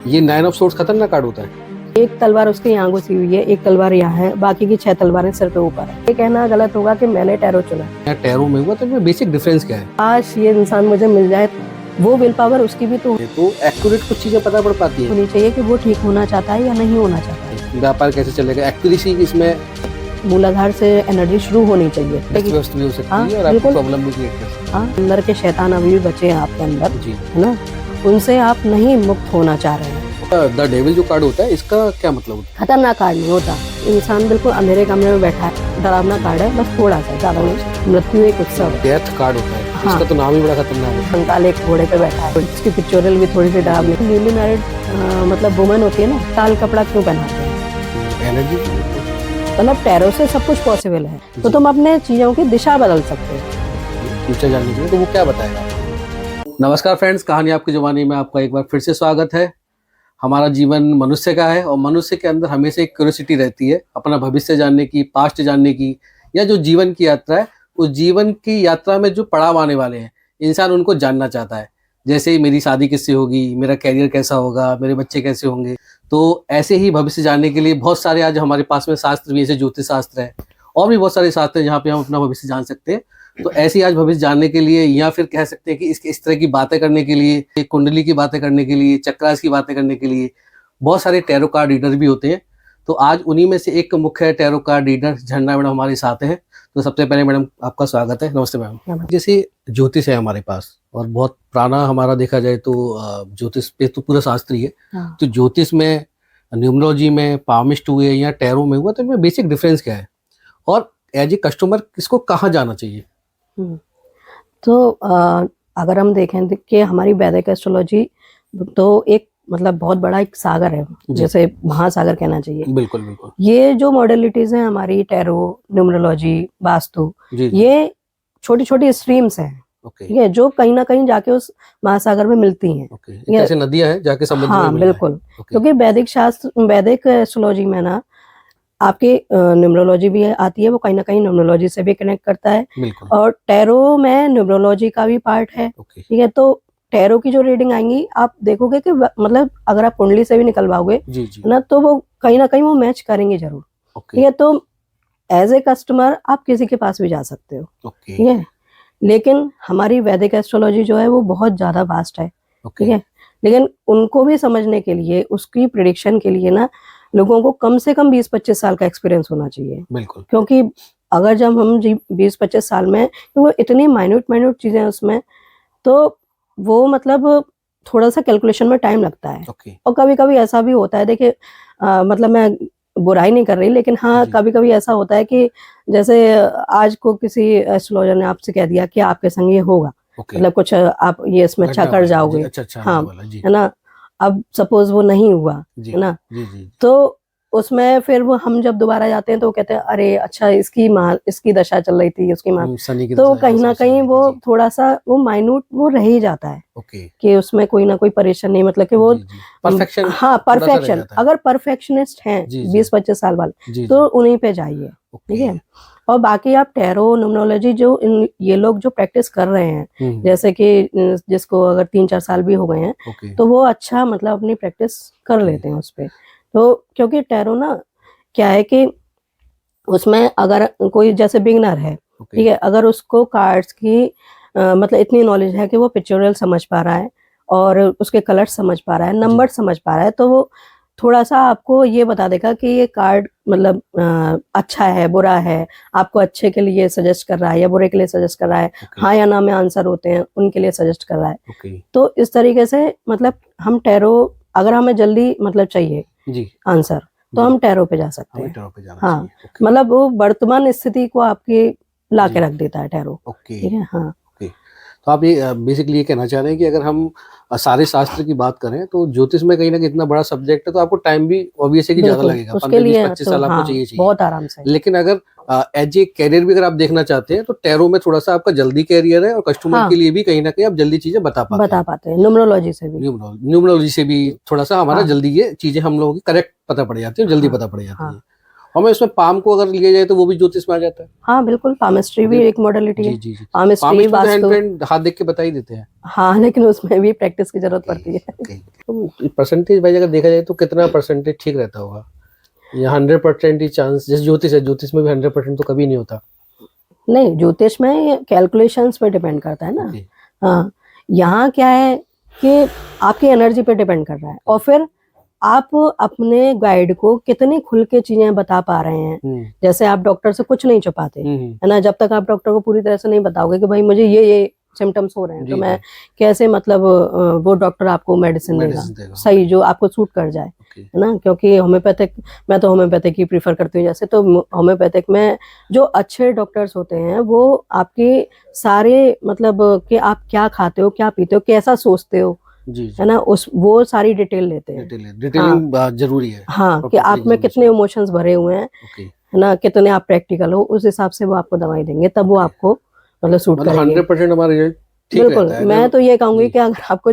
ये 9 of swords खतरनाक card होता है। एक तलवार उसके यहाँ घुसी हुई है, एक तलवार यहाँ है, बाकी की 6 तलवारें सिर पे ऊपर है। ये कहना गलत होगा कि मैंने टैरो चुना। या टैरो में हुआ तो इनमें बेसिक डिफरेंस क्या है? आज ये इंसान मुझे मिल जाए, वो विल पावर उसकी भी तो एक्यूरेट कुछ चीजें पता पड़ पाती है। होनी चाहिए कि वो ठीक होना चाहता है या नहीं होना चाहता है। व्यापार कैसे चलेगा, एक्यूरेसी इसमें मूलाधार से एनर्जी शुरू होनी चाहिए। व्यस्त भी हो सकती हाँ, है और आपको बिल्कुल। प्रॉब्लम भी क्रिएट कर सकती है। हाँ, अंदर के शैतान अभी भी बचे हैं आपके अंदर, जी। है ना, उनसे आप नहीं मुक्त होना चाह रहे हैं। द डेविल जो कार्ड होता है इसका क्या मतलब होता खतरनाक कार्ड नहीं होता। इंसान बिल्कुल अंधेरे कमरे में बैठा है, डरावना कार्ड है, बस थोड़ा सा, ज्यादा नहीं। मृत्यु एक उत्सव है। है? डेथ कार्ड होता है। हाँ। इसका तो नाम ही बड़ा खतरनाक है। कंकाल एक घोड़े पे बैठा है, इसकी पिक्चोरल भी थोड़ी सी डरावनी। न्यूली मैरिड मतलब वुमन होती है ना, ताल कपड़ा क्यों पहनाते हैं? एनर्जी मतलब टैरो से सब कुछ पॉसिबल है, तो तुम अपने चीजों की दिशा बदल सकते हो। फ्यूचर जानने के लिए, तो वो क्या बताएगा? नमस्कार फ्रेंड्स, कहानी आपकी जुबानी में आपका एक बार फिर से स्वागत है। हमारा जीवन मनुष्य का है और मनुष्य के अंदर हमेशा एक क्यूरियोसिटी रहती है अपना भविष्य जानने की, पास्ट जानने की, या जो जीवन की यात्रा है उस जीवन की यात्रा में जो पड़ाव आने वाले हैं इंसान उनको जानना चाहता है। जैसे मेरी शादी किससे होगी, मेरा कैरियर कैसा होगा, मेरे बच्चे कैसे होंगे। तो ऐसे ही भविष्य जानने के लिए बहुत सारे आज हमारे पास में शास्त्र भी, जैसे ज्योतिष शास्त्र है और भी बहुत सारे शास्त्र हैं जहाँ पे हम अपना भविष्य जान सकते हैं। तो ऐसे ही आज भविष्य जानने के लिए, या फिर कह सकते हैं कि इस तरह की बातें करने के लिए, कुंडली की बातें करने के लिए, चक्रास की बातें करने के लिए बहुत सारे टैरो कार्ड रीडर भी होते हैं। तो आज उन्हीं में से एक मुख्य टैरो कार्ड रीडर झरना मैडम हमारे साथ हैं। तो सबसे पहले मैडम आपका स्वागत है। नमस्ते मैडम। जैसे ज्योतिष है हमारे पास और बहुत पुराना हमारा देखा जाए तो ज्योतिष पे तो पूरा शास्त्री है। हाँ। तो ज्योतिष में, न्यूमरोलॉजी में, पामिस्ट हुए या टैरो में हुआ, तो इनमें बेसिक डिफरेंस क्या है और एज ए कस्टमर किसको कहाँ जाना चाहिए? तो अगर हम देखें कि हमारी वैदिक एस्ट्रोलॉजी तो एक मतलब बहुत बड़ा एक सागर है, जैसे महासागर कहना चाहिए। बिल्कुल बिल्कुल। ये जो मॉडलिटीज हैं हमारी टैरो, न्यूमरोलॉजी, वास्तु, ये छोटी छोटी स्ट्रीम्स हैं, ठीक है, जो कहीं ना कहीं जाके उस महासागर में मिलती हैं। जैसे नदियां हैं जाके समुद्र में हाँ मिलना है। बिल्कुल। क्योंकि वैदिक शास्त्र, वैदिक एस्ट्रोलॉजी में ना आपकी न्यूमरोलॉजी भी आती है, वो कहीं ना कहीं न्यूमरोलॉजी से भी कनेक्ट करता है। और टैरो में न्यूमरोलॉजी का भी पार्ट है, ठीक है। तो टैरो की जो रीडिंग आएंगी आप देखोगे कि मतलब अगर आप कुंडली से भी निकलवाओगे ना, तो वो कहीं ना कहीं वो मैच करेंगे जरूर, ठीक है। तो एज ए कस्टमर आप किसी के पास भी जा सकते हो, ठीक है। लेकिन हमारी वैदिक एस्ट्रोलॉजी जो है वो बहुत ज्यादा वास्ट है, ठीक है। लेकिन उनको भी समझने के लिए, उसकी प्रिडिक्शन के लिए ना, लोगों को कम से कम 20-25 साल का एक्सपीरियंस होना चाहिए। बिल्कुल। क्योंकि अगर जब हम 20-25 साल में, तो वो इतनी माइन्यूट चीजें उसमें, तो वो मतलब थोड़ा सा कैलकुलेशन में टाइम लगता है। और कभी कभी ऐसा भी होता है, देखिए मतलब मैं बुराई नहीं कर रही, लेकिन हाँ कभी कभी ऐसा होता है कि जैसे आज को किसी एस्ट्रोलॉजर ने आपसे कह दिया कि आपके संग ये होगा, मतलब कुछ आप ये इसमें अच्छा कर जाओगे। हाँ, है ना। अब सपोज वो नहीं हुआ, है ना, तो उसमें फिर वो हम जब दोबारा जाते हैं तो कहते हैं अरे अच्छा इसकी दशा चल रही थी, उसकी माँ, तो कहीं ना कहीं वो थोड़ा सा वो माइन्यूट वो रह ही जाता है कि उसमें कोई ना कोई परेशानी नहीं, मतलब कि वो परफेक्शन। हाँ, परफेक्शन। अगर परफेक्शनिस्ट हैं 20-25 साल वाले तो उन्हीं पे जाइए, ठीक है। और बाकी आप टैरो, न्यूमरोलॉजी जो ये लोग जो प्रैक्टिस कर रहे हैं, जैसे कि जिसको अगर 3-4 साल भी हो गए हैं, तो वो अच्छा मतलब अपनी प्रैक्टिस कर लेते हैं उस पे। तो क्योंकि टैरो ना क्या है कि उसमें अगर कोई जैसे बिगनर है, ठीक है, अगर उसको कार्ड्स की मतलब इतनी नॉलेज है कि वो पिक्चोरल समझ पा रहा है और उसके कलर समझ पा रहा है, नंबर समझ पा रहा है, तो वो थोड़ा सा आपको ये बता देगा कि ये कार्ड मतलब अच्छा है, बुरा है, आपको अच्छे के लिए सजेस्ट कर रहा है या बुरे के लिए सजेस्ट कर रहा है, हाँ या ना में आंसर होते हैं उनके लिए सजेस्ट कर रहा है। तो इस तरीके से मतलब हम टैरो, अगर हमें जल्दी मतलब चाहिए आंसर, तो हम टैरो पे जा सकते हैं। हाँ, मतलब वो वर्तमान स्थिति को आपकी ला के रख देता है टैरो, ठीक है। हाँ, तो आप ये बेसिकली ये कहना चाह रहे हैं कि अगर हम सारे शास्त्र की बात करें तो ज्योतिष में कहीं ना कहीं इतना बड़ा सब्जेक्ट है, तो आपको टाइम भी ऑब्वियस है कि ज्यादा लगेगा, 15-25 साल आपको चाहिए बहुत आराम से। लेकिन अगर एज ए कैरियर भी अगर आप देखना चाहते हैं तो टैरो में थोड़ा सा आपका जल्दी कैरियर है और कस्टमर के लिए भी कहीं ना कहीं आप जल्दी चीजें बता पाते हैं। न्यूमरोलॉजी से भी थोड़ा सा हमारा जल्दी ये चीजें हम लोगों की करेक्ट पता पड़ जाती है, जल्दी पता पड़ जाती है। हमें इसमें पाम को अगर लिया जाए तो वो भी ज्योतिष में आ जाता है। हाँ बिल्कुल, पामिस्ट्री भी एक मॉडलिटी है। जी जी। पामिस्ट्री वास्तु, हाथ देख के बता ही देते हैं। हाँ, लेकिन उसमें भी प्रैक्टिस की जरूरत पड़ती है। तो परसेंटेज वाइज अगर देखा जाए तो कितना परसेंटेज ठीक रहता होगा, या 100% ही चांस? जैसे ज्योतिष है, ज्योतिष में भी 100% तो कभी नहीं होता। नहीं, ज्योतिष में कैलकुलेशंस पे डिपेंड करता है ना। हाँ, यहाँ क्या है कि आपकी एनर्जी पे डिपेंड कर रहा है, और फिर आप अपने गाइड को कितनी खुल के चीजें बता पा रहे हैं। जैसे आप डॉक्टर से कुछ नहीं छुपाते है ना, जब तक आप डॉक्टर को पूरी तरह से नहीं बताओगे कि भाई मुझे ये सिम्टम्स हो रहे हैं, तो मैं कैसे मतलब वो डॉक्टर आपको मेडिसिन देगा सही जो आपको सूट कर जाए, है ना। क्योंकि होम्योपैथिक, मैं तो होम्योपैथिक ही प्रीफर करती हूँ। जैसे तो होम्योपैथिक में जो अच्छे डॉक्टर्स होते हैं वो आपके सारे मतलब कि आप क्या खाते हो, क्या पीते हो, कैसा सोचते हो, है ना, वो सारी डिटेल लेते हैं। डिटेलिंग जरूरी है। हाँ, कि आप में कितने इमोशंस भरे हुए हैं, है ना, कितने आप प्रैक्टिकल हो, उस हिसाब से वो आपको दवाई देंगे, तब वो आपको मतलब सूट करेंगे। 100% हमारा रिजल्ट ठीक बिल्कुल रहता है। मैं तो ये कहूंगी कि अगर आपको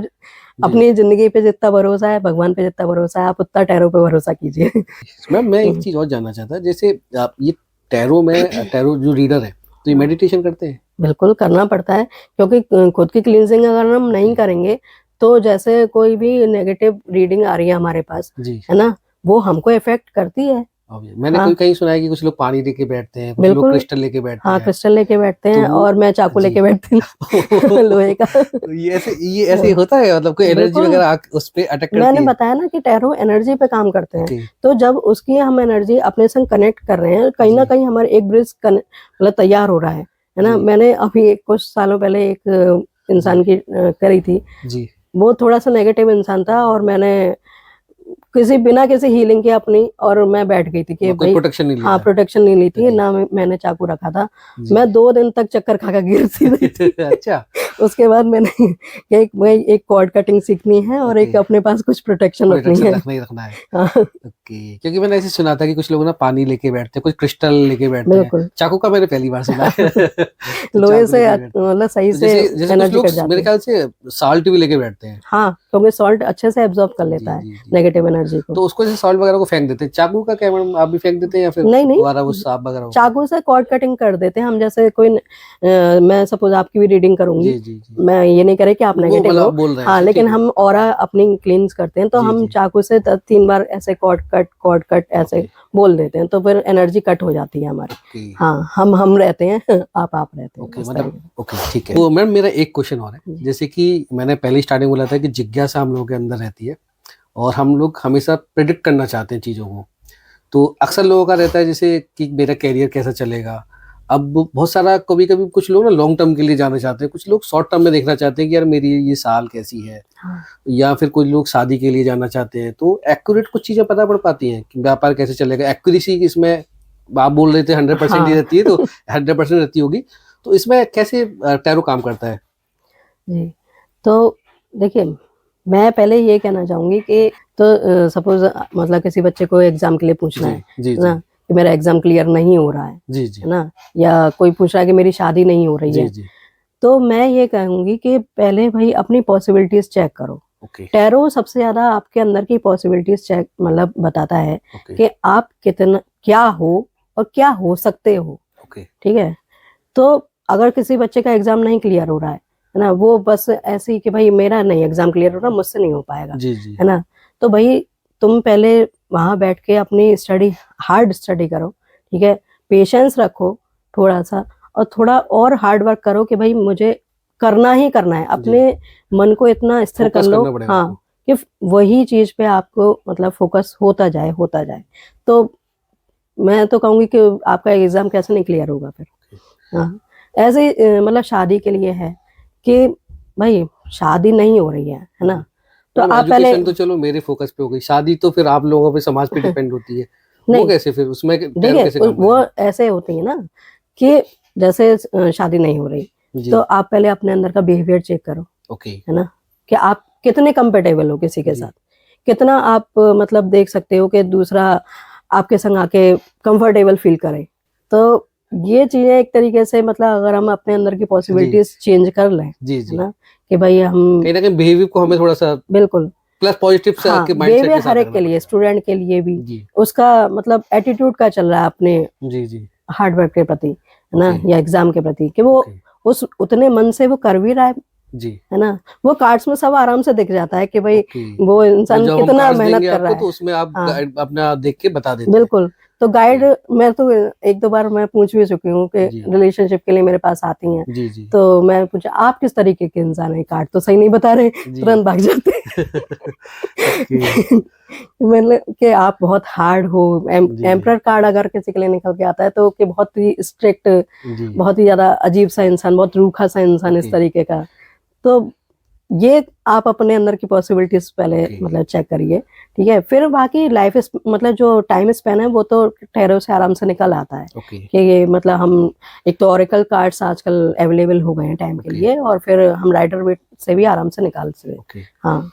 अपनी जिंदगी पे जितना भरोसा है, भगवान पे जितना भरोसा है, आप उतना टैरो पे भरोसा कीजिए। मैम मैं एक चीज और जानना चाहता, जैसे आप ये टैरो जो रीडर है तो ये मेडिटेशन करते हैं? बिल्कुल करना पड़ता है, क्योंकि खुद की क्लींजिंग अगर हम नहीं करेंगे तो जैसे कोई भी नेगेटिव रीडिंग आ रही है हमारे पास, है ना, वो हमको इफेक्ट करती है। मैंने कोई कहीं सुना है कि कुछ लोग पानी लेके बैठते हैं, कुछ लोग क्रिस्टल लेके बैठते हैं। हाँ, क्रिस्टल लेके बैठते हैं, और मैं चाकू लेके बैठती हूँ लोहे का। ये ऐसे होता है, मतलब कोई एनर्जी वगैरह उस पे अटैक करती है? मैंने बताया ना कि टैरो एनर्जी पे काम करते हैं, तो जब उसकी हम एनर्जी अपने संग कनेक्ट कर रहे हैं, कहीं ना कहीं हमारे एक ब्रिज मतलब तैयार हो रहा है ना। मैंने अभी कुछ सालों पहले एक इंसान की करी थी जी, वो थोड़ा सा नेगेटिव इंसान था, और मैंने बिना किसी हीलिंग के अपनी, और मैं बैठ गई थी कि भाई प्रोटेक्शन नहीं ली, हाँ प्रोटेक्शन नहीं ली थी ना, मैंने चाकू रखा था, मैं 2 दिन तक चक्कर खा गिरती थी। अच्छा। उसके बाद मैंने एक कॉर्ड कटिंग सीखनी है, और एक अपने पास कुछ प्रोटेक्शन रखना है। क्योंकि मैंने ऐसे सुना था कि कुछ लोग ना पानी लेके बैठते हैं, कुछ क्रिस्टल लेके बैठते हैं। चाकू का मैंने पहली बार सुना है। लोहे से मतलब सही से एनर्जी कट जाती है। मेरे ख्याल से सॉल्ट भी लेके बैठते हैं। हाँ, क्योंकि सॉल्ट अच्छे से एब्जॉर्ब कर लेता है नेगेटिव एनर्जी को। तो उसको जैसे सॉल्ट वगैरह को फेंक देते हैं, चाकू का क्या मैडम आप भी फेंक देते हैं या फिर नहीं, वो सांप वगैरह? चाकू से कॉर्ड कटिंग कर देते हैं हम। जैसे कोई मैं सपोज आपकी भी रीडिंग करूंगी, मैं ये नहीं करे कि आप नेगेटिव हो, हाँ, लेकिन हम ऑरा अपनी क्लींस करते हैं, तो हम चाकू से 3 बार ऐसे कॉर्ड कट ऐसे बोल देते हैं, तो फिर एनर्जी कट हो जाती है हमारी। हाँ, हम रहते हैं, आप रहते हैं। मतलब ठीक है। तो मैम मेरा एक क्वेश्चन और है, जैसे कि मैंने पहले स्टार्टिंग बोला था कि जिज्ञासा हम लोगों के अंदर रहती है, और हम लोग हमेशा प्रेडिक्ट करना चाहते हैं चीज़ों को। तो अक्सर लोगों का रहता है जैसे कि मेरा कैरियर कैसा चलेगा। अब बहुत सारा कभी कभी कुछ लोग ना लॉन्ग टर्म के लिए जाना चाहते हैं, कुछ लोग शॉर्ट टर्म में देखना चाहते हैं कि यार मेरी ये साल कैसी है। हाँ। या फिर कुछ लोग शादी के लिए जाना चाहते हैं, तो एक्यूरेट कुछ चीज़ें पता पड़ पाती हैं कि व्यापार कैसे चलेगा। एक्यूरेसी इसमें आप बोल रहे थे 100% ही रहती है, तो 100% रहती होगी, तो इसमें कैसे टैरो काम करता है? जी, तो देखिए मैं पहले ये कहना चाहूंगी कि तो सपोज मतलब किसी बच्चे को एग्जाम के लिए पूछना है ना कि मेरा एग्जाम क्लियर नहीं हो रहा है, है ना, या कोई पूछ रहा है कि मेरी शादी नहीं हो रही है, तो मैं ये कहूंगी कि पहले भाई अपनी पॉसिबिलिटीज चेक करो। टैरो सबसे ज्यादा आपके अंदर की पॉसिबिलिटीज चेक मतलब बताता है कि आप कितना क्या हो और क्या हो सकते हो। ठीक है, तो अगर किसी बच्चे का एग्जाम नहीं क्लियर हो रहा है ना, वो बस ऐसे ही कि भाई मेरा नहीं एग्जाम क्लियर हो रहा, मुझसे नहीं हो पाएगा, है ना, तो भाई तुम पहले वहां बैठ के अपनी स्टडी हार्ड स्टडी करो। ठीक है, पेशेंस रखो थोड़ा सा, और थोड़ा और हार्ड वर्क करो कि भाई मुझे करना ही करना है। अपने मन को इतना स्थिर कर लो, हाँ, कि वही चीज पे आपको मतलब फोकस होता जाए। तो मैं तो कहूंगी कि आपका एग्जाम कैसे नहीं क्लियर होगा फिर। हाँ, ऐसे मतलब शादी के लिए है कि भाई शादी नहीं हो रही है ना, तो आप पहले तो चलो मेरे फोकस पे हो गई, शादी तो फिर आप लोगों पे समाज पे डिपेंड होती है। वो कैसे फिर उसमें देखिए वो ऐसे होती है ना कि जैसे शादी नहीं हो रही, तो आप पहले अपने अंदर का बिहेवियर चेक करो, है ना, कि आप कितने कंफर्टेबल हो किसी के साथ, कितना आप मतलब देख सकते हो कि दूसरा आपके संग आके कंफर्टेबल फील करे। तो ये चीजें एक तरीके से मतलब अगर हम अपने अंदर की पॉसिबिलिटीज चेंज कर लें, है ना, कि भाई हम कहीं ना कहीं बिहेवियर को हमें थोड़ा सा बिल्कुल प्लस पॉजिटिव से हाँ, के वे माइंडसेट वे के साथ हर एक करना के लिए, पड़ेगा। स्टूडेंट के लिए भी जी उसका मतलब एटीट्यूड का चल रहा है अपने जी जी हार्ड वर्क के प्रति, है ना, ओके या एग्जाम के प्रति, कि वो ओके उस उतने मन से वो कर भी रहा जी है ना। वो कार्ड्स में सब आराम से दिख जाता है कि भाई ओके। वो तो इंसान जब हम कितना कार्ड्स मेहनत देंगे कर रहा आपको है। तो उसमें आप हाँ, गाइड अपना देख के बता देते हैं। बिल्कुल। तो गाइड मैं तो एक दो बार मैं पूछ भी चुकी हूँ कि जी रिलेशनशिप के लिए मेरे पास आती हैं, जी जी तो मैं पूछा आप किस तरीके के इंसान है, कार्ड तो सही नहीं बता रहे, जी तुरंत भाग जाते ओके मतलब कि आप बहुत हार्ड हो। जी जी एम्परर कार्ड अगर किसी के लिए निकल के आता है तो कि बहुत ही स्ट्रिक्ट, जी बहुत ही ज्यादा अजीब सा इंसान, बहुत रूखा सा इंसान, इस ओके तरीके का। तो ये आप अपने अंदर की पॉसिबिलिटीज पहले ओके मतलब चेक करिए, ठीक है। फिर बाकी लाइफ मतलब जो टाइम स्पेन है वो तो टैरो से आराम से निकल आता है ओके कि ये मतलब हम एक तो ओरेकल कार्ड्स आजकल अवेलेबल हो गए हैं टाइम के ओके लिए, और फिर हम राइडर वेट से भी आराम से निकाल सकते हैं। ओके। हाँ,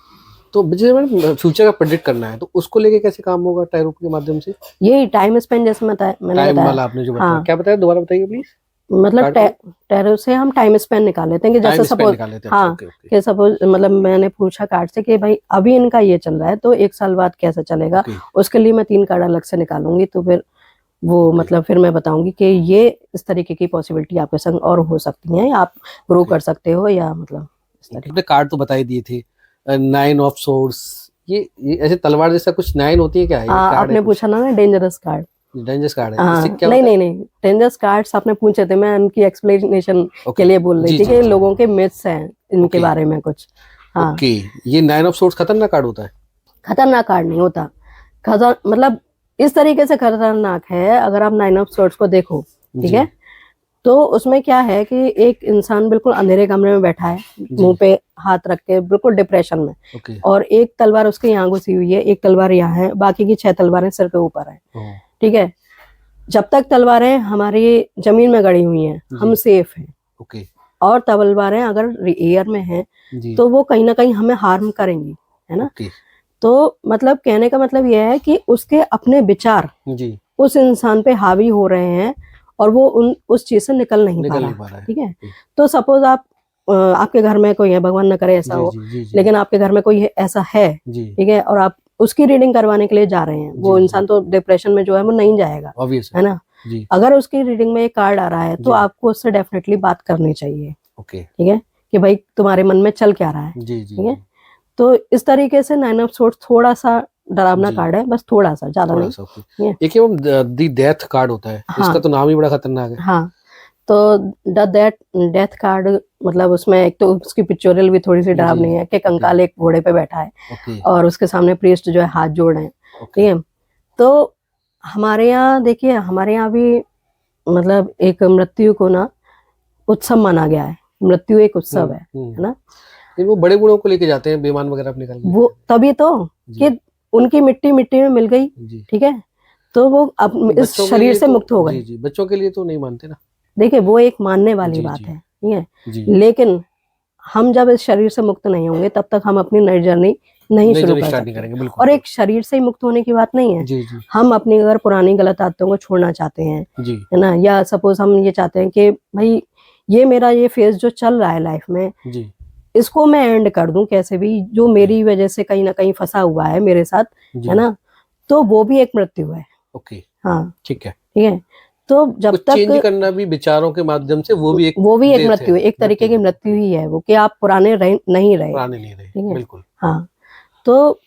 तो जैसे मैडम फ्यूचर का प्रेडिक्ट करना है तो उसको लेके कैसे काम होगा टैरो के माध्यम से? यही टाइम स्पेन जैसे मैंने टाइम बताया। वाला आपने जो बताया, हाँ, क्या बताया दोबारा बताइए प्लीज। मतलब कार्ड को टैरो से हम टाइम स्पेन निकाल लेते हैं कि टाइम जैसे स्पेन सपोज, निकाल लेते हैं। अच्छा हाँ, ओके ओके कि सपोज मतलब मैंने पूछा कार्ड से कि भाई अभी इनका ये चल रहा है तो एक साल बाद कैसे चलेगा, ओके उसके लिए मैं 3 कार्ड अलग से निकालूंगी, तो फिर वो ओके मतलब फिर मैं बताऊंगी कि ये इस तरीके की पॉसिबिलिटी आपके संग और हो सकती है, आप ग्रो ओके कर सकते हो, या मतलब इस तरीके। आपने कार्ड तो बता ही दिए थे। 9 ऑफ सोर्ड्स, ये ऐसे तलवार जैसा कुछ 9 होती है क्या? ये कार्ड है आपने कुछ पूछा ना डेंजरस कार्ड। डेंजरस कार्ड है, हाँ, इससे क्या नहीं होता है? नहीं नहीं, डेंजरस कार्ड्स आपने पूछे थे, मैं उनकी एक्सप्लेनेशन के ओके लिए बोल रही जी थी जी कि जी लोगों के मिथ्स हैं इनके ओके बारे में कुछ। हाँ, ओके। ये 9 ऑफ सोर्ड्स खतरनाक कार्ड होता है? खतरनाक कार्ड नहीं होता। मतलब इस तरीके से खतरनाक है, अगर आप 9 ऑफ सोर्ड्स को देखो, ठीक जी है, तो उसमें क्या है कि एक इंसान बिल्कुल अंधेरे कमरे में बैठा है, जी मुंह पे हाथ रख के, बिल्कुल डिप्रेशन में, ओके और एक तलवार उसके यहाँ घुसी हुई है, एक तलवार यहाँ है, बाकी की 6 तलवारें सिर के ऊपर है, ओह ठीक है। जब तक तलवारें हमारी जमीन में गड़ी हुई हैं हम जी सेफ हैं, ओके और तलवारें अगर एयर में हैं जी तो वो कहीं ना कहीं हमें हार्म करेंगी, है ना। ओके तो मतलब कहने का मतलब यह है कि उसके अपने विचार जी उस इंसान पे हावी हो रहे हैं, और वो उस चीज से निकल नहीं पा निकल रहा, नहीं पा रहा है। ठीक है। ओके, तो सपोज आप आपके घर में कोई है, भगवान न करे ऐसा जी हो, जी जी जी लेकिन आपके घर में कोई ऐसा है, जी ठीक है, और आप उसकी रीडिंग करवाने के लिए जा रहे हैं, वो जी इंसान तो डिप्रेशन में जो है वो नहीं जाएगा, ऑब्वियस है ना। जी अगर उसकी रीडिंग में एक कार्ड आ रहा है तो जी आपको उससे डेफिनेटली बात करनी चाहिए, ओके ठीक है, कि भाई तुम्हारे मन में चल क्या रहा है, जी जी ठीक है। तो इस तरीके से 9 ऑफ सोर्ड्स थोड़ा सा डरावना जी कार्ड है, बस थोड़ा सा, ज्यादा थोड़ा नहीं, सा ओके। ठीक है। एक एवं दी डेथ कार्ड होता है, हाँ इसका तो नाम ही बड़ा खतरनाक है। हाँ, तो डेथ कार्ड मतलब उसमें एक तो उसकी पिक्चोरियल भी थोड़ी सी जी डरावनी है कि कंकाल एक घोड़े पे बैठा है ओके और उसके सामने प्रीस्ट जो है हाथ जोड़ रहे हैं, ओके ठीक है। तो हमारे यहाँ देखिए, हमारे यहाँ भी मतलब एक मृत्यु को ना उत्सव माना गया है, मृत्यु एक उत्सव है ना। फिर वो बड़े बूढ़ों को लेके जाते हैं बेमान वगैरह अपने निकाल वो तभी तो जी कि उनकी मिट्टी मिट्टी में मिल गई, जी ठीक है, तो वो अब इस बच्चों के शरीर लिए से तो मुक्त हो जी गए। जी बच्चों के लिए तो नहीं मानते ना। देखिए वो एक मानने वाली जी बात जी है, ठीक है, जी लेकिन हम जब इस शरीर से मुक्त नहीं होंगे तब तक हम अपनी नई जर्नी नहीं शुरू कर स्टार्ट नहीं सकते। करेंगे बिल्कुल। और एक शरीर से ही मुक्त होने की बात नहीं है, जी जी हम अपनी अगर पुरानी गलत आदतों को छोड़ना चाहते हैं, जी है ना, या सपोज हम ये चाहते हैं कि भाई ये मेरा ये फेज जो चल रहा है लाइफ में, जी इसको मैं एंड कर दूं कैसे भी, जो मेरी वजह से कहीं ना कहीं फंसा हुआ है मेरे साथ, जी है ना, तो वो भी एक मृत्यु है। ओके हाँ ठीक है। ठीक है, तो जब कुछ चेंज तक करना भी विचारों के माध्यम से वो भी एक डेथ मृत्यु है, एक तरीके की मृत्यु ही है वो, कि आप पुराने नहीं रहे, पुराने नहीं रहे ठीक है। बिल्कुल हाँ, तो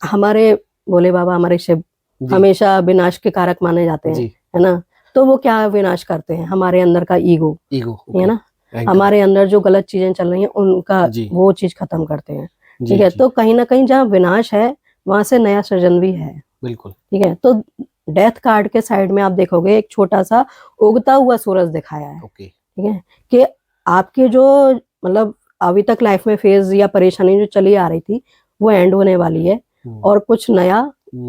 हमारे भोले बाबा, हमारे शिव जी हमेशा विनाश के कारक माने जाते हैं, जी है ना। तो वो क्या विनाश करते हैं, हमारे अंदर का ईगो, ईगो है ना, अहंकार। हमारे अंदर जो गलत चीजें चल रही हैं उनका जी वो चीज खत्म करते हैं, जी ठीक है। जी तो कहीं ना कहीं जहाँ विनाश है वहां से नया सृजन भी है, बिल्कुल ठीक है। तो डेथ कार्ड के साइड में आप देखोगे एक छोटा सा उगता हुआ सूरज दिखाया है, ओके ठीक है, कि आपके जो मतलब अभी तक लाइफ में फेज या परेशानी जो चली आ रही थी वो एंड होने वाली है, और कुछ नया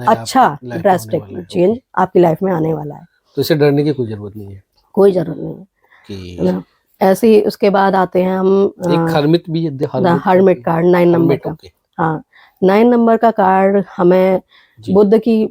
अच्छा ड्रास्टिक चेंज आपकी लाइफ में आने वाला है। तो इसे डरने की कोई जरूरत नहीं है, कोई जरूरत नहीं है, कि है ना। ऐसे ही उसके बाद आते हैं हम एक हर्मिट भी है, हर्मिट कार्ड 9 नंबर का। हाँ, 9 नंबर का कार्ड हमें बुद्ध की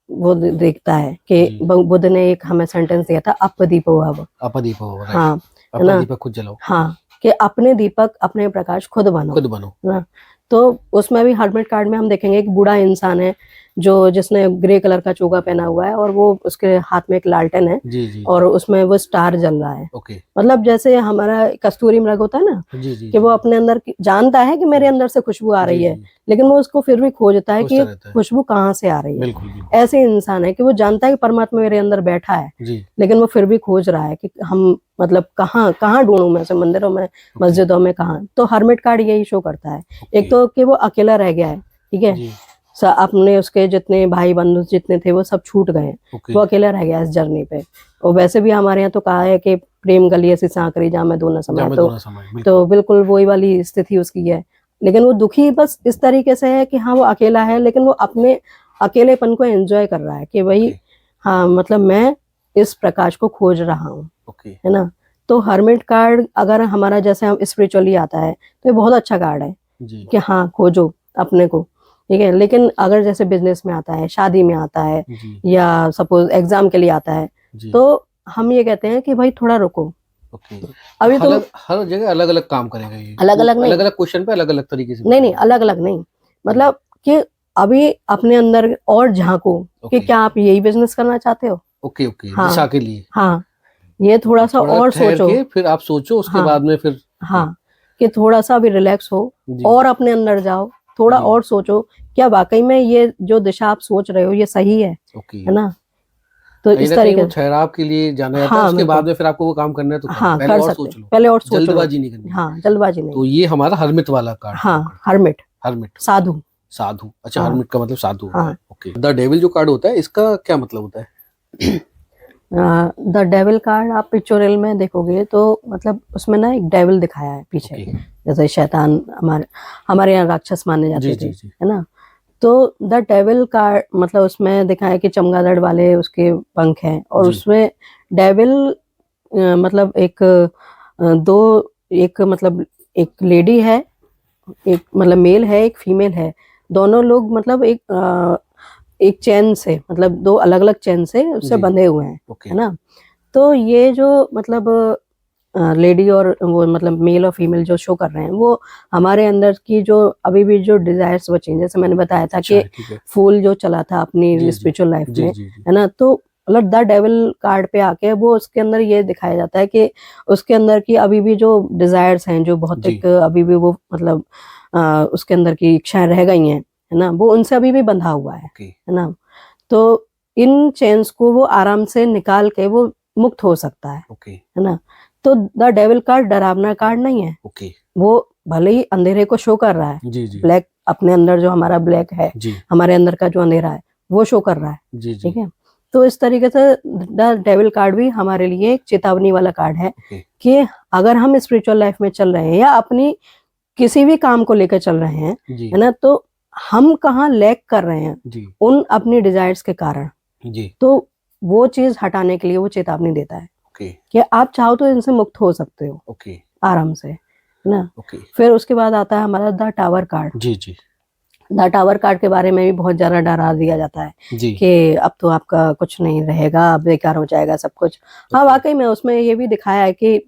वो देखता है कि बुद्ध ने एक हमें सेंटेंस दिया था, अपदीपो भव, अपदीपो, हाँ, अपना दीपक खुद जलाओ, हाँ, कि अपने दीपक अपने प्रकाश खुद बनो, खुद बनो, ना। तो उसमें भी हर्मिट कार्ड में हम देखेंगे एक बूढ़ा इंसान है जिसने ग्रे कलर का चोगा पहना हुआ है और वो उसके हाथ में एक लालटेन है जी और उसमें वो स्टार जल रहा है। ओके। मतलब जैसे हमारा कस्तूरी मृग होता है ना, जी कि वो अपने अंदर जानता है कि मेरे अंदर से खुशबू आ रही है, लेकिन वो उसको फिर भी खोजता है कि ये खुशबू कहाँ से आ रही है। बिल्कुल। ऐसे इंसान है कि वो जानता है कि परमात्मा मेरे अंदर बैठा है, लेकिन वो फिर भी खोज रहा है कि हम मतलब कहाँ कहाँ ढूंढूं मैं से, मंदिरों में, मस्जिदों में, कहाँ। तो हर्मिट कार्ड यही शो करता है। एक तो कि वो अकेला रह गया है, ठीक है, अपने उसके जितने भाई बंधु जितने थे वो सब छूट गए, वो अकेला रह गया इस जर्नी पे। और वैसे भी हमारे यहाँ तो कहा है कि प्रेम गली ऐसी सांकरी जहाँ मैं दो न समय, तो बिल्कुल वही वाली स्थिति उसकी है। लेकिन वो दुखी बस इस तरीके से है कि हाँ वो अकेला है, लेकिन वो अपने अकेलेपन को एंजॉय कर रहा है कि भाई हाँ मतलब मैं इस प्रकाश को खोज रहा हूँ, है ना। तो हर्मिट कार्ड अगर हमारा जैसे हम स्पिरिचुअली आता है तो ये बहुत अच्छा कार्ड है कि हाँ खोजो अपने को, ठीक है। लेकिन अगर जैसे बिजनेस में आता है, शादी में आता है, या सपोज एग्जाम के लिए आता है, तो हम ये कहते हैं कि भाई थोड़ा रुको। अभी तो हर जगह अलग अलग काम करेगा ये, अलग अलग नहीं, अलग अलग क्वेश्चन पे अलग अलग तरीके से। नहीं अलग अलग नहीं, मतलब कि अभी अपने अंदर और झांको कि क्या आप यही बिजनेस करना चाहते हो। ओके। दिशा के लिए हाँ, ये थोड़ा सा और सोचो, फिर आप सोचो उसके बाद में फिर हाँ कि थोड़ा सा अभी रिलैक्स हो और अपने अंदर जाओ, थोड़ा और सोचो क्या वाकई में ये जो दिशा आप सोच रहे हो ये सही है, है ना। तो इस तरीके से ठहराव के लिए जाना जाता है, उसके बाद में फिर आपको वो काम करना है तो पहले और सोच लो, पहले और सोच लो, जल्दबाजी नहीं करनी। हाँ जल्दबाजी नहीं। तो ये हमारा हर्मिट वाला कार्ड। हाँ हर्मिट साधु। अच्छा, हर्मिट का मतलब साधु होता है। ओके। द डेविल जो कार्ड होता है इसका क्या मतलब होता है? द डेविल कार्ड आप पिक्चोरल में देखोगे तो मतलब उसमें ना एक डेविल दिखाया है पीछे, जैसे शैतान हमारे यहाँ राक्षस माने जाते थे, है ना। तो द डेविल कार्ड मतलब उसमें दिखाया कि चमगादड़ वाले उसके पंख हैं और उसमें डेविल मतलब एक लेडी है, एक मतलब मेल है, एक फीमेल है, दोनों लोग मतलब एक चैन से, मतलब दो अलग अलग चैन से उससे बंधे हुए हैं, है ना। तो ये जो मतलब लेडी और वो मतलब मेल और फीमेल जो शो कर रहे हैं वो हमारे अंदर की जो अभी भी जो डिजायर्स बची हैं, जैसे मैंने बताया था कि फूल जो चला था अपनी स्पिरिचुअल लाइफ में, है ना। तो मतलब द डेविल कार्ड पे आके वो उसके अंदर ये दिखाया जाता है कि उसके अंदर की अभी भी जो डिजायर्स हैं, जो भौतिक अभी भी वो मतलब उसके अंदर की इच्छाएं रह गई हैं, है ना, वो उनसे अभी भी बंधा हुआ है ना। तो इन चेन्स को वो आराम से निकाल के वो मुक्त हो सकता है ना। तो द डेविल कार्ड डरावना कार्ड नहीं है, वो भले ही अंधेरे को शो कर रहा है, ब्लैक अपने अंदर जो हमारा ब्लैक है, हमारे अंदर का जो अंधेरा है वो शो कर रहा है, ठीक है। तो इस तरीके से द डेविल कार्ड भी हमारे लिए एक चेतावनी वाला कार्ड है कि अगर हम स्पिरिचुअल लाइफ में चल रहे हैं या अपनी किसी भी काम को लेकर चल रहे हैं, है ना, तो हम कहाँ लैक कर रहे हैं उन अपनी डिजायर्स के कारण, तो वो चीज हटाने के लिए वो चेतावनी देता है कि आप चाहो तो इनसे मुक्त हो सकते हो आराम से, है ना। फिर उसके बाद आता है हमारा the tower card. The tower card के बारे में भी बहुत ज्यादा डरा दिया जाता है कि अब तो आपका कुछ नहीं रहेगा, बेकार हो जाएगा सब कुछ। हाँ वाकई में उसमें ये भी दिखाया है कि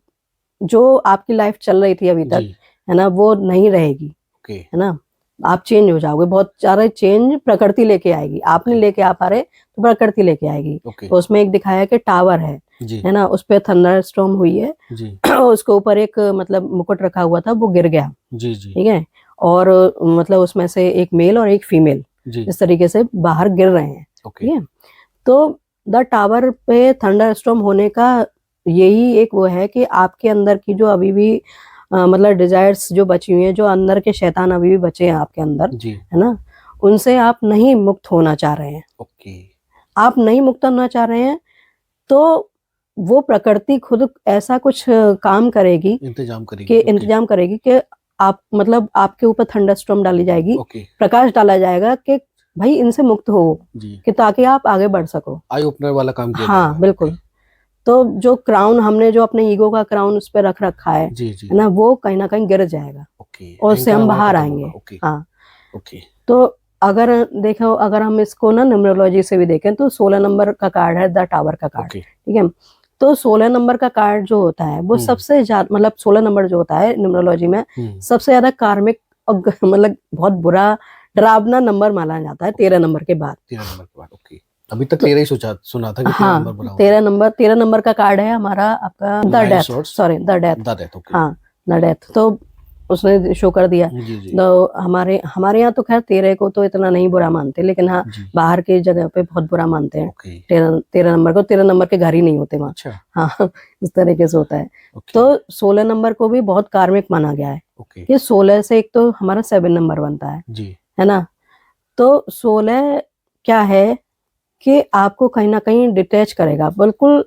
जो आपकी लाइफ चल रही थी अभी तक, है ना, वो नहीं रहेगी, है ना। आप चेंज हो जाओगे, बहुत सारे चेंज प्रकृति लेके आएगी, आप नहीं लेके आ पा रहे तो प्रकृति लेके आएगी। तो उसमें एक दिखाया है कि टावर है ना, उस पे थंडर स्टॉर्म हुई है, उसके ऊपर एक मतलब मुकुट रखा हुआ था, वो गिर गया, ठीक है, और मतलब उसमें से एक मेल और एक फीमेल इस तरीके से बाहर गिर रहे हैं, ठीक है। तो द टावर पे थंडर स्टॉर्म होने का यही एक वो है कि आपके अंदर की जो अभी भी मतलब डिजायर्स जो बची हुई हैं, जो अंदर के शैतान अभी भी बचे हैं आपके अंदर, है ना, उनसे आप नहीं मुक्त होना चाह रहे हैं। आप नहीं मुक्त होना चाह रहे हैं तो वो प्रकृति खुद ऐसा कुछ काम करेगी, इंतजाम करेगी कि आप मतलब आपके ऊपर थंडरस्टॉर्म डाली जाएगी, प्रकाश डाला जाएगा कि भाई इनसे मुक्त हो, कि ताकि आप आगे बढ़ सको। आई ओपनर वाला काम किया। हाँ बिल्कुल। तो जो क्राउन हमने जो अपने ईगो का क्राउन उस पर रख रखा है ना, वो कहीं ना कहीं गिर जाएगा और उससे हम बाहर आएंगे। हाँ तो अगर देखो, अगर हम इसको ना न्यूमरोलॉजी से भी देखें तो 16 नंबर का कार्ड है द टावर का कार्ड, ठीक है। तो 16 नंबर का कार्ड जो होता है वो सबसे ज्यादा मतलब 16 नंबर जो होता है न्यूमरोलॉजी में सबसे ज्यादा कार्मिक मतलब बहुत बुरा डरावना नंबर माना जाता है 13 नंबर के बाद। 13 नंबर के बाद, ओके। अभी तक 13 ही सुना था कि 13 नंबर बुरा हाँ, होता है। 13 नंबर का कार्ड है हमारा, आपका the Nine death, swords, sorry the death, the death, okay. हाँ द डेथ, तो उसने शो कर दिया। जी जी तो हमारे यहाँ तो खैर 13 को तो इतना नहीं बुरा मानते, लेकिन हाँ जी, बाहर की जगह पे बहुत बुरा मानते हैं। ओके। 13 नंबर को, 13 नंबर के घर ही नहीं होते वहाँ। अच्छा, हाँ इस तरीके से होता है। ओके तो 16 नंबर को भी बहुत कार्मिक माना गया है ओके, कि 16 से एक तो हमारा 7 नंबर बनता जी है ना। तो 16 क्या है कि आपको कहीं ना कहीं डिटैच करेगा, बिल्कुल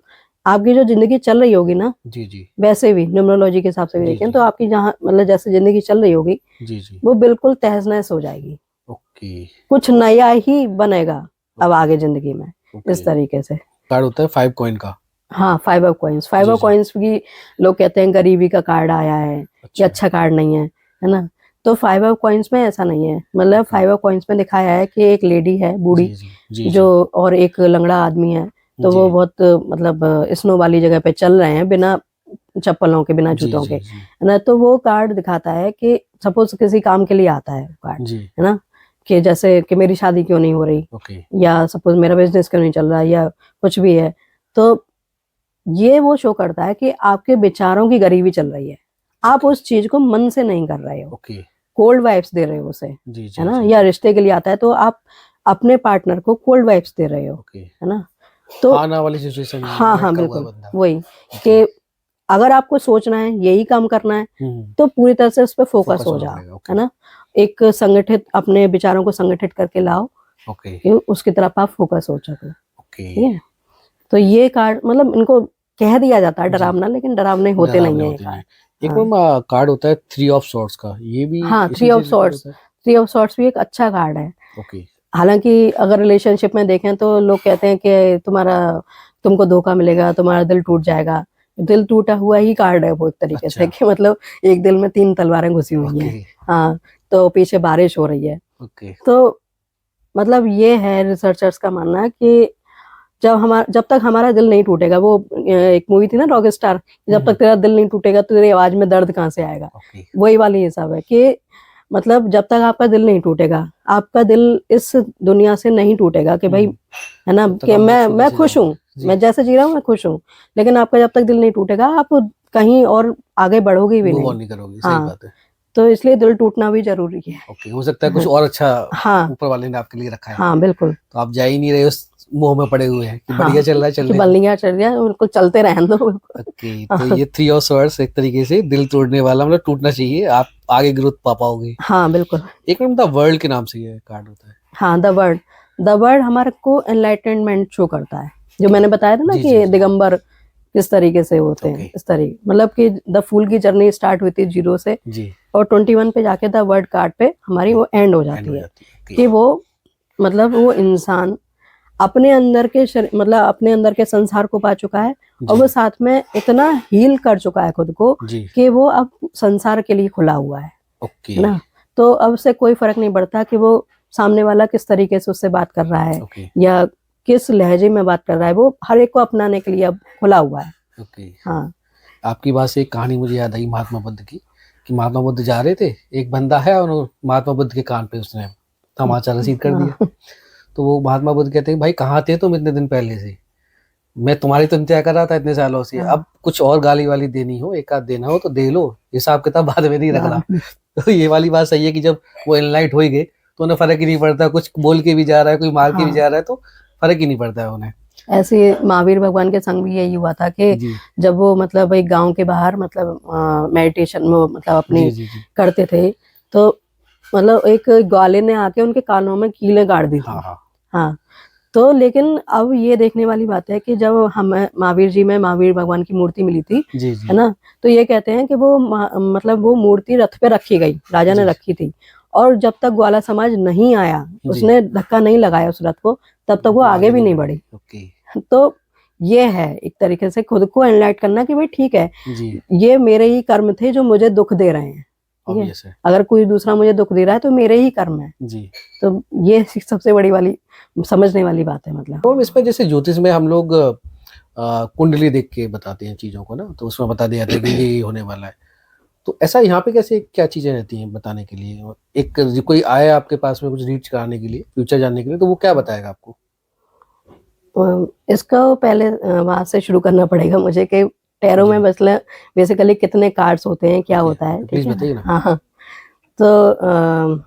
आपकी जो जिंदगी चल रही होगी ना, जी जी वैसे भी न्यूमरोलॉजी के हिसाब से भी जी देखें जी तो आपकी जहाँ मतलब जैसे जिंदगी चल रही होगी जी जी, वो बिल्कुल तहस नहस हो जाएगी, ओके कुछ नया ही बनेगा अब ओके आगे जिंदगी में, ओके। इस तरीके से। कार्ड होता है 5 कॉइन का। हाँ 5 ऑफ कॉइन्स, 5 जी ऑफ जी, कॉइन्स की लोग कहते हैं गरीबी का कार्ड आया है, ये अच्छा, अच्छा कार्ड नहीं है ना। तो 5 ऑफ कॉइन्स में ऐसा नहीं है, मतलब ओके, 5 ऑफ कॉइन्स में दिखाया है कि एक लेडी है बूढ़ी जी जी जी जो, और एक लंगड़ा आदमी है, तो जी वो बहुत मतलब स्नो वाली जगह पे चल रहे हैं बिना चप्पलों के, बिना जी जूतों जी के, जी है ना। तो वो कार्ड दिखाता है कि सपोज किसी काम के लिए आता है कार्ड, जी, है ना, कि जैसे कि मेरी शादी क्यों नहीं हो रही, ओके, या सपोज मेरा बिजनेस क्यों नहीं चल रहा, या कुछ भी है। तो ये वो शो करता है कि आपके विचारों की गरीबी चल रही है, आप ओके उस चीज को मन से नहीं कर रहे हो, ओके, कोल्ड वाइब्स दे रहे हो उसे, जी है जी ना। जी, या रिश्ते के लिए आता है तो आप अपने पार्टनर को कोल्ड वाइब्स दे रहे हो, ओके। है ना। तो आना वाली सिचुएशन में हाँ हाँ लटका हुआ है बिल्कुल बंदा। वही, ओके, कि अगर आपको सोचना है यही काम करना है तो पूरी तरह से उस पर फोकस फोकस हो होना जाओ, पड़ेगा, ओके है ना। एक संगठित अपने विचारों को संगठित करके लाओ ओके कि उसकी तरफ आप फोकस हो सको, ओके, ठीक है। तो ये कार्ड मतलब इनको कह दिया जाता है जी, डरावना, लेकिन डरावने होते नहीं डरावने है ये होते नहीं। कार्ड। एक हाँ मैम कार्ड होता है 3 ऑफ सॉर्ड्स का, ये भी हाँ, इसी 3 ऑफ से रिलेटेड सॉर्ड्स, होता है? 3 ऑफ सॉर्ड्स भी एक अच्छा कार्ड है। ओके, हालांकि अगर रिलेशनशिप में देखें तो लोग कहते हैं कि तुमको धोखा मिलेगा, तुम्हारा दिल टूट जाएगा। दिल टूटा हुआ ही कार्ड है वो एक तरीके से, अच्छा, कि मतलब एक दिल में 3 तलवारें घुसी हुई ओके हैं। हाँ, तो पीछे बारिश हो रही है। ओके, तो मतलब ये है रिसर्चर्स का मानना कि जब तक हमारा दिल नहीं टूटेगा, वो एक मूवी थी ना रॉक स्टार, जब तक तेरा दिल नहीं टूटेगा तो तेरी आवाज में दर्द कहाँ से आएगा, ओके, वही वाली हिसाब है कि मतलब जब तक आपका दिल नहीं टूटेगा, आपका दिल इस दुनिया से नहीं टूटेगा कि भाई, है ना, तब तक कि आप मैं खुशी से खुश हूँ, जाओगे। जी, मैं जैसे जी रहा हूँ मैं खुश हूँ, लेकिन आपका जब तक दिल नहीं टूटेगा आप कहीं और आगे बढ़ोगे भी मूव ऑन नहीं। नहीं करोगे, सही हाँ, बात है। तो इसलिए दिल टूटना भी जरूरी है। ओके, हो सकता है कुछ और अच्छा हाँ ऊपर वाले ने आपके लिए रखा है, हाँ बिल्कुल, तो आप जा ही नहीं रहे, उस मोह में पड़े हुए हैं कि बढ़िया हाँ चल रहा है, कि चलने दो। बल्लियां चल रही है बिल्कुल, चलते रहने दो। ओके, तो ये 3 ऑफ सॉर्ड्स एक तरीके से दिल तोड़ने वाला, मतलब टूटना चाहिए, आप आगे ग्रोथ पा पाओगे। हाँ बिल्कुल। एक मिनट, द वर्ल्ड के नाम से ये कार्ड होता है। हाँ द वर्ड हमारे को एनलाइटनमेंट शो करता है, जो ओके, मैंने बताया था ना जी जी कि जी, दिगंबर किस तरीके से होते ओके, हैं, इस तरीके मतलब कि द फूल की जर्नी स्टार्ट हुई थी 0 से, जी, और 21 पे जाके द वर्ड कार्ड पे हमारी वो एंड हो एंड हो जाती है, जाती है। ओके, कि वो मतलब वो इंसान अपने अंदर के मतलब अपने अंदर के संसार को पा चुका है, और जी वो साथ में इतना हील कर चुका है खुद को जी, कि वो अब संसार के लिए खुला हुआ है ओके ना। तो अब उससे कोई फर्क नहीं पड़ता कि वो सामने वाला किस तरीके से उससे बात कर रहा है ओके या किस लहजे में बात कर रहा है, वो हर एक को अपनाने के लिए अब खुला हुआ है। ओके। हाँ आपकी बात से एक कहानी मुझे याद आई महात्मा बुद्ध की, कि महात्मा बुद्ध जा रहे थे, एक बंदा है और महात्मा बुद्ध के कान पे उसने तमाचा रसीद कर दिया। हाँ तो वो महात्मा बुद्ध कहते हैं, भाई कहाँ थे तुम इतने दिन पहले से, मैं तुम्हारी तो इंतजार कर रहा था इतने सालों से, हाँ अब कुछ और गाली वाली देनी हो, एक आध देना हो तो दे लो, हिसाब किताब बाद में नहीं रखना। हाँ, तो ये वाली बात सही है कि जब वो एनलाइट हो ही गए तो उन्हें फर्क ही नहीं पड़ता, कुछ बोल के भी जा रहा है, कोई मार के भी हाँ। जा रहा है, तो फर्क ही नहीं पड़ता है उन्हें। ऐसे महावीर भगवान के संग भी यही हुआ था कि जी जब वो मतलब एक गांव के बाहर मतलब मेडिटेशन में मतलब अपनी जी जी जी, करते थे, तो मतलब एक ग्वाले ने आके उनके कानों में कीलें गाड़ दी हाँ थी। हाँ, हाँ, तो लेकिन अब ये देखने वाली बात है कि जब हमें महावीर जी में महावीर भगवान की मूर्ति मिली थी, जी है जी ना, तो ये कहते हैं कि वो मतलब वो मूर्ति रथ पे रखी गई, राजा ने जी रखी थी, और जब तक ग्वाला समाज नहीं आया, जी, उसने धक्का नहीं लगाया उस रथ को, तब तक वो आगे भी नहीं बढ़ी। ओके, तो ये है एक तरीके से खुद को एनलाइट करना कि भाई ठीक है, जी, ये मेरे ही कर्म थे जो मुझे दुख दे रहे हैं, ठीक है। ऑब्वियस है, अगर कोई दूसरा मुझे दुख दे रहा है तो मेरे ही कर्म है। जी। तो ये सबसे बड़ी वाली समझने वाली बात है मतलब। तो इसमें जैसे ज्योतिष में हम लोग कुंडली देख के बताते हैं चीजों को ना, तो उसमें बता दिया जाता है कि ये होने वाला है, तो ऐसा यहाँ पे कैसे क्या चीजें रहती हैं बताने के लिए? एक कोई आया आपके पास में कुछ रीच कराने के लिए, फ्यूचर जानने के लिए, तो वो क्या बताएगा आपको? इसको पहले वहां से शुरू करना पड़ेगा मुझे कि टैरो में मतलब बेसिकली कितने कार्ड्स होते हैं, क्या होता है, ठीक प्लीज है। बताइए ना। हाँ हाँ। तो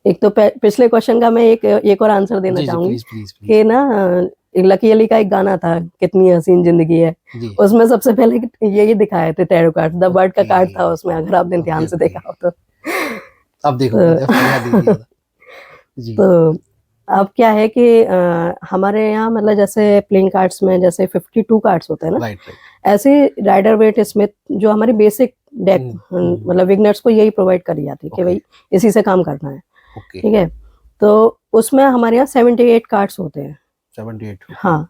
एक तो पिछले क्वेश्चन का मैं एक और आंसर देना जी, चाहूंगी प्लीज प्लीज प्लीज। कि ना लकी अली का एक गाना था, कितनी हसीन जिंदगी है, जी। उसमें सबसे पहले यही दिखाए थे टैरो कार्ड, द बर्ड का कार्ड था ओके, उसमें, अगर आपने ध्यान से ओके। देखा हो तो। अब देखूंगा, जब याद दीजिएगा। जी। तो अब क्या है कि हमारे यहाँ मतलब जैसे प्लेइंग कार्ड्स में जैसे 52 कार्ड्स होते हैं ना, राइट राइट। ऐसे राइडर वेट स्मिथ जो हमारी बेसिक डेक मतलब विगनर्स को यही प्रोवाइड करी जाती है कि भाई इसी से काम करना है, ठीक है। तो उसमें हमारे यहाँ 78 कार्ड्स होते हैं। 78। हाँ,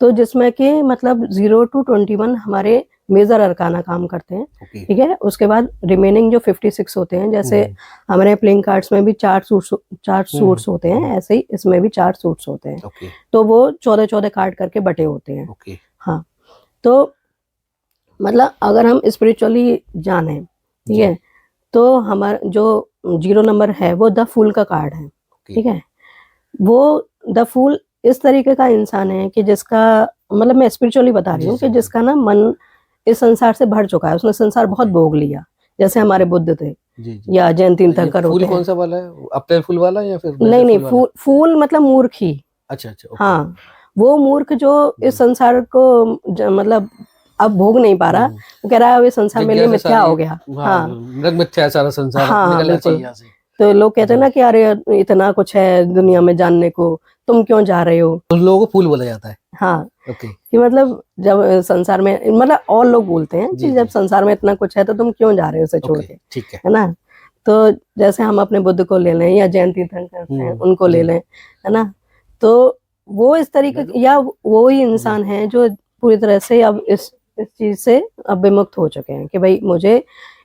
तो जिसमें कि मतलब 0 to 21 हमारे मेजर अरकाना काम करते हैं, ठीक है। उसके बाद रिमेनिंग जो 56 होते हैं, जैसे हमारे प्लेइंग कार्ड्स में भी 4 सूट्स होते हैं, ऐसे ही इसमें भी 4 सूट्स होते हैं। तो वो 14-14 कार्ड करके बटे होते हैं। हाँ, तो मतलब अगर हम स्पिरिचुअली जाने, ठीक है, तो हमारा जो 0 नंबर है वो द फूल का कार्ड है, ठीक है। वो द फूल इस तरीके का इंसान है कि जिसका मतलब मैं स्पिरिचुअली बता रही हूँ कि जिसका ना मन इस संसार से भर चुका है, उसने संसार बहुत भोग लिया, जैसे हमारे बुद्ध थे या जैन तीर्थंकर होते हैं। फूल कौन सा वाला है? अप्रैल फूल वाला या फिर नहीं, फूल मतलब मूर्ख ही। अच्छा। हाँ, वो मूर्ख जो इस संसार को मतलब अब भोग नहीं पा रहा, वो कह रहा है ये संसार मेरे लिए मिथ्या हो गया। हाँ, नरक मिथ्या है सारा संसार, हाँ निकलना चाहिए यहाँ से। तो लोग कहते हैं ना कि अरे इतना कुछ है दुनिया में जानने को, तुम क्यों जा रहे हो। उन लोगों को फूल बोला जाता है। हाँ, कि मतलब जब संसार में मतलब और लोग बोलते हैं कि जब संसार में इतना कुछ है तो तुम क्यों जा रहे हो उसे छोड़ के, ठीक है ना। तो जैसे हम अपने बुद्ध को ले लें या जैन तीर्थंकर हैं उनको ले लें, है ना, तो वो इस तरीके या वो ही इंसान है जो पूरी तरह से अब इस चीज से अब विमुक्त हो चुके हैं कि भाई मुझे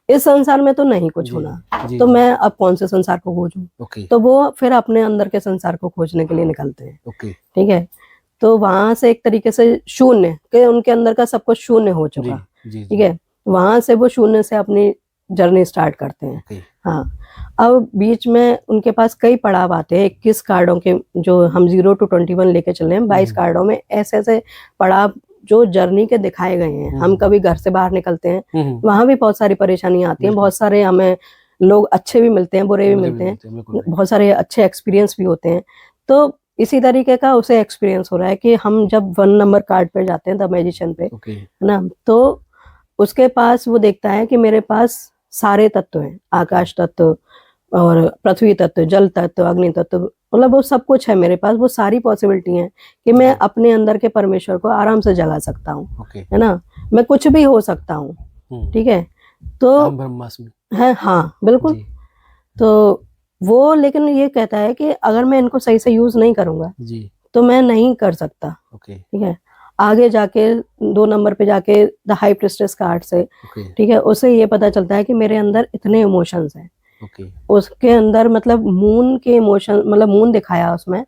इस संसार में तो नहीं कुछ होना, तो मैं अब कौन से संसार को खोजूं। तो वो फिर अपने अंदर के संसार को खोजने के लिए निकलते हैं, ठीक है। तो वहां से एक तरीके से शून्य के उनके अंदर का सब कुछ शून्य हो चुका, ठीक है, वहां से वो शून्य से अपनी जर्नी स्टार्ट करते हैं। हाँ, अब बीच में उनके पास कई पड़ाव आते हैं, 21 कार्डों के जो हम 0 to 21 लेके चले हैं, 22 कार्डों में ऐसे ऐसे पड़ाव जो जर्नी के दिखाए गए हैं। हम कभी घर से बाहर निकलते हैं, वहां भी बहुत सारी परेशानियां आती हैं, बहुत सारे हमें लोग अच्छे भी मिलते हैं, बुरे भी मिलते हैं, बहुत सारे अच्छे एक्सपीरियंस भी होते हैं। तो इसी तरीके का उसे एक्सपीरियंस हो रहा है कि हम जब 1 नंबर कार्ड पे जाते हैं द मैजिशियन पे, है ना, तो उसके पास वो देखता है कि मेरे पास सारे तत्व हैं, आकाश तत्व और पृथ्वी तत्व, जल तत्व, अग्नि तत्व, मतलब वो सब कुछ है मेरे पास, वो सारी पॉसिबिलिटी हैं कि मैं अपने अंदर के परमेश्वर को आराम से जगा सकता हूँ, है ना, मैं कुछ भी हो सकता हूँ, ठीक है। तो ब्रह्मास्मि है, हाँ बिल्कुल। तो वो लेकिन ये कहता है कि अगर मैं इनको सही से यूज नहीं करूंगा तो मैं नहीं कर सकता, ठीक है। आगे जाके 2 नंबर पे जाके द हाई प्रिस्टेस कार्ड से, ठीक है, उसे ये पता चलता है कि मेरे अंदर इतने इमोशंस हैं। उसके अंदर मतलब मून के इमोशन, मतलब मून दिखाया उसमें,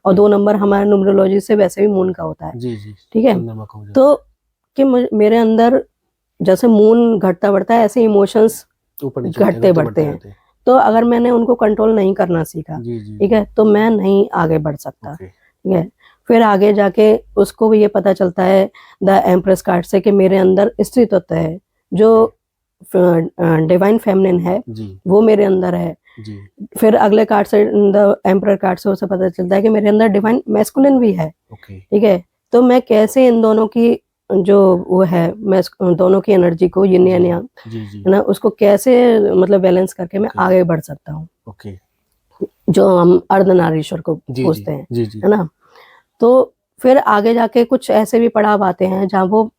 और 2 नंबर हमारे न्यूमरोलॉजी से वैसे भी मून का होता है, ठीक है। तो कि मेरे अंदर जैसे मून घटता बढ़ता है, ऐसे इमोशंस घटते बढ़ते हैं। तो अगर मैंने उनको कंट्रोल नहीं करना सीखा, ठीक है, तो मैं नहीं आगे बढ़ सकता, ठीक है। फिर आगे जाके उसको भी ये पता चलता है द एम्प्रेस कार्ड से कि मेरे अंदर स्त्री तत्व है, जो डिवाइन फेमिनिन है, वो मेरे अंदर है। फिर अगले कार्ड से द एम्परर कार्ड से उसे पता चलता है कि मेरे अंदर डिवाइन मैस्कुलिन भी है, ठीक है। तो मैं कैसे इन दोनों की जो वो है, मैं दोनों की एनर्जी को यिन एंड यांग, है ना, उसको कैसे मतलब बैलेंस करके मैं आगे बढ़ सकता हूँ, जो हम अर्धनारीश्वर को पूछते हैं, है ना। तो फिर आगे जाके कुछ ऐसे भी पड़ाव आते हैं जहाँ वो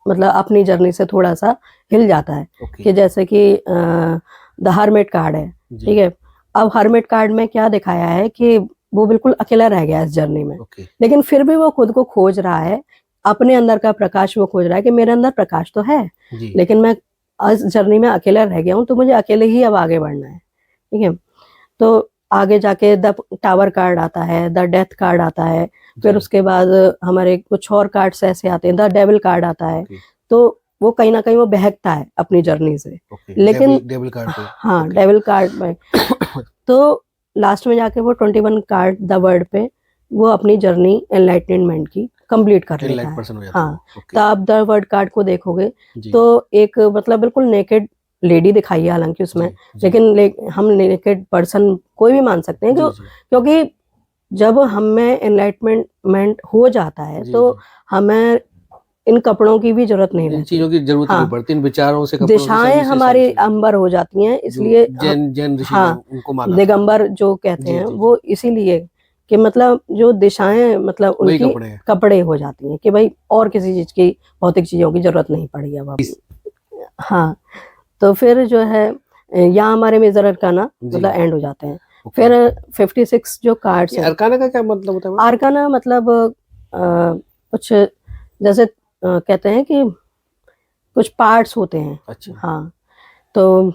मतलब अपनी जर्नी से थोड़ा सा हिल जाता है, कि जैसे कि द हर्मिट कार्ड है, ठीक है। अब हर्मिट कार्ड में क्या दिखाया है कि वो बिल्कुल अकेला रह गया इस जर्नी में, लेकिन फिर भी वो खुद को खोज रहा है, अपने अंदर का प्रकाश वो खोज रहा है कि मेरे अंदर प्रकाश तो है, लेकिन मैं इस जर्नी में अकेला रह गया हूँ, तो मुझे अकेले ही अब आगे बढ़ना है, ठीक है। तो आगे जाके द टावर कार्ड आता है, द डेथ कार्ड आता है, फिर उसके बाद हमारे कुछ और कार्ड्स ऐसे आते हैं, द डेविल कार्ड आता है। तो वो कहीं ना कहीं वो बहकता है अपनी जर्नी से। लेकिन डेविल कार्ड पे, हाँ डेविल कार्ड में तो लास्ट में जाके वो 21 कार्ड द वर्ड पे वो अपनी जर्नी एनलाइटमेंट की कंप्लीट कर लेता है। हाँ, तो आप द वर्ड कार्ड को देखोगे तो एक मतलब बिल्कुल नेकेड लेडी दिखाई है हालांकि उसमें, लेकिन हम नेकेड पर्सन कोई भी मान सकते हैं क्योंकि जब हमें एनलाइटमेंट हो जाता है तो हमें इन कपड़ों की भी जरूरत नहीं रहती, चीजों की जरूरत नहीं पड़ती, इन विचारों से दिशाएं हमारी अंबर हो जाती हैं। इसलिए जैन ऋषि उनको माना दिगंबर जो कहते हैं वो इसीलिए कि मतलब जो दिशाएं मतलब उनकी कपड़े हो जाती हैं कि भाई और किसी चीज की भौतिक चीजों की जरूरत नहीं पड़ी अब। हाँ, तो फिर जो है यहाँ हमारे मेजर अरकाना मतलब एंड हो जाते हैं। फिर 56 जो कार्ड्स हैं। अरकाना का क्या मतलब होता है? अरकाना मतलब कुछ जैसे कहते हैं कि कुछ पार्ट्स होते हैं। अच्छा। हाँ, तो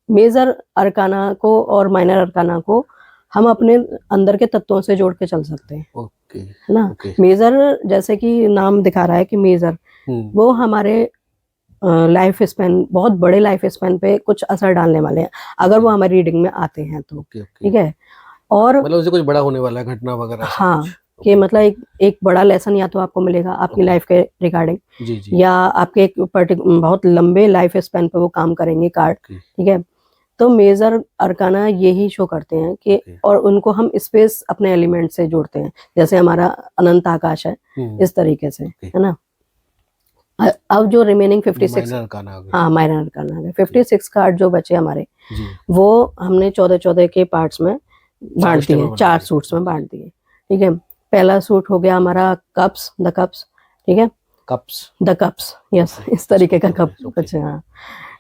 मेजर अरकाना को और माइनर अरकाना को हम अपने अंदर के तत्वों से जोड़ के चल सकते हैं। ओके, है ना? मेजर जैसे कि नाम दिखा रहा है कि मेजर वो हमारे लाइफ स्पैन, बहुत बड़े लाइफ स्पैन पे कुछ असर डालने वाले हैं अगर वो हमारी रीडिंग में आते हैं तो। ठीक है, और मतलब उसे कुछ बड़ा होने वाला है, घटना वगैरह। हाँ, कि मतलब एक बड़ा लेसन या तो आपको मिलेगा आपकी लाइफ के रिगार्डिंग, या आपके एक बहुत लंबे लाइफ स्पैन पे वो काम करेंगे कार्ड। ठीक है, तो मेजर अरकाना यही शो करते हैं कि और उनको हम स्पेस अपने एलिमेंट से जोड़ते हैं, जैसे हमारा अनंत आकाश है इस तरीके से, है ना। अब जो रिमेनिंग 56 हाँ माइनर अरकाना आ गए, 56 कार्ड जो बचे हमारे वो हमने 14 के पार्ट्स में बांट दिए, 4 सूट्स में बांट दिए। ठीक है, पहला सूट हो गया हमारा कप्स, द कप्स। ठीक है, कप्स, द कप्स, यस, इस तरीके का कप कुछ। हाँ,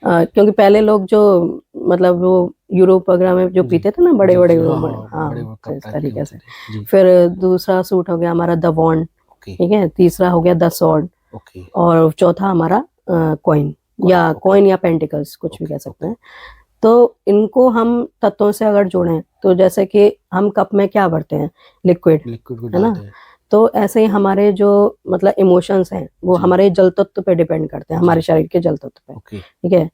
क्योंकि पहले लोग जो मतलब वो यूरोप वगैरह में जो पीते थे ना बड़े बड़े, हाँ इस तरीके से। फिर दूसरा सूट हो गया हमारा द वॉन्ड। ठीक है, तीसरा हो गया द सॉर्ड, और चौथा हमारा कॉइन या पेंटिकल्स, कुछ भी कह सकते हैं। तो इनको हम तत्वों से अगर जोड़ें तो जैसे कि हम कप में क्या भरते हैं, लिक्विड, है ना, तो ऐसे ही हमारे जो मतलब इमोशंस हैं वो हमारे जल तत्व पे डिपेंड करते हैं, हमारे शरीर के जल तत्व पे। ठीक है,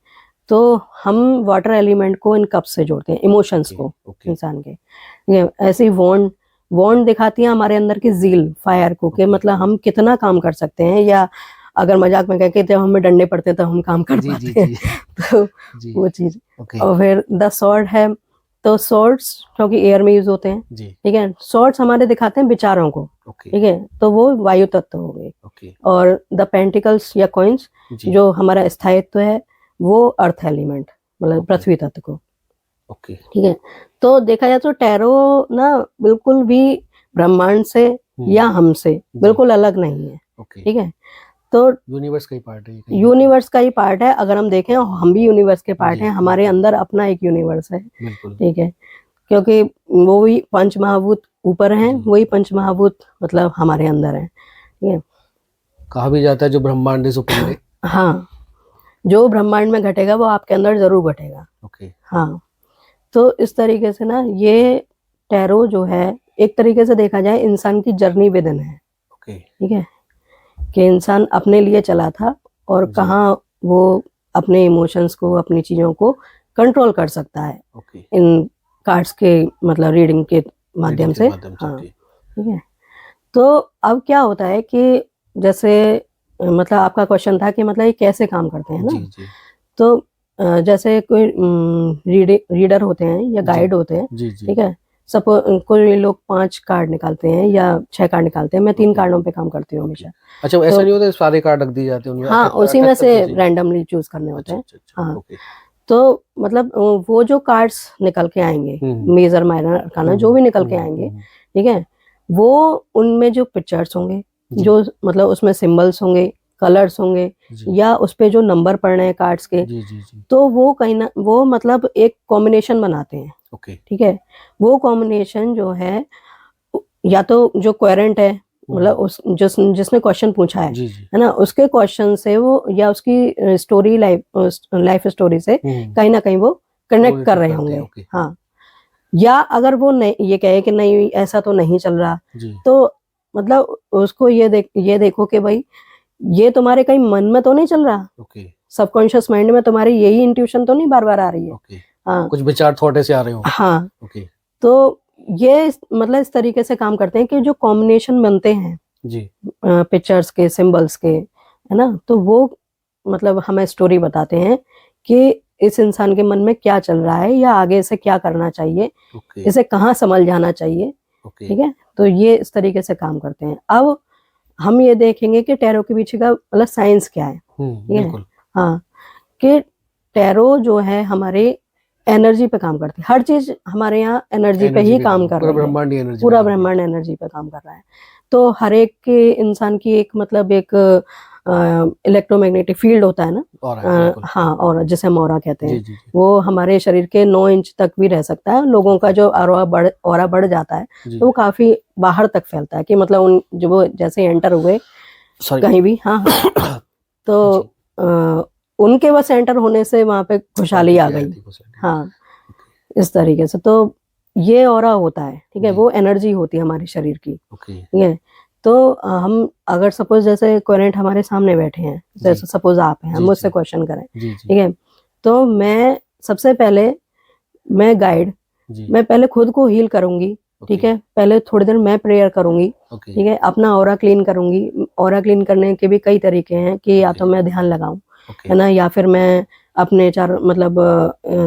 तो हम वाटर एलिमेंट को इन कप से जोड़ते हैं, इमोशंस को इंसान के। ठीक है, ऐसे ही वॉन्ड दिखाती है हमारे अंदर की जील, फायर को, कि मतलब हम कितना काम कर सकते हैं, या अगर मजाक में कह के जब हमें डंडे पड़ते हैं तो हम काम कर पाते हैं। तो वो चीज। और फिर द सॉर्ड है, तो सॉर्ड्स क्योंकि एयर में यूज होते हैं। ठीक है, सॉर्ड्स हमारे दिखाते हैं विचारों को। ठीक है, तो वो वायु तत्व हो गए। और द पेंटिकल्स या कॉइन्स जो हमारा स्थायित्व है वो अर्थ एलिमेंट मतलब पृथ्वी तत्व को। ठीक है, तो देखा जाए तो टैरो ना बिल्कुल भी ब्रह्मांड से या हमसे बिल्कुल अलग नहीं है। ठीक है, तो यूनिवर्स का ही पार्ट है, यूनिवर्स का ही पार्ट है। अगर हम देखें हम भी यूनिवर्स के पार्ट हैं, हमारे अंदर अपना एक यूनिवर्स है। ठीक है, क्योंकि वो भी पंच महाभूत ऊपर हैं, वही पंच महाभूत मतलब हमारे अंदर है। ठीक है, कहा भी जाता है जो ब्रह्मांड से ऊपर है। हाँ, जो ब्रह्मांड में घटेगा वो आपके अंदर जरूर घटेगा। हाँ, तो इस तरीके से ना ये टैरो जो है एक तरीके से देखा जाए इंसान की जर्नी विदिन है। ठीक है, कि इंसान अपने लिए चला था और कहाँ वो अपने इमोशंस को, अपनी चीजों को कंट्रोल कर सकता है इन कार्ड्स के मतलब रीडिंग के माध्यम से। हाँ, ठीक है, तो अब क्या होता है कि जैसे मतलब आपका क्वेश्चन था कि मतलब ये कैसे काम करते हैं ना। तो जैसे कोई रीडर होते हैं या गाइड होते हैं। ठीक है, सपोज कोई लोग 5 कार्ड निकालते हैं या 6 कार्ड निकालते हैं, मैं 3 कार्डों पे काम करती हूँ हमेशा। अच्छा, ऐसा नहीं होता सारे कार्ड रख दिए जाते हैं? हाँ, उसी में से रैंडमली चूज करने होते हैं। हाँ, तो मतलब वो जो कार्ड्स निकल के आएंगे, मेजर माइनर अरकाना जो भी निकल के आएंगे, ठीक है, वो उनमें जो पिक्चर्स होंगे, जो मतलब उसमें सिंबल्स होंगे, कलर्स होंगे, या उस पे जो नंबर पड़ रहे हैं कार्ड्स के, तो वो कहीं ना वो मतलब एक कॉम्बिनेशन बनाते हैं। ठीक है, वो कॉम्बिनेशन जो है या तो जो कोहेरेंट है मतलब उस जिसने क्वेश्चन पूछा है ना, उसके क्वेश्चन से वो या उसकी स्टोरी लाइफ स्टोरी से कहीं ना कहीं वो कनेक्ट कर रहे होंगे। हाँ, या अगर वो नहीं ये कहे कि नहीं ऐसा तो नहीं चल रहा, तो मतलब उसको ये देखो कि भाई ये तुम्हारे कहीं मन में तो नहीं चल रहा, ओके सबकॉन्शियस माइंड में तुम्हारी यही इंट्यूशन तो नहीं बार बार आ रही है। ओके, हाँ कुछ विचार थॉट ऐसे आ रहे हो। हाँ, ओके तो ये मतलब इस तरीके से काम करते हैं कि जो कॉम्बिनेशन बनते हैं जी पिक्चर्स के, सिंबल्स के, है ना, तो वो मतलब हमें स्टोरी बताते हैं कि इस इंसान के मन में क्या चल रहा है या आगे इसे क्या करना चाहिए, ओके इसे कहाँ संभल जाना चाहिए। ओके ठीक है, तो ये इस तरीके से काम करते हैं। अब हम ये देखेंगे कि टैरो के पीछे का मतलब साइंस क्या है। ठीक है, बिल्कुल हाँ, कि टैरो जो है हमारे एनर्जी पे काम करती है, हर चीज हमारे यहाँ एनर्जी पे ही काम कर पूरा रही है, ब्रह्मांड ही एनर्जी पूरा ब्रह्मांड एनर्जी पे काम कर रहा है। तो हर एक के इंसान की एक मतलब एक इलेक्ट्रोमैग्नेटिक फील्ड होता है ना, और है, बिल्कुल। हाँ, और जिसे हम ऑरा कहते जी हैं, जी जी वो हमारे शरीर के 9 इंच तक भी रह सकता है। लोगों का जो ऑरा बढ़ जाता है जी तो वो काफी बाहर तक फैलता है, कि मतलब उन जो वो जैसे एंटर हुए सॉरी कहीं भी, हाँ हाँ, तो उनके बस एंटर होने से वहां पे खुशहाली आ गई। हाँ, इस तरीके से तो ये ऑरा होता है। ठीक है, जी। वो एनर्जी होती है हमारे शरीर की। ओके ठीक है, तो हम अगर सपोज जैसे कोरेंट हमारे सामने बैठे हैं, जैसे सपोज आप हैं, हम जी, मुझसे जी। क्वेश्चन करें, जी ठीक जी है, तो मैं सबसे पहले मैं गाइड, जी मैं पहले खुद को हील करूंगी। ठीक है, पहले थोड़ी देर मैं प्रेयर करूंगी। ओके ठीक है, अपना ऑरा क्लीन करूंगी। ऑरा क्लीन करने के भी कई तरीके हैं, कि या तो मैं ध्यान लगाऊं, ओके है ना, या फिर मैं अपने चार मतलब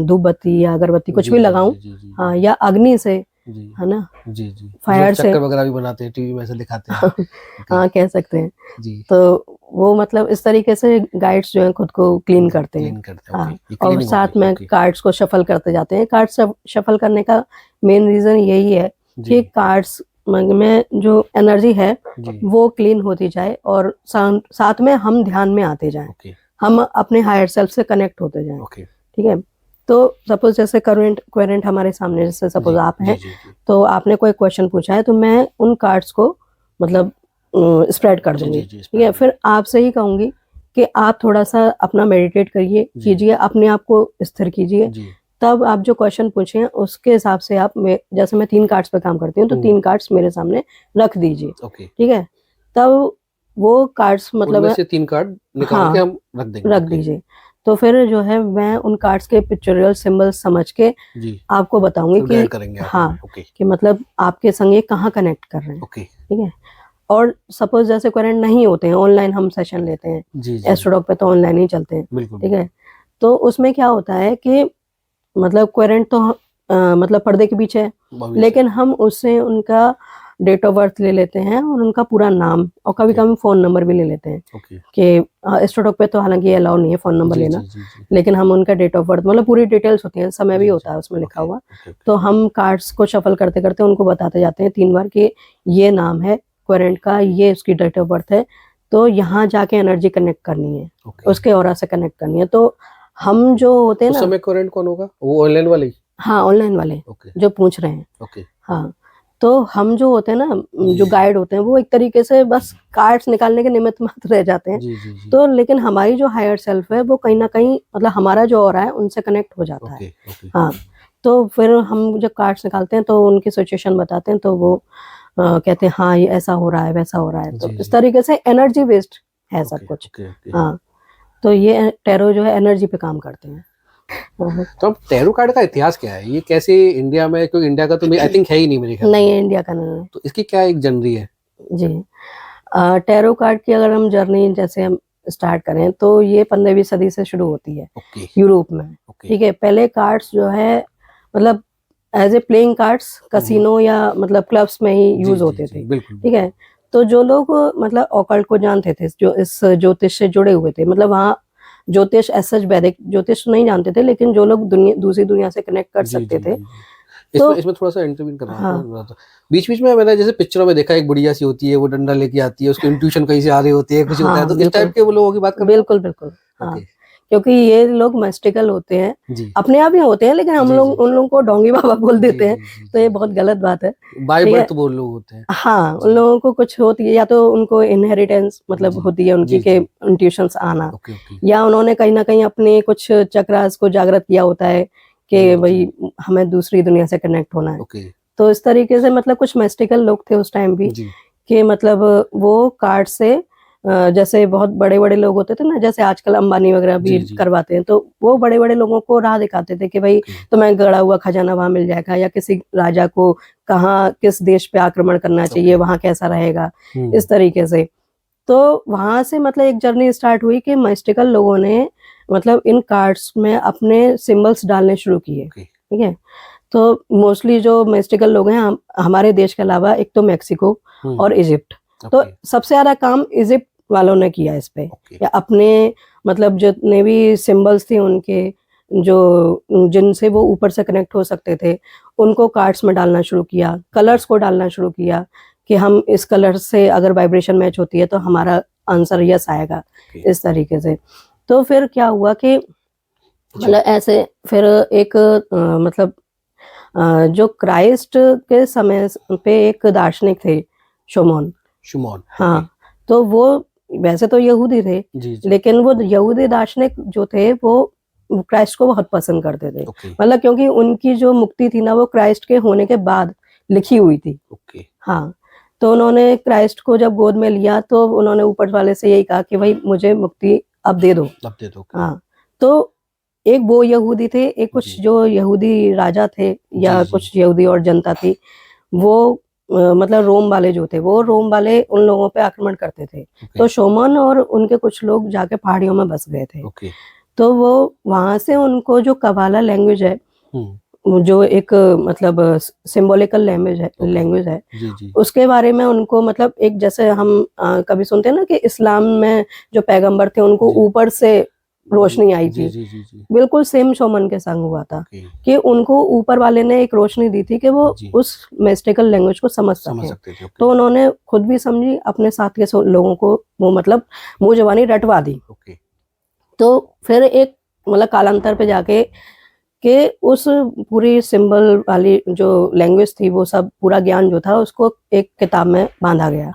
धूप बत्ती या अगरबत्ती कुछ भी लगाऊं, हाँ, या अग्नि से, जी है ना, जी जी फायर से, चक्कर वगैरह भी बनाते हैं, टीवी में ऐसे दिखाते हैं। हाँ, कह सकते हैं। जी तो वो मतलब इस तरीके से गाइड्स जो हैं खुद को क्लीन करते हैं। क्लीन करते हैं। हाँ, ओके, ये और क्लीनिंग साथ में कार्ड्स को शफल करते जाते हैं। कार्ड्स शफल करने का मेन रीजन यही है कि कार्ड्स में जो एनर्जी है वो क्लीन होती जाए, और साथ में हम ध्यान में आते जाएं, हम अपने हायर सेल्फ से कनेक्ट होते जाएं। ठीक है, तो सपोज जैसे क्वेरेंट हमारे सामने, जैसे सपोज आप हैं, तो आपने कोई क्वेश्चन पूछा है, तो मैं उन कार्ड्स को मतलब स्प्रेड कर दूंगी। ठीक है, फिर आपसे ही कहूंगी कि आप थोड़ा सा अपना मेडिटेट करिए, कीजिए, अपने आप को स्थिर कीजिए, तब आप जो क्वेश्चन पूछे हैं उसके हिसाब से आप जैसे मैं 3 कार्ड्स पे काम करती हूँ, तो 3 कार्ड्स मेरे सामने रख दीजिए। ठीक है, तब वो कार्ड्स मतलब उनमें से 3 कार्ड निकाल के हम रख देंगे। रख दीजिए, तो फिर जो है मैं उन कार्ड्स के पिक्चोरियल सिंबल समझ के आपको बताऊंगी कि हाँ, कि मतलब आपके संग ये कहाँ कनेक्ट कर रहे हैं। ठीक है, और सपोज जैसे कोरेंट नहीं होते हैं, ऑनलाइन हम सेशन लेते हैं, एस्ट्रोडॉक पे तो ऑनलाइन ही चलते हैं। ठीक है, तो उसमें क्या होता है कि मतलब कोरेंट तो मतलब पर्दे के पीछे है, लेकिन हम उससे उनका डेट ऑफ बर्थ ले लेते हैं और उनका पूरा नाम, और कभी कभी फोन नंबर भी ले लेते हैं, कि एस्ट्रोडॉक पे तो हालांकि अलाउ नहीं है फोन नंबर लेना, लेकिन हम उनका डेट ऑफ बर्थ मतलब पूरी डिटेल्स होती हैं, समय भी होता है उसमें लिखा हुआ, तो हम कार्ड्स को शफल करते करते उनको बताते जाते हैं 3 बार कि ये नाम है कोरेंट का, ये उसकी डेट ऑफ बर्थ है, तो यहाँ जाके एनर्जी कनेक्ट करनी है, उसके ऑरा से कनेक्ट करनी है। तो हम जो होते हैं ना, उस समय कोरेंट कौन होगा, वो ऑनलाइन वाले? हाँ, ऑनलाइन वाले जो पूछ रहे हैं। हाँ, तो हम जो होते हैं ना, जो गाइड होते हैं, वो एक तरीके से बस कार्ड्स निकालने के निमित्त मात्र रह जाते हैं। तो लेकिन हमारी जो हायर सेल्फ है वो कहीं ना कहीं मतलब हमारा जो ऑरा है उनसे कनेक्ट हो जाता है। हाँ, तो फिर हम जब कार्ड्स निकालते हैं तो उनकी सिचुएशन बताते हैं, तो वो कहते हैं हाँ ये ऐसा हो रहा है, वैसा हो रहा है। तो इस तरीके से एनर्जी बेस्ड है सब कुछ। हाँ, तो ये टैरो जो है एनर्जी पे काम करते हैं। तो अब टैरो कार्ड का इतिहास क्या है, ये कैसे इंडिया में, क्योंकि इंडिया का तो आई थिंक है ही नहीं मेरे ख्याल नहीं है, इंडिया का नहीं है। तो इसकी क्या एक जर्नी है? जी, टैरो कार्ड की अगर हम जर्नी जैसे हम स्टार्ट करें तो ये 15वीं सदी से शुरू होती है यूरोप में। ठीक है, पहले कार्ड्स जो है मतलब as a playing cards casino या मतलब क्लब्स में ही यूज होते थे। ठीक है, तो जो लोग मतलब ऑकल्ट को जानते थे, जो इस ज्योतिष से जुड़े हुए थे, मतलब वहाँ ज्योतिष सच वैदिक ज्योतिष नहीं जानते थे, लेकिन जो लोग दूसरी दुनिया से कनेक्ट कर सकते थे। तो इसमें थोड़ा सा इंटरव्यू करना है। बीच बीच में मैंने जैसे पिक्चरों में देखा, एक बुढ़िया सी होती है, वो डंडा लेके आती है, उसकी इंट्यूशन कहीं से आ रही होती है, कुछ होता है, तो इस टाइप के वो लोगों की बात कर रहे हैं? बिल्कुल बिल्कुल, हाँ, क्योंकि ये लोग मैस्टिकल होते हैं, अपने आप ही होते हैं, लेकिन हम लोग उन लोगों को डोंगी बाबा बोल देते हैं, तो ये बहुत गलत बात है। बाय बर्थ वो लोग होते हैं। हाँ, उन लोगों को कुछ होती है, या तो उनको इनहेरिटेंस मतलब होती है उनकी के इंट्यूशंस आना, या उन्होंने कहीं ना कहीं अपने कुछ चक्रास को जागृत किया होता है कि भाई हमें दूसरी दुनिया से कनेक्ट होना है। तो इस तरीके से मतलब कुछ मैस्टिकल लोग थे उस टाइम भी, कि मतलब वो कार्ड से जैसे बहुत बड़े बड़े लोग होते थे ना, जैसे आजकल अंबानी वगैरह भी करवाते हैं, तो वो बड़े बड़े लोगों को राह दिखाते थे कि भाई तुम्हें गड़ा हुआ खजाना वहां मिल जाएगा, या किसी राजा को कहाँ किस देश पे आक्रमण करना चाहिए, वहां कैसा रहेगा, इस तरीके से। तो वहां से मतलब एक जर्नी स्टार्ट हुई कि मिस्टिकल लोगों ने मतलब इन कार्ड्स में अपने सिंबल्स डालने शुरू किए। ठीक है, तो मोस्टली जो मिस्टिकल लोग हैं हमारे देश के अलावा, एक तो मैक्सिको और इजिप्ट, तो सबसे ज्यादा काम इजिप्ट वालों ने किया इस पे। या अपने मतलब जितने भी सिंबल्स थे उनके, जो जिनसे वो ऊपर से कनेक्ट हो सकते थे, उनको कार्ड्स में डालना शुरू किया, कलर्स को डालना शुरू किया कि हम इस कलर से अगर वाइब्रेशन मैच होती है तो हमारा आंसर यस आएगा, इस तरीके से। तो फिर क्या हुआ कि मतलब ऐसे फिर एक मतलब जो क्राइस्ट के समय पे एक दार्शनिक थे, शोमोन। हाँ, तो वो वैसे तो यहूदी थे, लेकिन वो यहूदी दार्शनिक जो थे वो क्राइस्ट को बहुत पसंद करते थे। मतलब क्योंकि उनकी जो मुक्ति थी ना, वो क्राइस्ट के होने के बाद लिखी हुई थी। हाँ, तो उन्होंने क्राइस्ट को जब गोद में लिया तो उन्होंने ऊपर वाले से यही कहा कि भाई मुझे मुक्ति अब दे दो। हाँ, तो एक वो यहूदी थे, एक कुछ जो यहूदी राजा थे या कुछ यहूदी और जनता थी, वो मतलब रोम वाले जो थे, वो रोम वाले उन लोगों पे आक्रमण करते थे। तो शोमन और उनके कुछ लोग जाके पहाड़ियों में बस गए थे। तो वो वहां से उनको जो कबाला लैंग्वेज है, जो एक मतलब सिंबॉलिकल लैंग्वेज है, उसके बारे में उनको मतलब एक जैसे हम कभी सुनते हैं ना कि इस्लाम में जो पैगंबर थे उनको ऊपर से रोशनी आई थी, बिल्कुल सेम शोमन के संग हुआ था कि उनको ऊपर वाले ने एक रोशनी दी थी कि वो उस मिस्टिकल लैंग्वेज को समझ सके। तो उन्होंने खुद भी समझी, अपने साथ के लोगों को वो मतलब मुंह जबानी रटवा दी। तो फिर एक मतलब कालांतर पे जाके कि उस पूरी सिंबल वाली जो लैंग्वेज थी, वो सब पूरा ज्ञान जो था उसको एक किताब में बांधा गया।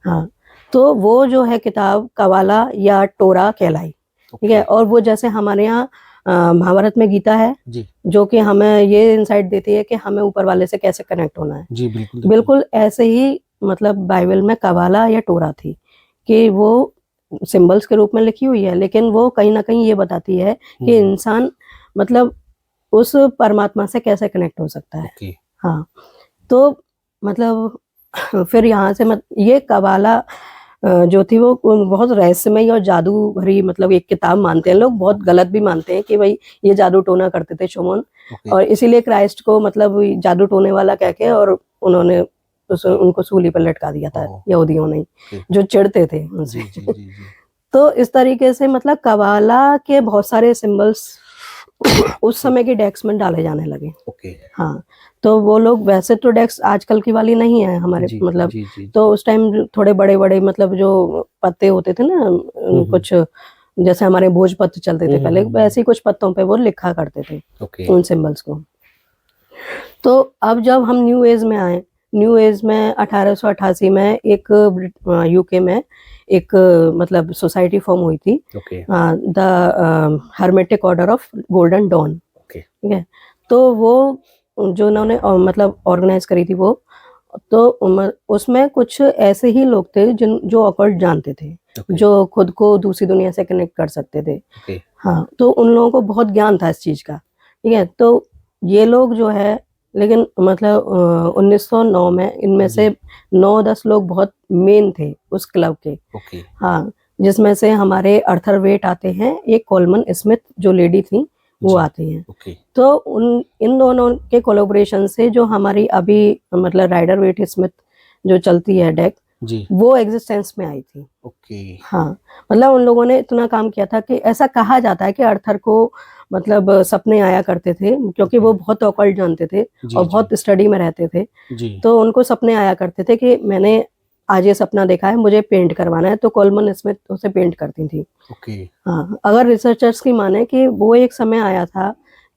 हाँ, तो वो जो है किताब कबाला या टोरा कहलाई। ठीक है, और वो जैसे हमारे यहाँ महाभारत में गीता है जो कि हमें ये इंसाइट देती है कि हमें ऊपर वाले से कैसे कनेक्ट होना है। बिल्कुल ऐसे ही मतलब बाइबल में कबाला या टोरा थी कि वो सिंबल्स के रूप में लिखी हुई है, लेकिन वो कहीं ना कहीं ये बताती है कि इंसान मतलब उस परमात्मा से कैसे कनेक्ट हो सकता है। हाँ, तो मतलब फिर यहाँ से ये कबाला जो थी वो बहुत रहस्यमय और जादू भरी मतलब एक किताब मानते हैं लोग, बहुत गलत भी मानते हैं कि भाई ये जादू टोना करते थे शोमोन, और इसीलिए क्राइस्ट को मतलब जादू टोने वाला कह के और उन्होंने उनको सूली पर लटका दिया था यहूदियों ने, जो चिढ़ते थे उनसे। तो इस तरीके से मतलब कबाला के बहुत सारे सिंबल्स उस समय के डेक्स में डाले जाने लगे। हाँ, तो वो लोग वैसे तो डेक्स आजकल की वाली नहीं है हमारे मतलब, तो उस टाइम थोड़े बड़े बड़े मतलब जो पत्ते होते थे ना, कुछ जैसे हमारे भोजपत्र चलते थे पहले, वैसे ही कुछ पत्तों पे वो लिखा करते थे उन सिंबल्स को। तो अब जब हम न्यू एज में आए, न्यू एज में 1888 में एक यूके में एक मतलब सोसाइटी फॉर्म हुई थी, the Hermetic Order of Golden Dawn. ठीक है, तो वो जो उन्होंने मतलब ऑर्गेनाइज करी थी वो, तो उसमें कुछ ऐसे ही लोग थे जो ऑकल्ट जानते थे, जो खुद को दूसरी दुनिया से कनेक्ट कर सकते थे। हाँ, तो उन लोगों को बहुत ज्ञान था इस चीज का। ठीक है, तो ये लोग जो है, लेकिन मतलब 1909 में इनमें से 9-10 लोग बहुत मेन थे उस क्लब के। हाँ, जिसमें से हमारे अर्थर वेट आते हैं, एक कोलमन स्मिथ जो लेडी थी वो आती हैं। तो इन दोनों के कोलैबोरेशन से जो हमारी अभी मतलब राइडर वेट स्मिथ जो चलती है डेक, वो एग्जिस्टेंस में आई थी। हाँ, मतलब उन लोगों ने इतना काम किया था कि ऐसा कहा जाता है कि अर्थर को मतलब सपने आया करते थे, क्योंकि वो बहुत ऑकल्ट जानते थे और बहुत स्टडी में रहते थे। तो उनको सपने आया करते थे कि मैंने आज ये सपना देखा है, मुझे पेंट करवाना है, तो कोलमन स्मिथ उसे पेंट करती थी। हाँ, अगर रिसर्चर्स की माने कि वो एक समय आया था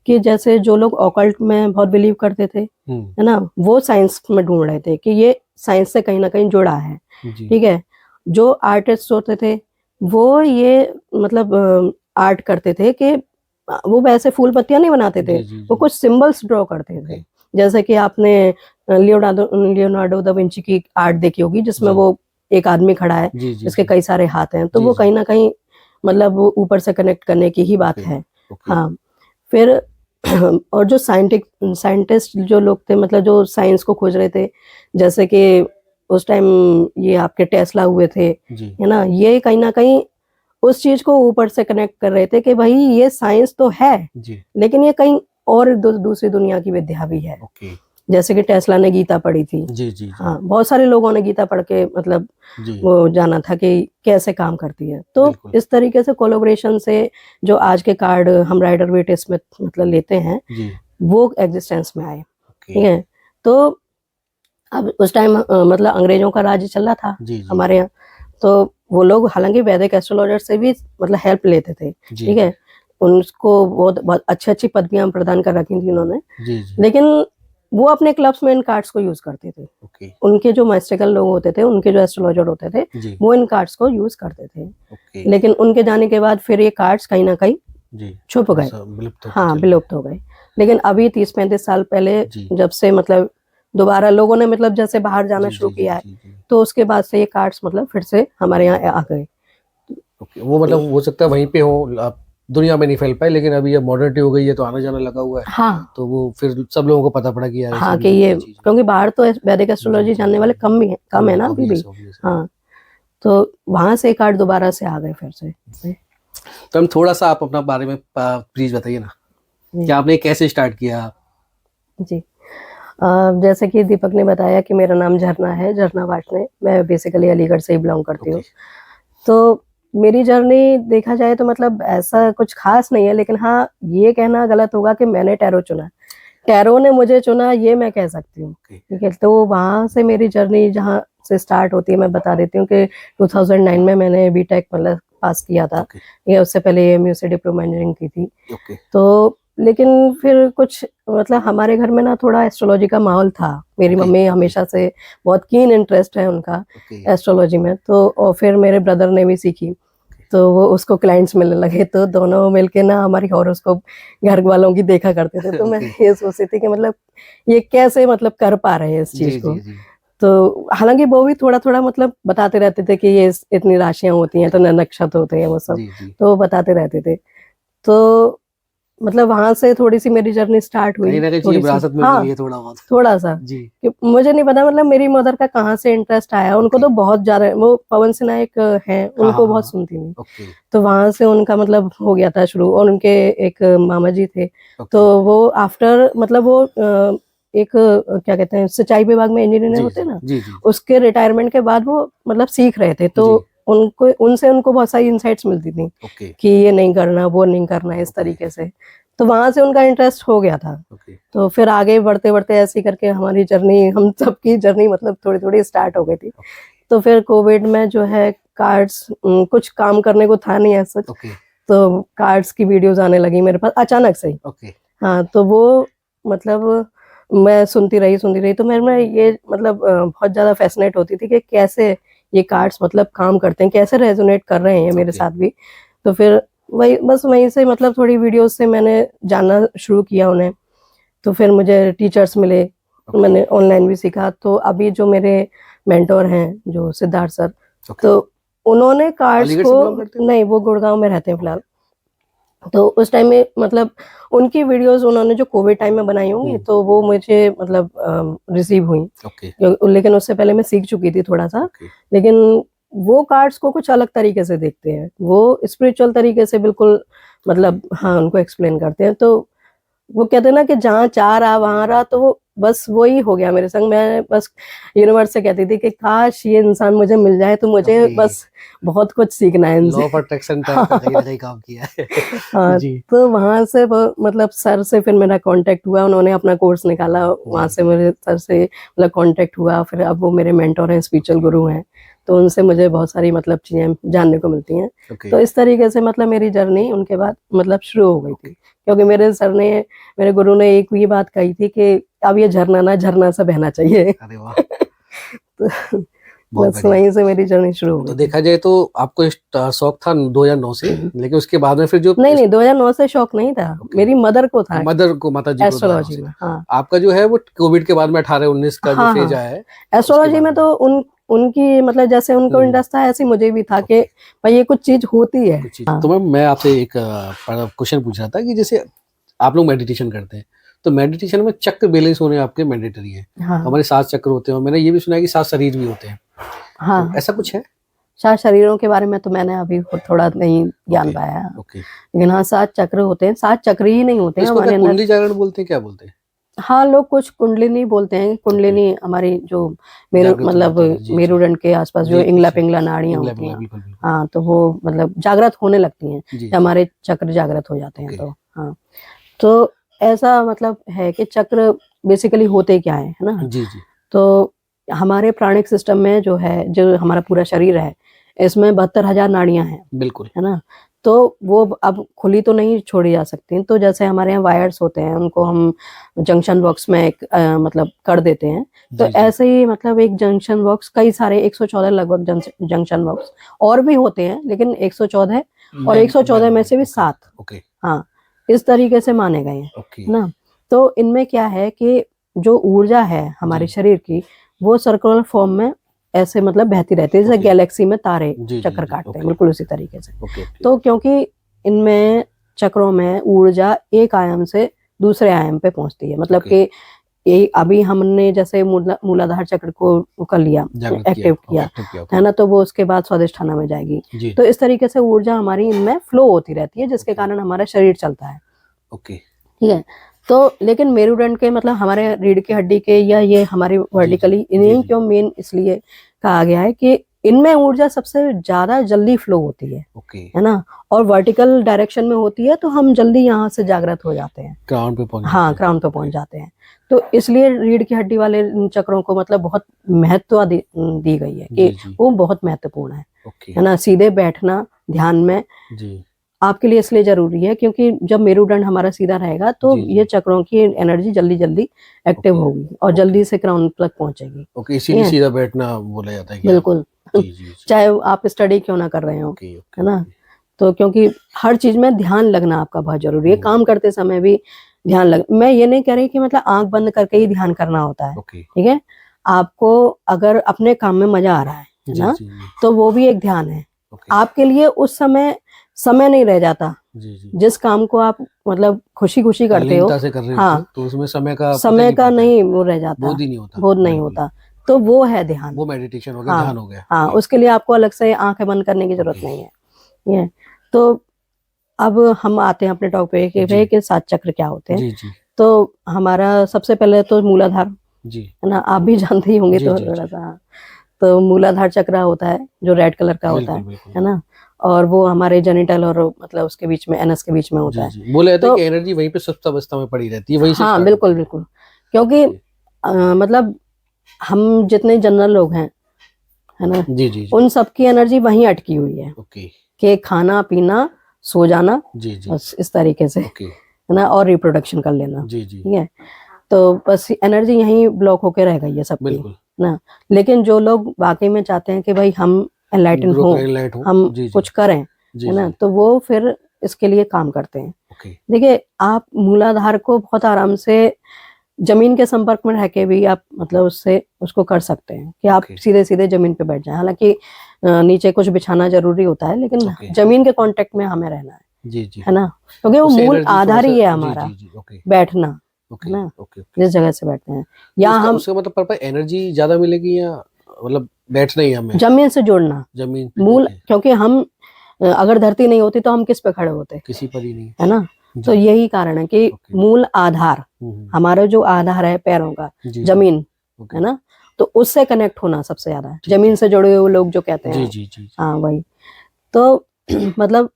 कि जैसे जो लोग ऑकल्ट में बहुत बिलीव करते थे, है ना, वो साइंस में ढूंढ रहे थे कि ये साइंस से कहीं ना कहीं जुड़ा है। ठीक है, जो आर्टिस्ट होते थे वो ये मतलब आर्ट करते थे कि वो वैसे फूल पत्तियां नहीं बनाते थे, वो कुछ सिंबल्स ड्रॉ करते थे। जैसे कि आपने लियोनार्डो दा विंची की आर्ट देखी होगी, जिसमें वो एक आदमी खड़ा है जी जी जिसके जी कई सारे हाथ हैं, तो जी वो जी कहीं ना कहीं मतलब वो ऊपर से कनेक्ट करने की ही बात ओके है। ओके हाँ, फिर और जो साइंटिस्ट जो लोग थे, मतलब जो साइंस को खोज रहे थे, जैसे कि उस टाइम ये आपके टेस्ला हुए थे, जी है ना, ये कहीं ना कहीं उस चीज को ऊपर से कनेक्ट कर रहे थे कि भाई ये साइंस तो है, जी लेकिन ये कहीं और दूसरी दुनिया की विद्या भी है। ओके जैसे कि टेस्ला ने गीता पढ़ी थी। जी जी जी हाँ, बहुत सारे लोगों ने गीता पढ़ के मतलब जी वो जाना था कि कैसे काम करती है। तो बिल्कुल इस तरीके से कोलैबोरेशन से जो आज के कार्ड हम राइडर वेट स्मिथ मतलब लेते हैं, जी वो एग्जिस्टेंस में आए। ओके ठीक है, तो अब उस टाइम मतलब अंग्रेजों का राज चल रहा था जी जी हमारे यहाँ, तो वो लोग हालांकि वैदिक एस्ट्रोलॉजर से भी मतलब हेल्प लेते थे। जी ठीक है, उनको बहुत बहुत अच्छी अच्छी पदवियां प्रदान कर रखी थी उन्होंने, जी जी लेकिन वो अपने क्लब्स में इन कार्ड्स को यूज करते थे। ओके उनके जो माइस्टिकल लोग होते थे, उनके जो एस्ट्रोलॉजर होते थे, जी वो इन कार्ड्स को यूज करते थे। ओके लेकिन उनके जाने के बाद फिर ये कार्ड्स कहीं ना कहीं जी छुप थोड़ा गए। सा विलुप्त होते हाँ, चले गए विलुप्त हो गए। लेकिन अभी 30-35 साल पहले जी जब से मतलब दोबारा लोगों ने मतलब जैसे बाहर जाना जी शुरू जी जी किया है, जी जी तो उसके बाद से ये कार्ड्स मतलब फिर से हमारे यहाँ आ गए। ओके वो मतलब हो सकता है वहीं पे हो आप दुनिया में नहीं फैल पाए लेकिन अभी ये मॉडर्निटी हो गई है तो आना जाना लगा हुआ है हाँ, तो वो फिर सब लोगों को पता पड़ा कि यार ऐसे हाँ, भी कि होती ये है चीज क्योंकि बाहर तो वैदिक जी एस्ट्रोलॉजी जी जानने जी वाले कम ही है, कम है ना अभी भी। ऑब्वियस ऑब्वियस है हाँ, तो वहां से कार्ड दोबारा से आ गए फिर से। तो हम थोड़ा सा आप अपना बारे में प्लीज बताइए ना कि जी आपने कैसे स्टार्ट किया जी। जैसे कि दीपक ने बताया कि मेरा नाम झरना है, झरना वाशने। मैं बेसिकली अलीगढ़ से ही बिलोंग करती ओके हूँ। तो मेरी जर्नी देखा जाए तो मतलब ऐसा कुछ खास नहीं है, लेकिन हाँ, ये कहना गलत होगा कि मैंने टैरो चुना। टैरो ने मुझे चुना, ये मैं कह सकती हूँ। ओके ठीक है, तो वहाँ से मेरी जर्नी जहाँ से स्टार्ट होती है, मैं बता देती हूँ कि 2009 में मैंने बीटेक मतलब पास किया था। ओके ये उससे पहले एएमयू से डिप्लोमा इंजीनियरिंग की थी। ओके तो लेकिन फिर कुछ मतलब हमारे घर में ना थोड़ा एस्ट्रोलॉजी का माहौल था। मेरी ओके मम्मी हमेशा से बहुत कीन इंटरेस्ट है उनका ओके एस्ट्रोलॉजी में, तो और फिर मेरे ब्रदर ने भी सीखी, तो वो उसको क्लाइंट्स मिलने लगे, तो दोनों मिलके ना हमारी हॉरोस्कोप घर वालों की देखा करते थे। तो मैं ओके ये सोचती थी कि मतलब ये कैसे मतलब कर पा रहे हैं इस चीज जी को। जी जी तो हालांकि वो भी थोड़ा थोड़ा मतलब बताते रहते थे कि ये इतनी राशियां होती हैं, तो नक्षत्र होते हैं, वो सब जी जी तो वो बताते रहते थे। तो मतलब वहां से थोड़ी सी मेरी जर्नी स्टार्ट हुई, कहीं ना कहीं चीजें थोड़ी सी। विरासत में मिली हाँ, है थोड़ा बहुत थोड़ा सा जी कि मुझे नहीं पता मतलब मेरी मदर का कहाँ से इंटरेस्ट आया। उनको ओके तो बहुत ज्यादा, वो पवन सिन्हा एक हैं, हाँ हाँ उनको बहुत हाँ सुनती थी। ओके तो वहां से उनका मतलब हो गया था शुरू, और उनके एक मामा जी थे, ओके तो वो आफ्टर मतलब वो एक क्या कहते हैं, सिंचाई विभाग में इंजीनियर जी होते जी हैं ना, जी जी उसके रिटायरमेंट के बाद वो मतलब सीख रहे थे, तो जी उनको उनसे उनको बहुत सारी इंसाइट्स मिलती थी ओके कि ये नहीं करना, वो नहीं करना, इस ओके तरीके से। तो वहां से उनका इंटरेस्ट हो गया था। ओके तो फिर आगे बढ़ते बढ़ते ऐसे ही करके हमारी जर्नी, हम सबकी जर्नी मतलब थोड़ी थोड़ी स्टार्ट हो गई थी। तो फिर कोविड में जो है कार्ड्स, कुछ काम करने को था नहीं ऐसा, ओके तो कार्ड्स की वीडियोस आने लगी मेरे पास अचानक से ही। ओके हाँ, तो वो मतलब मैं सुनती रही, तो मेरे में ये मतलब बहुत ज़्यादा फैसिनेट होती थी कि कैसे ये कार्ड्स मतलब काम करते हैं, कैसे रेजोनेट कर रहे हैं मेरे ओके साथ भी। तो फिर वही बस वहीं से मतलब थोड़ी वीडियोस से मैंने जानना शुरू किया उन्हें। तो फिर मुझे टीचर्स मिले, ओके मैंने ऑनलाइन भी सीखा। तो अभी जो मेरे मेंटोर हैं, जो सिद्धार्थ सर, ओके तो उन्होंने कार्ड्स अलीगढ़ को, से बिलोंग करते हो नहीं, वो गुड़गांव में रहते हैं ओके फिलहाल। तो उस टाइम में मतलब उनकी वीडियोस उन्होंने जो कोविड टाइम में बनाई होंगी, तो वो मुझे मतलब रिसीव हुई। ओके लेकिन उससे पहले मैं सीख चुकी थी थोड़ा सा। ओके लेकिन वो कार्ड्स को कुछ अलग तरीके से देखते हैं, वो स्पिरिचुअल तरीके से बिल्कुल मतलब हाँ उनको एक्सप्लेन करते हैं। तो वो कहते हैं ना कि जहाँ चाह रहा वहां रहा, तो वो बस वही हो गया मेरे संग। मैं बस यूनिवर्स से कहती थी कि काश ये इंसान मुझे मिल जाए, तो मुझे ओके बस बहुत कुछ सीखना है लॉ इनसे। ऑफ अट्रैक्शन टाइप का कहीं ना कहीं काम किया है हाँ, जी तो वहां से वो मतलब सर से फिर मेरा कांटेक्ट हुआ, उन्होंने अपना कोर्स निकाला, वहां जी से मेरे सर से मतलब कांटेक्ट हुआ। फिर अब वो मेरे मेंटोर हैं, स्पिरिचुअल गुरु हैं, तो उनसे मुझे बहुत सारी मतलब चीजें जानने को मिलती हैं। ओके तो इस तरीके से मतलब मेरी जर्नी उनके बाद मतलब शुरू हो गई थी, ओके क्योंकि मेरे सर ने, मेरे गुरु ने एक ये बात कही थी कि अब ये झरना ना झरना सा बहना चाहिए। अरे वाह तो बहुत बस बढ़िया। वहीं से मेरी जर्नी शुरू हो तो गई। देखा जाए तो आपको शौक था 2009 से, लेकिन उसके बाद में फिर जो नहीं 2009 से शौक नहीं था, ओके। मेरी मदर को था मदर को, माता जी को 2009 एस्ट्रोलॉजी से। में। हाँ आपका जो है वो कोविड के बाद में 18-19 का जो हाँ फेज हाँ, आया है उसके एस्ट्रोलॉजी बाद में तो उनकी मतलब जैसे उनको हम्म। इंटरेस्ट था, ऐसे ही मुझे भी था कि भाई ये कुछ चीज होती है। कुछ चीज। तो मैं आपसे एक क्वेश्चन पूछ रहा था कि जैसे आप लोग मेडिटेशन करते हैं, तो मेडिटेशन में चक्र बैलेंस होने आपके मैंडेटरी है। हाँ तो हमारे 7 चक्र होते हैं और मैंने ये भी सुना है कि 7 शरीर भी होते हैं, हाँ, तो ऐसा कुछ है? 7 शरीरों के बारे में तो मैंने अभी थोड़ा नहीं ज्ञान ओके, पाया, ओके। लेकिन हाँ 7 चक्र होते हैं। 7 चक्र ही नहीं होते तो हैं इसको हमारे क्या अंदर। कुंडली जागरण बोलते हैं, क्या बोलते हैं? हाँ, लोग कुछ कुंडलिनी बोलते हैं। कुंडलिनी हमारी जो मेरु जागृत हो मतलब जाती है, जी, जी। मेरुदंड के आसपास जो जी, इंगला जी। पिंगला नाड़ियां इंगला होती पिंगला, हैं, बिल्कुल, बिल्कुल। हाँ तो वो मतलब जागृत होने लगती हैं जी, जब जी। हमारे चक्र जागृत हो जाते हैं ओके। तो। हाँ, तो ऐसा मतलब है कि चक्र बेसिकली होते क्या है ना। जी, जी। तो हमारे प्राणिक सिस्टम में जो है, जो हमारा पूरा शरीर है, इसमें 72,000 नाड़ियां हैं, बिल्कुल। है ना। तो वो अब खुली तो नहीं छोड़ी जा सकती। तो जैसे हमारे यहाँ वायर्स होते हैं, उनको हम जंक्शन बॉक्स में मतलब कर देते हैं। तो जी, जी। ऐसे ही मतलब एक जंक्शन बॉक्स, कई सारे 114 लगभग जंक्शन बॉक्स और भी होते हैं, लेकिन 114 है और 114 में से भी 7, ओके, हाँ इस तरीके से माने गए हैं ओके। ना। तो इनमें क्या है कि जो ऊर्जा है हमारे जी। शरीर की, वो सर्कुलर फॉर्म में ऐसे मतलब बहती रहती है, जैसे ओके। गैलेक्सी में तारे जी, जी, चक्र जी, काटते ओके। हैं, बिल्कुल उसी तरीके से। ओके, तो क्योंकि इनमें चक्रों में ऊर्जा एक आयाम से दूसरे आयाम पे पहुंचती है, मतलब ओके। कि ये अभी हमने जैसे मूलाधार चक्र को कर लिया, जागृत एक्टिव किया, एक्टिव किया, है ना, तो वो उसके बाद स्वादिष्ठाना में जाएगी। जी। तो इस तरीके से ऊर्जा हमारी इनमें फ्लो होती रहती है, जिसके ओके। कारण हमारा शरीर चलता है। ओके। ठीक है। तो लेकिन मेरुदंड के मतलब हमारे रीढ़ की हड्डी के या ये हमारी वर्टिकली इन्हीं क्यों मेन इसलिए कहा गया है कि इनमें ऊर्जा सबसे ज्यादा जल्दी फ्लो होती ओके। है ना, और वर्टिकल डायरेक्शन में होती है, तो हम जल्दी यहाँ से जागृत हो जाते हैं, क्राउन पे पहुंच हाँ क्राउन पे पहुंच जाते हैं। तो इसलिए रीढ़ की हड्डी वाले इन चक्रों को मतलब बहुत महत्व दी गई है कि जी, जी। वो बहुत महत्वपूर्ण ओके। है ना। सीधे बैठना ध्यान में जी, आपके लिए इसलिए जरूरी है क्योंकि जब मेरुदंड हमारा सीधा रहेगा तो जी, जी। ये चक्रों की एनर्जी जल्दी जल्दी एक्टिव ओके, होगी और जल्दी से क्राउन तक पहुंचेगी। ओके, इसीलिए सीधा बैठना बोला जाता है कि बिल्कुल, जी, जी, जी। चाहे आप स्टडी क्यों ना कर रहे हो, ओके, है ओके, ना। तो क्योंकि हर चीज में ध्यान लगना आपका बहुत जरूरी है, काम करते समय भी ध्यान लग। मैं ये नहीं कह रही कि मतलब आंख बंद करके ही ध्यान करना होता है, ओके। ठीक है। आपको अगर अपने काम में मजा आ रहा है जी, ना, जी, जी। तो वो भी एक ध्यान है। ओके। आपके लिए उस समय नहीं रह जाता, जी, जी। जिस काम को आप मतलब खुशी खुशी करते हो, तल्लीनता से कर रहे हाँ होते हो, तो उसमें समय का पता ही समय नहीं का पड़ता है, नहीं वो रह जाता, बोध ही नहीं होता। बोध नहीं बिल्कुल। होता। तो वो है ध्यान, वो मेडिटेशन हो गया, हाँ ध्यान हो गया। हाँ, ओके, उसके लिए आपको अलग से आंखें बंद करने की जरूरत ओके। नहीं है। ये तो अब हम आते हैं अपने टॉपिक पे जी। भाई कि 7 चक्र क्या होते हैं। जी, जी, तो हमारा सबसे पहले तो मूलाधार, जी, है ना, आप भी जानते ही होंगे जी, तो जी, थोड़ा जी। सा। तो मूलाधार चक्र होता है जो रेड कलर का होता बिल्कुल, बिल्कुल। है ना, और वो हमारे जेनिटल और मतलब उसके बीच में, एनस के बीच में होता जी, है। जी। बोला जाता है तो कि एनर्जी वहीं पे सुप्तावस्था में पड़ी रहती है, वहीं से हाँ स्टार्ट बिल्कुल होती है। बिल्कुल, क्योंकि ओके। मतलब हम जितने जनरल लोग हैं, है ना, जी, जी, जी। उन सबकी एनर्जी वहीं अटकी हुई है ओके। कि खाना पीना सो जाना, जी, जी। बस इस तरीके से, ओके। है ना, और रिप्रोडक्शन कर लेना, जी, जी। ठीक है। तो बस एनर्जी यहीं ब्लॉक होके रह गई है सबकी, बिल्कुल। ना। लेकिन जो लोग वाकई में चाहते हैं कि भाई हम एनलाइटन ग्रो हो, एनलाइट हो। हम जी, जी। कुछ करें, जी, है ना, जी। तो वो फिर इसके लिए काम करते हैं। ओके। देखिए, आप मूलाधार को बहुत आराम से जमीन के संपर्क में रह के भी आप मतलब उससे उसको कर सकते हैं कि आप ओके। सीधे सीधे जमीन पे बैठ जाएं। हालांकि नीचे कुछ बिछाना जरूरी होता है, लेकिन ओके। जमीन के कांटेक्ट में हमें रहना जी, जी। है ना, क्योंकि वो उससे मूल एनर्जी आधार थोड़ा-सा ही है जी, हमारा जी, जी। ओके, बैठना, है ओके, ना, ओके, ओके। जिस जगह से बैठते हैं। तो या उसका हम उसका मतलब पापा एनर्जी ज़्यादा मिलेगी या मतलब बैठना ही हमें जमीन से जोड़ना, जमीन पे? मूल, ओके, क्योंकि हम अगर धरती नहीं होती तो हम किस पे खड़े होते, किसी पर ही नहीं। है ना। तो जी। यही कारण है कि ओके। मूल आधार, हुँ, हमारा जो आधार है पैरों का, जी, जी। जमीन, ओके। है ना, तो उससे कनेक्ट होना सबसे ज्यादा, ठीक जमीन है। से जुड़े हुए लोग जो कहते जी, हैं, जी, जी, जी। हाँ वही। तो मतलब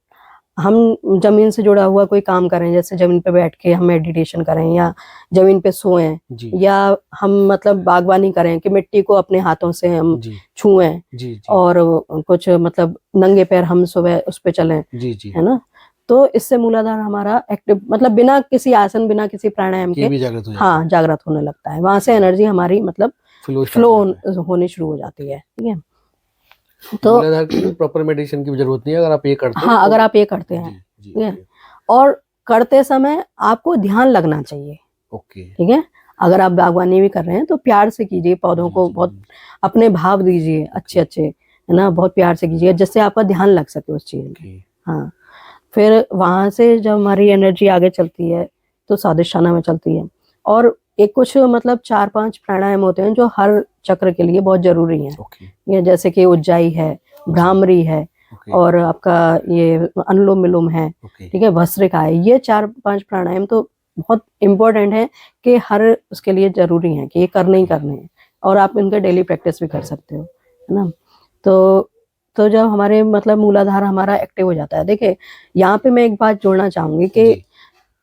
हम जमीन से जुड़ा हुआ कोई काम करें, जैसे जमीन पे बैठ के हम मेडिटेशन करें या जमीन पे सोएं, जी, या हम मतलब बागवानी करें कि मिट्टी को अपने हाथों से हम जी, छुएं, जी, जी, और कुछ मतलब नंगे पैर हम सुबह उस पे चलें, जी, जी। है ना। तो इससे मूलाधार हमारा एक्टिव, मतलब बिना किसी आसन, बिना किसी प्राणायाम ये के, भी जागृत हो जाता हाँ है। जागृत होने लगता है। वहां से एनर्जी हमारी मतलब फ्लो होनी शुरू हो जाती है। ठीक है, तो मूलाधार के लिए प्रॉपर मेडिटेशन की जरूरत नहीं है अगर आप ये करते हैं। हाँ, अगर आप ये करते हैं। ठीक है, और करते समय आपको ध्यान लगना चाहिए। ओके, ठीक है, अगर आप बागवानी भी कर रहे हैं तो प्यार से कीजिए, पौधों को बहुत अपने भाव दीजिए अच्छे अच्छे, है ना, बहुत प्यार से कीजिए जिससे आपका ध्यान लग सके उस चीज में। हाँ, फिर वहां से जब हमारी एनर्जी आगे चलती है तो स्वादिष्ठाना में चलती है, और एक कुछ मतलब 4-5 प्राणायाम होते हैं जो हर चक्र के लिए बहुत जरूरी हैं। ये जैसे कि उज्जाई है, भ्रामरी है, और आपका ये अनुलोम विलोम है। ठीक है, भस्त्रिका है। ये 4-5 प्राणायाम तो बहुत इम्पोर्टेंट है कि हर उसके लिए जरूरी है कि ये करने ही करने हैं, और आप इनका डेली प्रैक्टिस भी कर सकते हो, है ना। तो जब हमारे मतलब मूलाधार हमारा एक्टिव हो जाता है, देखिए यहाँ पे मैं एक बात जोड़ना चाहूंगी कि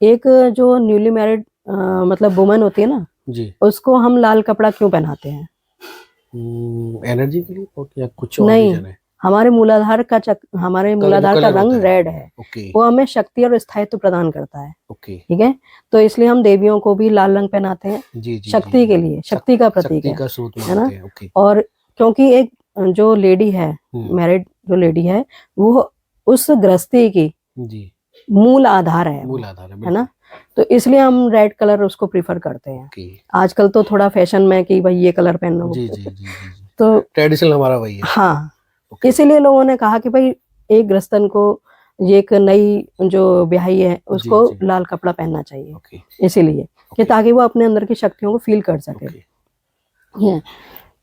एक जो न्यूली मैरिड मतलब वुमन होती है ना जी, उसको हम लाल कपड़ा क्यों पहनाते हैं? एनर्जी के लिए या कुछ और नहीं, रीजन है? हमारे मूलाधार का रंग रेड है। वो हमें शक्ति और स्थायित्व प्रदान करता है। ठीक है, तो इसलिए हम देवियों को भी लाल रंग पहनाते हैं शक्ति के लिए, शक्ति का प्रतीक है ना। और क्योंकि एक जो लेडी है, मैरिड जो लेडी है, वो उस गृहस्थी की मूल आधार है ना, तो इसलिए हम रेड कलर उसको प्रीफर करते हैं। आजकल तो थोड़ा फैशन में कि भाई ये कलर पहनो, तो ट्रेडिशनल हमारा वही है। हाँ, इसीलिए लोगों ने कहा कि भाई एक गृहस्थन को, ये एक नई जो ब्याही है उसको लाल कपड़ा पहनना चाहिए, इसीलिए कि ताकि वो अपने अंदर की शक्तियों को फील कर सके।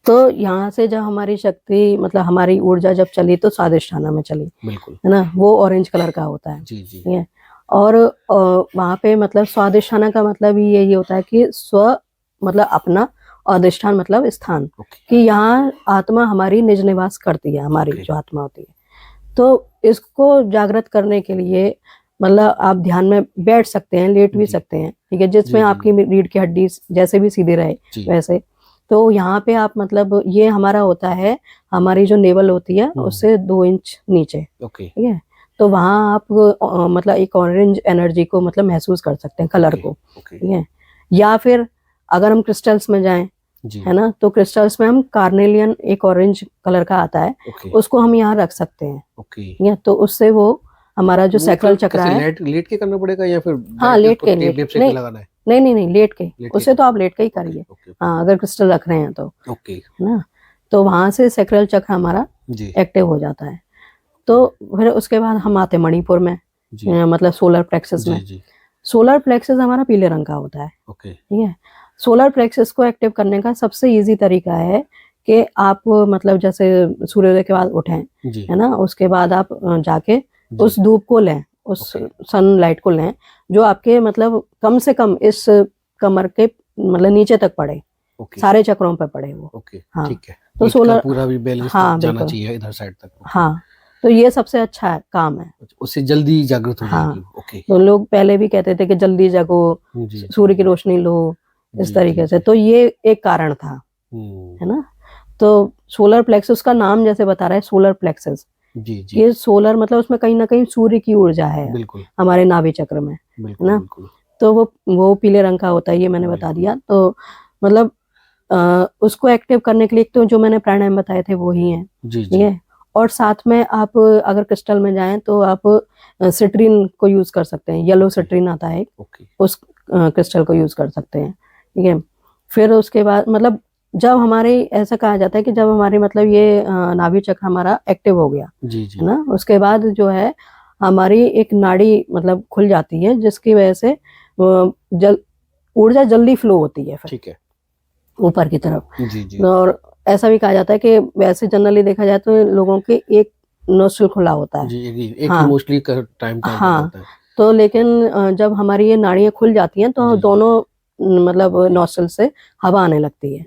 तो यहाँ से जब हमारी शक्ति मतलब हमारी ऊर्जा जब चली तो स्वादिष्ठाना में चली, है ना, वो ऑरेंज कलर का होता है। ठीक है, और वहाँ पे मतलब स्वादिष्ठाना का मतलब ही यही होता है कि स्व मतलब अपना, अधिष्ठान मतलब स्थान, कि यहाँ आत्मा हमारी निज निवास करती है, हमारी जो आत्मा होती है। तो इसको जागृत करने के लिए मतलब आप ध्यान में बैठ सकते हैं, लेट भी सकते हैं। ठीक है, जिसमें आपकी रीढ़ की हड्डी जैसे भी सीधी रहे वैसे। तो यहाँ पे आप मतलब ये हमारा होता है, हमारी जो नेवल होती है उससे 2 इंच नीचे। ठीक है, तो वहाँ आप मतलब एक ऑरेंज एनर्जी को मतलब महसूस कर सकते हैं, कलर को। ठीक है, या फिर अगर हम क्रिस्टल्स में जाएं, है ना, तो क्रिस्टल्स में हम कार्नेलियन एक ऑरेंज कलर का आता है, उसको हम यहाँ रख सकते हैं। ठीक है, तो उससे वो हमारा जो सैक्रल चक्र है, लेट के करना पड़ेगा या फिर हाँ लेट के, नहीं लेट के, उससे तो आप लेट के ही करिए। हाँ, अगर क्रिस्टल रख रहे हैं तो, है ना, तो वहां से सैक्रल चक्र हमारा एक्टिव हो जाता है। तो फिर उसके बाद हम आते मणिपुर में, मतलब सोलर प्लेक्सस में। सोलर प्लेक्सस हमारा पीले रंग का होता है। ठीक है, सोलर प्लेक्सस को एक्टिव करने का सबसे इजी तरीका है कि आप मतलब जैसे सूर्योदय के बाद उठें, है ना, उसके बाद आप जाके उस धूप को लें, उस सनलाइट को लें जो आपके मतलब कम से कम इस कमर के मतलब नीचे तक पड़े, सारे चक्रों पे पड़े वो। हाँ, ठीक है, तो सोलर पूरा भी बैलेंस जाना चाहिए इधर साइड तक। हाँ, तो ये सबसे अच्छा काम है, उससे जल्दी जागृत हो जाएगी। ओके, तो लोग पहले भी कहते थे कि जल्दी जगो, सूर्य की रोशनी लो, इस तरीके से, तो ये एक कारण था, है ना। तो सोलर प्लेक्सस का नाम जैसे बता रहा है, सोलर प्लेक्सस, ये सोलर मतलब उसमें कहीं ना कहीं सूर्य की ऊर्जा है हमारे नाभि चक्र में, है ना। तो वो पीले रंग का होता है, ये मैंने बता दिया। तो मतलब उसको एक्टिव करने के लिए तो जो मैंने प्राणायाम बताए थे वो ही है। ठीक है, और साथ में आप अगर क्रिस्टल में जाएं तो आप सिट्रीन को यूज कर सकते हैं, येलो सिट्रीन आता है, उस क्रिस्टल को यूज कर सकते हैं। ठीक है, फिर उसके बाद मतलब जब हमारे ऐसा कहा जाता है कि जब हमारे मतलब ये नाभि चक्र हमारा एक्टिव हो गया, है ना, उसके बाद जो है हमारी एक नाड़ी मतलब खुल जाती है, जिसकी वजह से ऊर्जा जल्दी फ्लो होती है फिर, ठीक है, ऊपर की तरफ। और ऐसा भी कहा जाता है कि वैसे जनरली देखा जाए तो लोगों के एक नोस्ट्रिल खुला होता है, एक मोस्टली टाइम हाँ, तो लेकिन जब हमारी ये नाड़ियां खुल जाती हैं तो दोनों मतलब नोस्ट्रिल से हवा आने लगती है।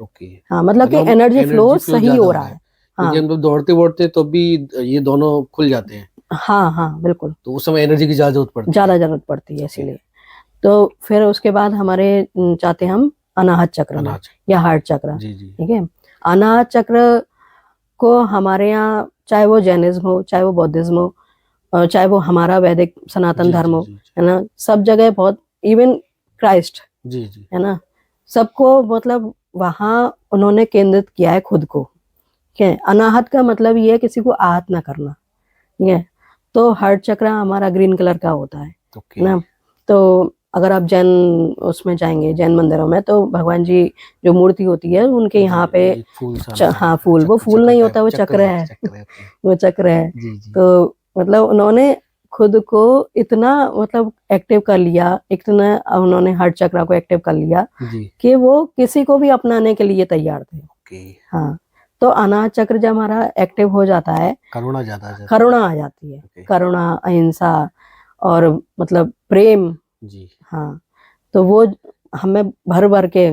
हाँ, मतलब कि एनर्जी फ्लो सही हो रहा है। हाँ, हम लोग दौड़ते दौड़ते तो भी ये दोनों खुल जाते हैं। हाँ हाँ बिल्कुल, तो उस समय एनर्जी की ज्यादा जरूरत पड़ती है, इसीलिए। तो फिर उसके बाद हमारे चाहते हम अनाहत चक्र या हार्ट चक्र। ठीक है, अनाहत चक्र को हमारे यहाँ चाहे वो जैनिज्म हो, चाहे वो बौद्धिज्म हो, चाहे वो हमारा वैदिक सनातन धर्म हो, है ना, सब जगह बहुत, इवन क्राइस्ट, है ना, सबको मतलब वहाँ उन्होंने केंद्रित किया है खुद को। ठीक है, अनाहत का मतलब ये है किसी को आहत ना करना। ठीक है, तो हार्ट चक्र हमारा ग्रीन कलर का होता है ना। तो अगर आप जैन उसमें जाएंगे, जैन मंदिरों में, तो भगवान जी जो मूर्ति होती है उनके यहाँ पे हाँ फूल, वो फूल नहीं होता, वो चक्र है वो चक्र है। तो मतलब उन्होंने खुद को इतना मतलब एक्टिव कर लिया, इतना उन्होंने हार्ट चक्र को एक्टिव कर लिया कि वो किसी को भी अपनाने के लिए तैयार थे। हाँ, तो अनाहत चक्र जब हमारा एक्टिव हो जाता है, करुणा आ जाती है। करुणा, अहिंसा और मतलब प्रेम जी। हाँ, तो वो हमें भर भर के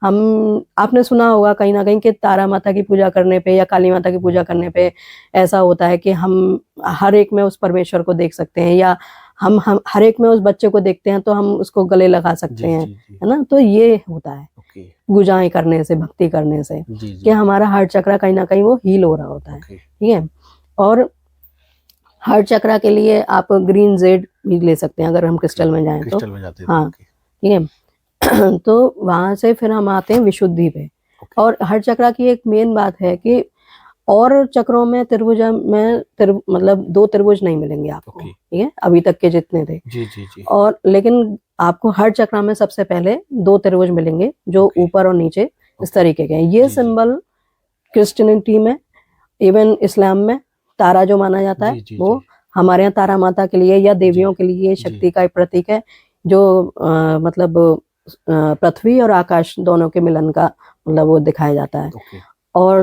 हम, आपने सुना होगा कहीं ना कहीं कि तारा माता की पूजा करने पे या काली माता की पूजा करने पे ऐसा होता है कि हम हर एक में उस परमेश्वर को देख सकते हैं, या हम हर एक में उस बच्चे को देखते हैं तो हम उसको गले लगा सकते हैं, है ना। तो ये होता है पूजाएं करने से, भक्ति करने से, कि हमारा हार्ट चक्र कहीं ना कहीं वो हील हो रहा होता है। ठीक है, और हार्ट चक्र के लिए आप ग्रीन जेड भी ले सकते हैं अगर हम क्रिस्टल में जाएं तो। हाँ, ठीक है। तो वहां से फिर हम आते हैं विशुद्धि पे। और हार्ट चक्र की एक मेन बात है कि और चक्रों में त्रिभुज में मतलब 2 त्रिभुज नहीं मिलेंगे आपको। ठीक है, अभी तक के जितने थे जी। और लेकिन आपको हार्ट चक्र में सबसे पहले 2 त्रिभुज मिलेंगे जो ऊपर और नीचे इस तरीके के हैं। ये सिंबल क्रिश्चियनिटी में, इवन इस्लाम में तारा जो माना जाता है वो हमारे यहाँ तारा माता के लिए या देवियों के लिए शक्ति का एक प्रतीक है, जो मतलब पृथ्वी और आकाश दोनों के मिलन का मतलब वो दिखाया जाता है। और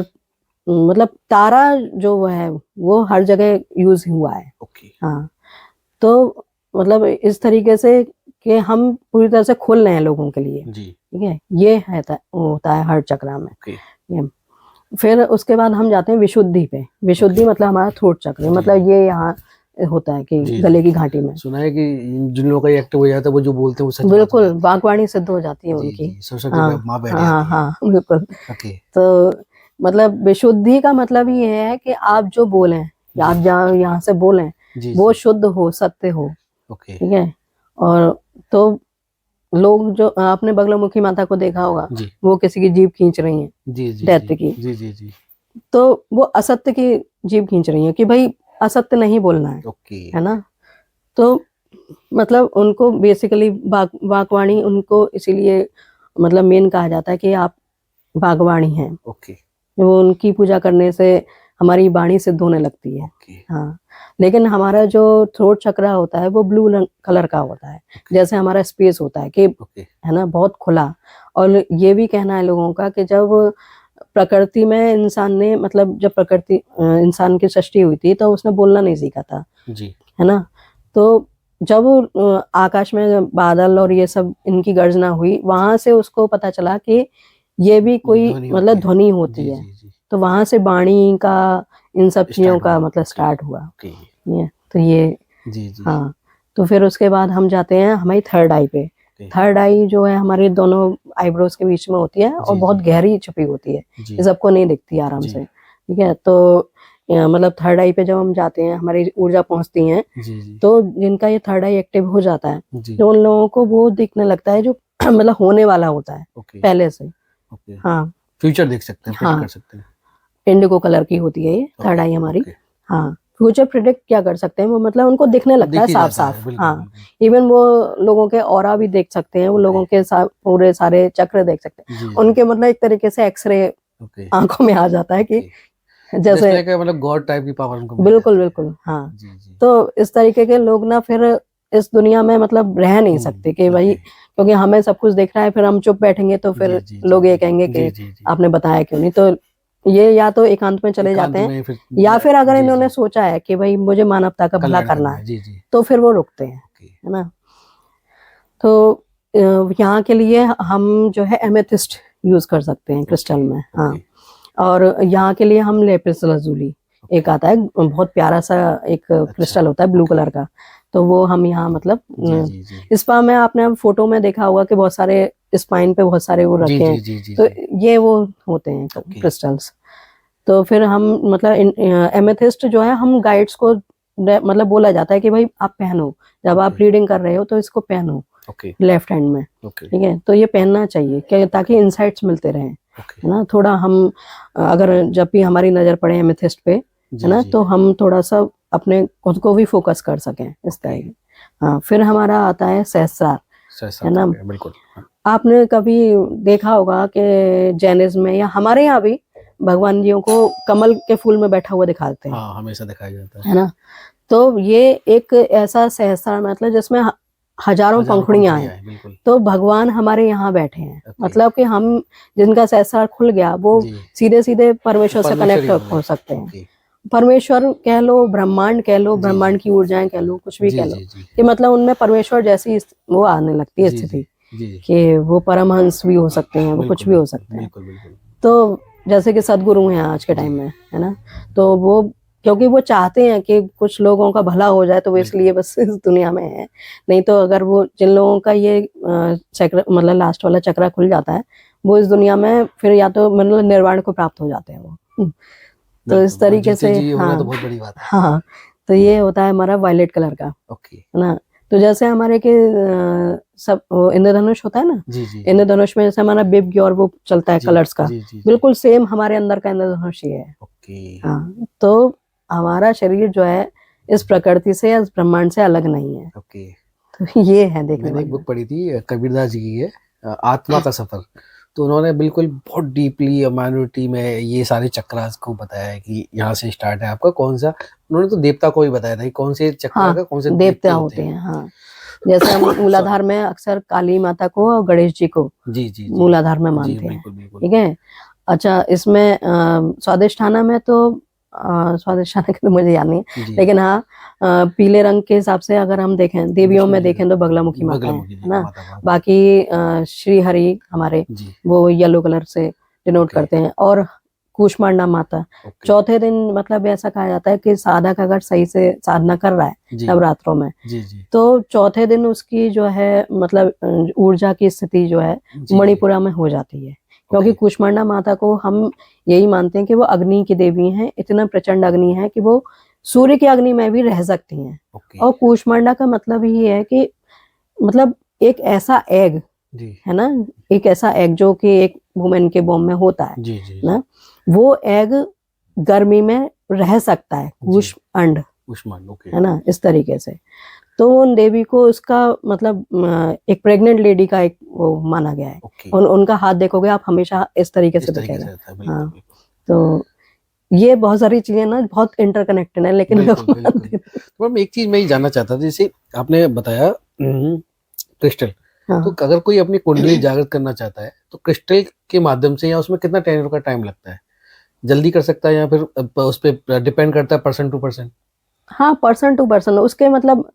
मतलब तारा जो है वो हर जगह यूज हुआ है। हाँ, तो मतलब इस तरीके से कि हम पूरी तरह से खोल रहे हैं लोगों के लिए। ठीक है, ये है होता है हार्ट चक्र में। फिर उसके बाद हम जाते हैं विशुद्धि पे। विशुद्धि मतलब हमारा थ्रोट चक्र, मतलब ये यहाँ होता है कि गले की घाटी में। सुना है कि जिन लोगों का एक्टिव हो जाता है वो जो बोलते हैं वो सच बिल्कुल वाकवाणी सिद्ध हो जाती है उनकी। हाँ, बिल्कुल। तो मतलब विशुद्धि का मतलब ये है कि आप जो बोलें, आप जहाँ यहाँ से बोलें वो शुद्ध हो, सत्य हो। ठीक है, और तो लोग जो आपने बगलामुखी माता को देखा होगा, वो किसी की जीभ खींच रही है दैत्य की, तो वो असत्य की जीभ खींच रही है कि भाई असत्य नहीं बोलना है ना। तो मतलब उनको बेसिकली वाकवाणी उनको इसीलिए मतलब मेन कहा जाता है कि आप वागवाणी हैं। वो उनकी पूजा करने से हमारी वाणी सिद्ध होने लगती है। हाँ, लेकिन हमारा जो थ्रोट चक्र होता है वो ब्लू कलर का होता है, जैसे हमारा स्पेस होता है कि है ना, बहुत खुला। और ये भी कहना है लोगों का कि जब प्रकृति में इंसान ने मतलब जब प्रकृति इंसान की सृष्टि हुई थी तो उसने बोलना नहीं सीखा था जी, है ना। तो जब आकाश में बादल और ये सब इनकी गर्जना हुई, वहां से उसको पता चला कि ये भी कोई मतलब ध्वनि होती है। तो वहां से वाणी का इन सब चीजों का मतलब स्टार्ट हुआ। तो ये हाँ, तो फिर उसके बाद हम जाते हैं हमारी थर्ड आई पे। थर्ड आई जो है हमारे दोनों आईब्रोज के बीच में होती है और बहुत गहरी छुपी होती है, ये सबको नहीं दिखती आराम से। ठीक है, तो मतलब थर्ड आई पे जब हम जाते हैं हमारी ऊर्जा पहुंचती है, तो जिनका ये थर्ड आई एक्टिव हो जाता है तो उन लोगों को वो दिखने लगता है जो मतलब होने वाला होता है पहले से। हाँ, फ्यूचर देख सकते हैं, हाँ, कर सकते हैं। इंडिगो कलर की होती है ये थर्ड आई हमारी। हाँ, फ्यूचर प्रिडिक्ट क्या कर सकते हैं वो, मतलब उनको दिखने लगता है साफ साफ। हाँ, इवन वो लोगों के ऑरा भी देख सकते हैं, वो लोगों के पूरे सारे चक्र देख सकते हैं। उनके मतलब एक तरीके से एक्सरे आंखों में आ जाता है कि जैसे मतलब गॉड टाइप की पावर उनको। बिल्कुल बिल्कुल। हाँ, तो इस तरीके के लोग ना फिर इस दुनिया में मतलब रह नहीं सकते कि भाई, क्योंकि हमें सब कुछ देख रहा है, फिर हम चुप बैठेंगे तो फिर लोग ये कहेंगे कि आपने बताया क्यों नहीं। तो ये या तो एकांत में चले जाते हैं, या फिर अगर इन्होंने सोचा है कि भाई मुझे मानवता का भला करना है तो फिर वो रुकते हैं, है ना। तो यहाँ के लिए हम जो है एमेथिस्ट यूज कर सकते हैं क्रिस्टल में। हाँ, और यहाँ के लिए हम लेपिस लाजुली एक आता है, बहुत प्यारा सा एक क्रिस्टल होता है ब्लू कलर का, तो वो हम यहाँ मतलब स्पा में आपने फोटो में देखा होगा कि बहुत सारे स्पाइन पे बहुत सारे वो रखे हैं, तो ये वो होते हैं क्रिस्टल्स। तो फिर हम मतलब एमेथिस्ट जो है हम गाइड्स को मतलब बोला जाता है कि भाई आप पहनो, जब आप रीडिंग कर रहे हो तो इसको पहनो, ओके लेफ्ट हैंड में, ओके ठीक है। तो ये पहनना चाहिए क्या, ताकि इंसाइट्स मिलते रहें, ओके है ना। थोड़ा हम अगर जब भी हमारी नजर पड़े एमेथिस्ट पे, जी है ना, जी तो हम थोड़ा सा अपने खुद को भी फोकस कर सकें इस तरह ओके की। हाँ, फिर हमारा आता है सहस्रार, है ना। बिल्कुल हाँ आपने कभी देखा होगा कि जैनिज्म में या हमारे यहाँ भी भगवान जियों को कमल के फूल में बैठा हुआ दिखाते हैं, हाँ हमेशा दिखाया जाता है ना। तो ये एक ऐसा सहस्रार मतलब जिसमें हजारों पंखुड़ियां हैं, है बिल्कुल तो भगवान हमारे यहाँ बैठे हैं। ओके मतलब कि हम जिनका सहस्रार खुल गया वो जी सीधे सीधे परमेश्वर से परमेश्वर ही कनेक्ट बन हो गए सकते हैं। ओके परमेश्वर कह लो, ब्रह्मांड कह लो, जी ब्रह्मांड जी की ऊर्जाएं कह लो, कुछ भी जी कह लो, जी जी कि मतलब उनमें परमेश्वर जैसी वो आने लगती है जी जी स्थिति, जी कि वो परमहंस भी हो सकते हैं, वो कुछ बिल्कुल भी हो बिल्कुल सकते हैं। बिल्कुल बिल्कुल तो जैसे कि सदगुरु हैं आज के जी टाइम में, है ना, तो वो क्योंकि वो चाहते हैं कि कुछ लोगों का भला हो जाए, तो वो इसलिए बस इस दुनिया में है। नहीं तो अगर वो जिन लोगों का ये चक्र मतलब लास्ट वाला चक्रा खुल जाता है, वो इस दुनिया में फिर या तो मतलब निर्वाण को प्राप्त हो जाते हैं वो। तो इस बिल्कुल और तरीके जीते से जी होना हाँ तो बहुत बड़ी बात है हाँ, तो ये होता है हमारा वायलेट कलर का, ओके है ना। तो जैसे हमारे के सब इंद्रधनुष होता है ना, जी जी इंद्रधनुष में जैसे हमारा बिब्ग और वो चलता है जी कलर्स का, जी जी जी बिल्कुल सेम हमारे अंदर का इंद्रधनुष ही है। ओके हाँ, तो हमारा शरीर जो है इस प्रकृति से या इस ब्रह्मांड से अलग नहीं है। ओके तो ये है देखने मैंने एक वाली बुक बात। पढ़ी थी कबीरदास जी की है आत्मा का सफर तो उन्होंने बिल्कुल बहुत डीपली ह्यूमैनिटी में ये सारे चक्रास को बताया है कि यहाँ से स्टार्ट है आपका कौन सा उन्होंने तो देवता को भी बताया था कि कौन से चक्र का हाँ, कौन से देवता देवते होते होते हैं हैं, हाँ। जैसे हम सॉरी मूलाधार में अक्सर काली माता को और गणेश जी को जी जी जी मूलाधार में जी मानते हैं, बिल्कुल बिल्कुल ठीक है। अच्छा, इसमें स्वादिष्ठाना में तो स्वादिष्ठाना के तो मुझे याद नहीं है, जी लेकिन हाँ पीले रंग के हिसाब से अगर हम देखें देवियों विष्णु में जी का देखें तो बगलामुखी माता है बगलामुखी जी ना। माता का बाकी श्री हरि हमारे जी वो येलो कलर से डिनोट ओके करते हैं, और कूष्मांडा माता ओके चौथे दिन, मतलब ऐसा कहा जाता है कि साधक अगर सही से साधना कर रहा है जी नवरात्रों में, जी जी तो चौथे दिन उसकी जो है मतलब ऊर्जा की स्थिति जो है जी जी मणिपुरा में हो जाती है। क्योंकि ओके कूष्मांडा माता को हम यही मानते हैं कि वो अग्नि की देवी हैं, इतना प्रचंड अग्नि है कि वो सूर्य की अग्नि में भी रह सकती हैं। ओके और कूष्मांडा का मतलब ही है कि मतलब एक ऐसा एग, जी है ना, एक ऐसा एग जो कि एक वुमेन के बॉम में होता है जी जी ना, वो एग गर्मी में रह सकता है, जी कूष्मांड, उस्मान ओके है ना, इस तरीके से। तो उन देवी को उसका मतलब एक प्रेग्नेंट लेडी का एक वो माना गया है। ओके उनका हाथ देखोगे आप हमेशा इस तरीके से इस तरीके दिखेगा। से रहता है बिल्कुल हाँ, बिल्कुल तो ये बहुत सारी चीजें ना बहुत इंटरकनेक्टेड है, लेकिन बिल्कुल लोग बिल्कुल मानते नहीं। तो मैम एक चीज मैं ये जानना चाहता था जैसे आपने बताया क्रिस्टल तो हाँ, अगर कोई अपनी कुंडली जागृत करना चाहता है तो क्रिस्टल के माध्यम से या उसमें कितना टेन्योर का टाइम लगता है जल्दी कर सकता है या फिर उस पर डिपेंड करता है पर्सन टू पर्सन हाँ, पर्सन टू पर्सन उसके मतलब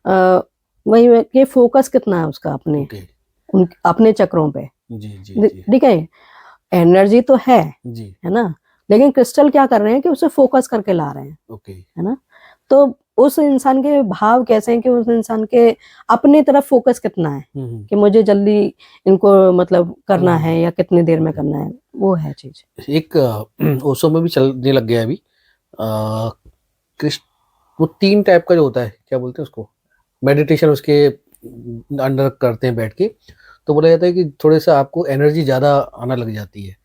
अ, वही है कि फोकस कितना है उसका अपने ओके अपने चक्रों पे। जी जी जी ठीक है, एनर्जी तो है जी ना, लेकिन क्रिस्टल क्या कर रहे हैं कि उसे फोकस करके ला रहे हैं, ओके है ना। तो उस इंसान के भाव कैसे हैं कि उस इंसान के अपनी तरफ फोकस कितना है, कि मुझे जल्दी इनको मतलब करना है या कितनी देर में करना है, वो है चीज। एक ओशो में भी चलने लग गया है अभी अ, क्रिस्ट वो 3 टाइप का जो होता है क्या बोलते हैं उसको मेडिटेशन उसके अंडर करते हैं बैठ के तो बोला जाता है कि थोड़े सा आपको एनर्जी ज़्यादा आना लग जाती है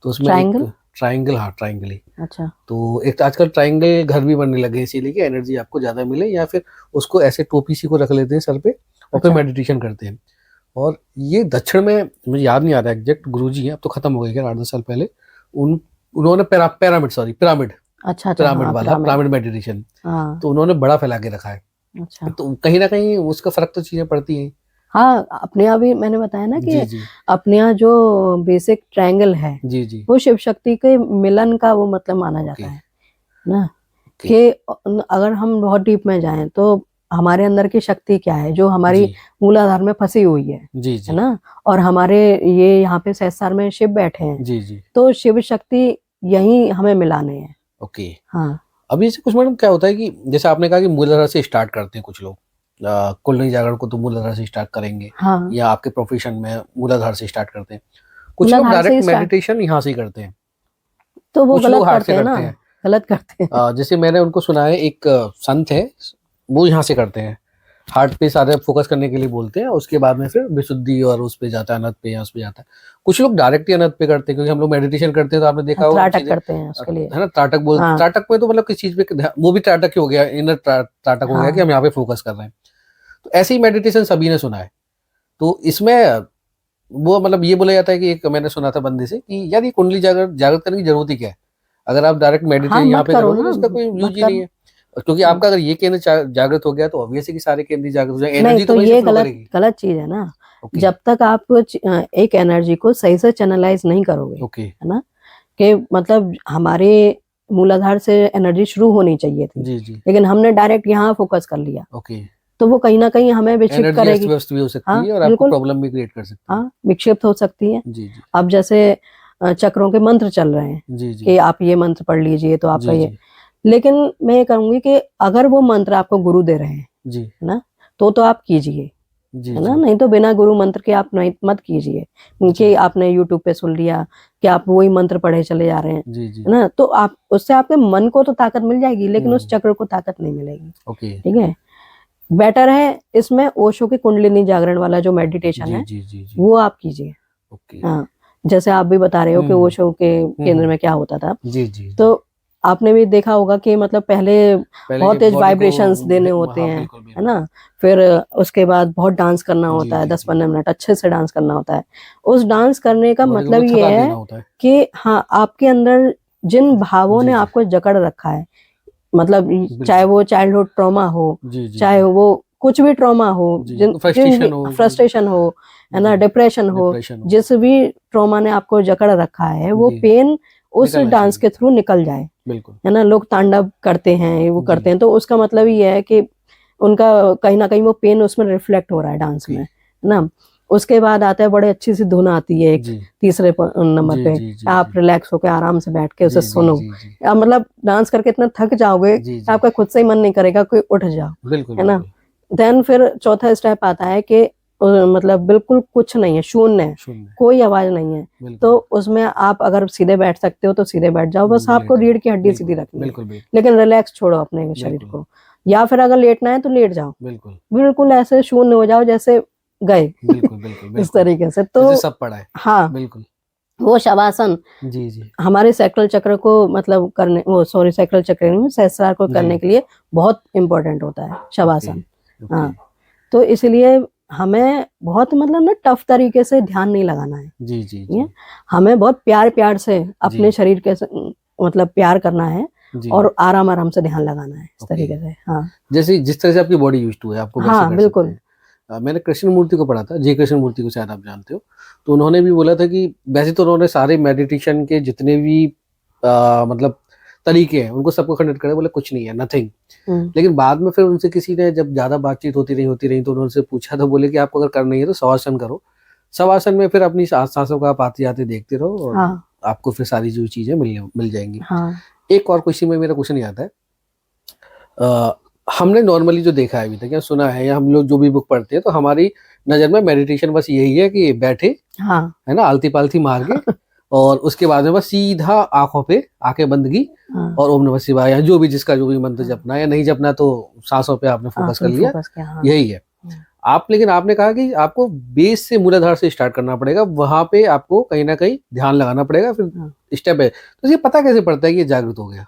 तो उसमें एक ट्रायंगल, ट्राइंगल हाँ ट्राइंगल ही अच्छा, तो एक आजकल ट्राइंगल घर भी बनने लगे हैं इसीलिए कि एनर्जी आपको ज़्यादा मिले या फिर उसको ऐसे टोपी सी को रख लेते हैं सर पे और फिर अच्छा, मेडिटेशन करते हैं और ये दक्षिण में मुझे याद नहीं आ रहा एग्जैक्ट गुरुजी हैं अब तो खत्म हो गए क्या 8-10 साल पहले उन्होंने पिरामिड अच्छा, अच्छा, पिरामिड हाँ, वाला पिरामिड, पिरामिड मेडिटेशन हाँ, तो उन्होंने बड़ा फैला के रखा है अच्छा, तो कहीं ना कहीं उसका फर्क तो चीजें पड़ती हैं हाँ। अपने यहाँ भी मैंने बताया ना कि जी जी अपने यहाँ जो बेसिक ट्रायंगल है जी जी वो शिव शक्ति के मिलन का वो मतलब माना ओके जाता है ना, ओके कि अगर हम बहुत डीप में जाएं तो हमारे अंदर की शक्ति क्या है जो हमारी जी मूलाधार में फंसी हुई जी है जी ना। और हमारे ये यहाँ पे सहस्रार में शिव बैठे हैं, जी जी तो शिव शक्ति यही हमें मिलाने हैं। ओके हाँ, अभी से कुछ मैडम क्या होता है कि जैसे आपने कहा कि मूलाधार से स्टार्ट करते हैं कुछ लोग कुंडली जागरण को तो मूलाधार से स्टार्ट करेंगे हाँ, या आपके प्रोफेशन में मूलाधार से स्टार्ट करते हैं कुछ लोग मूलाधार से डायरेक्ट ही स्टार्ट, मेडिटेशन यहाँ से ही करते हैं तो वो कुछ लोग गलत हार्ट से करते हैं ना, करते हैं गलत करते हैं। जैसे मैंने उनको सुना है एक संत है वो यहाँ से करते हैं हार्ट पे सारे फोकस करने के लिए बोलते हैं, उसके बाद में फिर विशुद्धि और उस पे जाता है, अनंत पे या उस पे जाता है। कुछ लोग डायरेक्ट ही अनंत पे करते हैं, क्योंकि हम लोग मेडिटेशन करते हैं तो आपने देखा होगा त्राटक करते हैं उसके लिए, है ना, त्राटक बोल, हाँ त्राटक में तो मतलब किस चीज पे, वो भी त्राटक ही हो गया, इनर त्राटक हो गया कि हाँ हम यहाँ पे फोकस कर रहे हैं। तो ऐसे ही मेडिटेशन सभी ने सुना है। तो इसमें वो मतलब ये बोला जाता है कि एक मैंने सुना था बंदे से कि यार ये कुंडली जागृत जागृत करने की जरूरत ही क्या है, अगर आप डायरेक्ट हाँ मेडिटेशन यहाँ मत पे करो करोगे तो ना, उसका कोई यूज मत ही कर। नहीं है। क्योंकि आपका अगर ये केंद्र जागृत हो गया तो ऑब्वियस है कि सारे केंद्र जागृत हो जाएंगे, नहीं एनर्जी तो तो वहीं से ये फ्लो गलत करेगी। गलत चीज है ना, ओके जब तक आप एक एनर्जी को सही से चैनलाइज नहीं करोगे, ओके है ना, कि मतलब हमारे मूलाधार से एनर्जी शुरू होनी चाहिए थी, जी जी लेकिन हमने डायरेक्ट यहाँ फोकस कर लिया, ओके। तो वो कहीं ना कहीं हमें विक्षिप्त एनर्जी अस्त करेगी। व्यस्त भी हो सकती हाँ है और आपको बिल्कुल, प्रॉब्लम भी क्रिएट कर सकती है। हाँ विक्षिप्त हो सकती है। जी जी अब जैसे चक्रों के मंत्र चल रहे हैं जी जी कि आप ये मंत्र पढ़ लीजिए तो आपका जी ये, जी लेकिन मैं ये कहूंगी कि अगर वो मंत्र आपको गुरु दे रहे हैं, जी है ना, तो आप कीजिए, जी है ना, जी नहीं तो बिना गुरु मंत्र के आप नहीं मत कीजिए, जी कि आपने यूट्यूब पे सुन लिया कि आप वही मंत्र पढ़े चले जा रहे हैं, जी जी है ना, तो आप उससे आपके मन को तो ताकत मिल जाएगी, लेकिन उस हम्म चक्र को ताकत नहीं मिलेगी। ओके ठीक है, बेटर है इसमें ओशो की कुंडलिनी जागरण वाला जो मेडिटेशन जी है जी जी जी वो आप कीजिए। ओके हाँ, जैसे आप भी बता रहे हो कि ओशो के केंद्र में क्या होता था, जी जी तो आपने भी देखा होगा कि मतलब पहले पहले बहुत ये तेज बॉडी को वाइब्रेशंस देने होते हाँ हैं, बिल्कुल है बिल्कुल ना, फिर उसके बाद बहुत डांस करना जी होता है, जी 10-15 मिनट अच्छे से डांस करना होता है। उस डांस करने का बॉडी को मतलब ये थका है देना होता है। कि हाँ, आपके अंदर जिन भावों जी ने जी आपको जकड़ रखा है, मतलब चाहे बिल्कुल वो चाइल्डहुड ट्रॉमा हो, जी जी चाहे जी वो कुछ भी ट्रॉमा हो, जी जिन जिन भी फ्रस्ट्रेशन हो फ्रस्ट्रेशन हो, है ना, जी डिप्रेशन हो, डिप्रेशन हो जिस भी ट्रॉमा ने आपको जकड़ रखा है, वो जी पेन उस निकलना डांस चाहिए के थ्रू निकल जाए, बिल्कुल है ना। लोग तांडव करते हैं, वो करते जी हैं, तो उसका मतलब ये है कि उनका कहीं ना कहीं वो पेन उसमें रिफ्लेक्ट हो रहा है डांस ओके में, है ना। उसके बाद आता है बड़े अच्छी सी धुन आती है एक जी तीसरे नंबर जी पे, जी जी आप जी रिलैक्स होकर आराम से बैठ के उसे जी जी सुनो। जी जी आप मतलब डांस करके इतना थक जाओगे जी कि जी आपका खुद से ही मन नहीं करेगा कोई उठ जाओ, बिल्कुल है ना। बिल्कुल देन फिर चौथा स्टेप आता है कि मतलब बिल्कुल कुछ नहीं है, शून्य है, शून्य कोई आवाज नहीं है, बिल्कुल तो उसमें आप अगर सीधे बैठ सकते हो तो सीधे बैठ जाओ, बस लेट आपको जाओ रीढ़ की हड्डी सीधी बिल्कुल रखनी है, बिल्कुल बिल्कुल लेकिन रिलैक्स छोड़ो अपने शरीर बिल्कुल को, या फिर अगर लेटना है तो लेट जाओ, बिल्कुल बिल्कुल ऐसे शून्य हो जाओ जैसे गए बिल्कुल बिल्कुल इस बिल्कुल तरीके से। तो जैसे सब पड़ा है हाँ, बिल्कुल वो शवासन जी जी हमारे सैक्रल चक्र को मतलब करने, वो सॉरी सैक्रल चक्र नहीं, सहस्त्रार को जी करने के लिए बहुत इंपॉर्टेंट होता है ओके शवासन। ओके हाँ, तो इसलिए हमें बहुत मतलब ना टफ तरीके से ध्यान नहीं लगाना है, जी जी ये जी हमें बहुत प्यार प्यार से अपने जी शरीर के मतलब प्यार करना है जी और आराम आराम से ध्यान लगाना है इस ओके तरीके से। हाँ जैसे जिस तरह से आपकी बॉडी यूज्ड टू है आपको वैसे हाँ कर सकते बिल्कुल। हैं। मैंने कृष्ण मूर्ति को पढ़ा था, जय कृष्ण मूर्ति को शायद आप जानते हो, तो उन्होंने भी बोला था कि वैसे तो उन्होंने सारे मेडिटेशन के जितने भी मतलब तरीके हैं उनको सबको खंडित करे, बोले कुछ नहीं है, नथिंग। लेकिन बाद में फिर उनसे किसी ने जब ज्यादा बातचीत होती रही तो उन्होंने पूछा, तो बोले कि आपको अगर करना ही है तो शवासन करो, शवासन में फिर अपनी सांसों को आप आते जाते देखते रहो और हाँ आपको फिर सारी जो चीजें मिल जाएंगी। हाँ एक और क्वेश्चन में मेरा क्वेश्चन आता है, हमने नॉर्मली जो देखा है अभी तक या सुना है या हम लोग जो भी बुक पढ़ते हैं, तो हमारी नजर में मेडिटेशन बस यही है कि बैठे, हाँ है ना, आलती पालती मार के और उसके बाद में बस सीधा आंखों पे आंखें बंद की हाँ और ओम नमः शिवाय या जो भी जिसका जो भी मंत्र हाँ जपना है, या नहीं जपना तो सांसों पे आपने फोकस कर लिया, फोकस किया। हाँ यही है। लेकिन आपने कहा कि आपको बेस से मूलाधार से स्टार्ट करना पड़ेगा, वहां पे आपको कहीं ना कहीं ध्यान लगाना पड़ेगा, फिर स्टेप है। तो ये पता कैसे पड़ता है कि ये जागृत हो गया?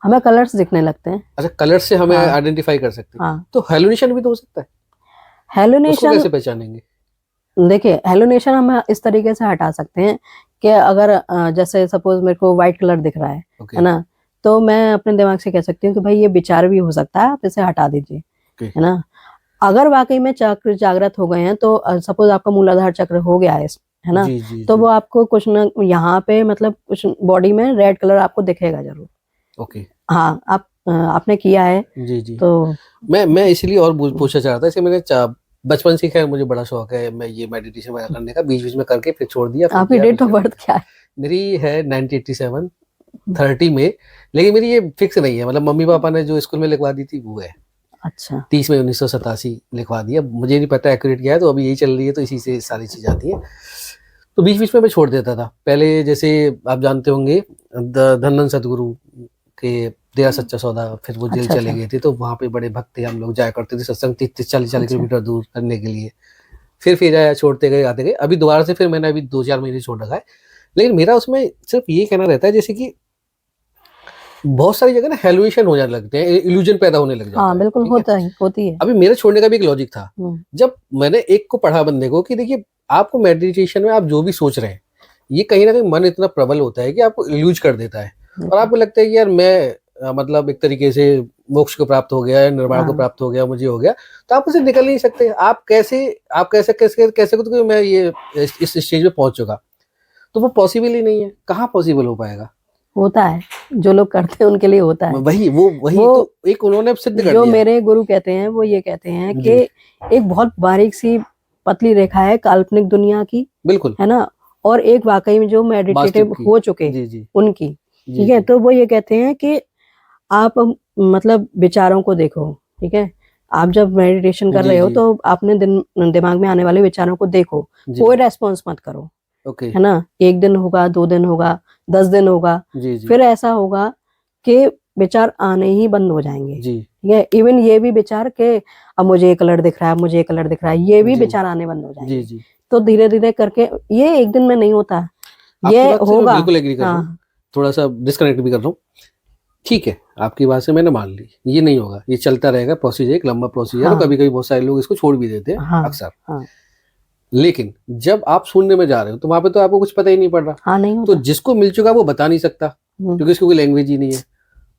हमें कलर्स दिखने लगते हैं। अच्छा, कलर से हमें हाँ आइडेंटिफाई कर सकते हैं। हाँ, तो हेलुनेशन भी तो हो सकता है, उसको हेलुनेशन कैसे पहचानेंगे? देखिए, हेलुनेशन हम इस तरीके से हटा सकते हैं कि अगर जैसे सपोज मेरे को व्हाइट कलर दिख रहा है, ओके है ना, तो मैं अपने दिमाग से कह सकती हूँ कि भाई ये विचार भी हो सकता है, आप इसे हटा दीजिए, ओके है ना। अगर वाकई में चक्र जागृत हो गए हैं, तो सपोज आपका मूलाधार चक्र हो गया है ना, जी जी तो जी वो आपको कुछ न यहाँ पे मतलब कुछ बॉडी में रेड कलर आपको दिखेगा जरूर। ओके हाँ, आपने किया है जी जी। तो मैं इसलिए और पूछना चाह रहा था, इसे मैंने बचपन से खैर मुझे बड़ा शौक है, मैं ये मेडिटेशन वगैरह करने का, बीच बीच में करके फिर छोड़ दिया, फिर आपकी किया, डेट ऑफ बर्थ क्या है? मेरी है 1987 30 में, लेकिन मेरी ये फिक्स नहीं है, मतलब मम्मी पापा ने जो स्कूल में लिखवा दी थी वो है अच्छा 30 मई 1987 लिखवा दिया, मुझे नहीं पता एक्यूरेट क्या है, तो अभी यही चल रही है, तो इसी से सारी चीज आती है। तो बीच बीच में मैं छोड़ देता था, पहले जैसे आप जानते होंगे धन्वंतरि सदगुरु के दया सच्चा सौदा, फिर वो जेल अच्छा, चले अच्छा। गए थे, तो वहाँ पे बड़े भक्त थे, हम लोग जाया करते थे सत्संग 30-40 अच्छा। किलोमीटर दूर करने के लिए। फिर आया, छोड़ते गए, आते गए। अभी दोबारा से फिर मैंने अभी 2-4 महीने छोड़ रखा है। लेकिन मेरा उसमें सिर्फ ये कहना रहता है, जैसे कि बहुत सारी जगह ना हेलुएशन हो जाने लगते हैं, इल्यूजन पैदा होने लग जाता हाँ है, बिल्कुल, ठीक है? होता ही होती है। अभी मेरे छोड़ने का भी एक लॉजिक था। हम्म, जब मैंने एक को पढ़ा बंदे को कि देखिए, आपको मेडिटेशन में आप जो भी सोच रहे हैं, ये कहीं ना कहीं मन इतना प्रबल होता है कि आपको इल्यूज कर देता है, और बिल्कुल। आपको लगता है कि यार मैं मतलब एक तरीके से मोक्ष को प्राप्त हो गया, निर्वाण को हाँ, प्राप्त हो गया, मुझे हो गया, तो आप उसे निकल नहीं सकते। आप कैसे कैसे कैसे को, तो मैं ये इस स्टेज पे पहुंच चुका, तो वो पॉसिबल ही नहीं है। कहाँ पॉसिबल हो पाएगा? होता है, जो लोग करते हैं उनके लिए होता है। वही वो तो एक उन्होंने अब सिद्ध कर जो दिया। मेरे गुरु कहते हैं वो ये कहते हैं जी, कि एक बहुत बारीक सी पतली रेखा है काल्पनिक दुनिया की, बिल्कुल। है ना, और एक वाकई में जो मेडिटेटिव वास्तविक की। हो चुके जी, जी, उनकी, जी, ठीक है। जी, तो वो ये कहते हैं कि आप मतलब विचारों को देखो, ठीक है। आप जब मेडिटेशन कर जी, रहे हो जी, तो आपने दिमाग में आने वाले विचारों को देखो, जी, कोई रेस्पॉन्स मत करो, ओके, है ना। 1 दिन होगा, 2 दिन होगा, 10 दिन होगा, जी, जी, फिर ऐसा होगा कि विचार आने ही बंद हो जाएंगे, जी, ठीक है। इवन ये भी विचार के अब मुझे ये कलर दिख रहा है, मुझे ये कलर दिख रहा है, ये भी जी, विचार आने बंद हो जी, जाएंगे। जी। तो धीरे धीरे करके ये एक दिन में नहीं होता, आपकी ये बात से मैं होगा। बिल्कुल एग्री कर रहा हूँ, हाँ, थोड़ा-सा डिस्कनेक्ट भी कर रहा हूँ। ठीक है, आपकी बात से मैंने मान ली, ये नहीं होगा, ये चलता रहेगा प्रोसीजर, एक लंबा प्रोसीजर, और हाँ, कभी-कभी बहुत सारे लोग इसको छोड़ भी देते हैं, हाँ, अक्सर। हाँ, लेकिन जब आप शून्य में जा रहे हो, तो वहाँ पे तो आपको कुछ पता ही नहीं पड़ रहा। हाँ, नहीं तो होता। जिसको मिल चुका है वो बता नहीं सकता, क्योंकि उसकी कोई लैंग्वेज ही नहीं है।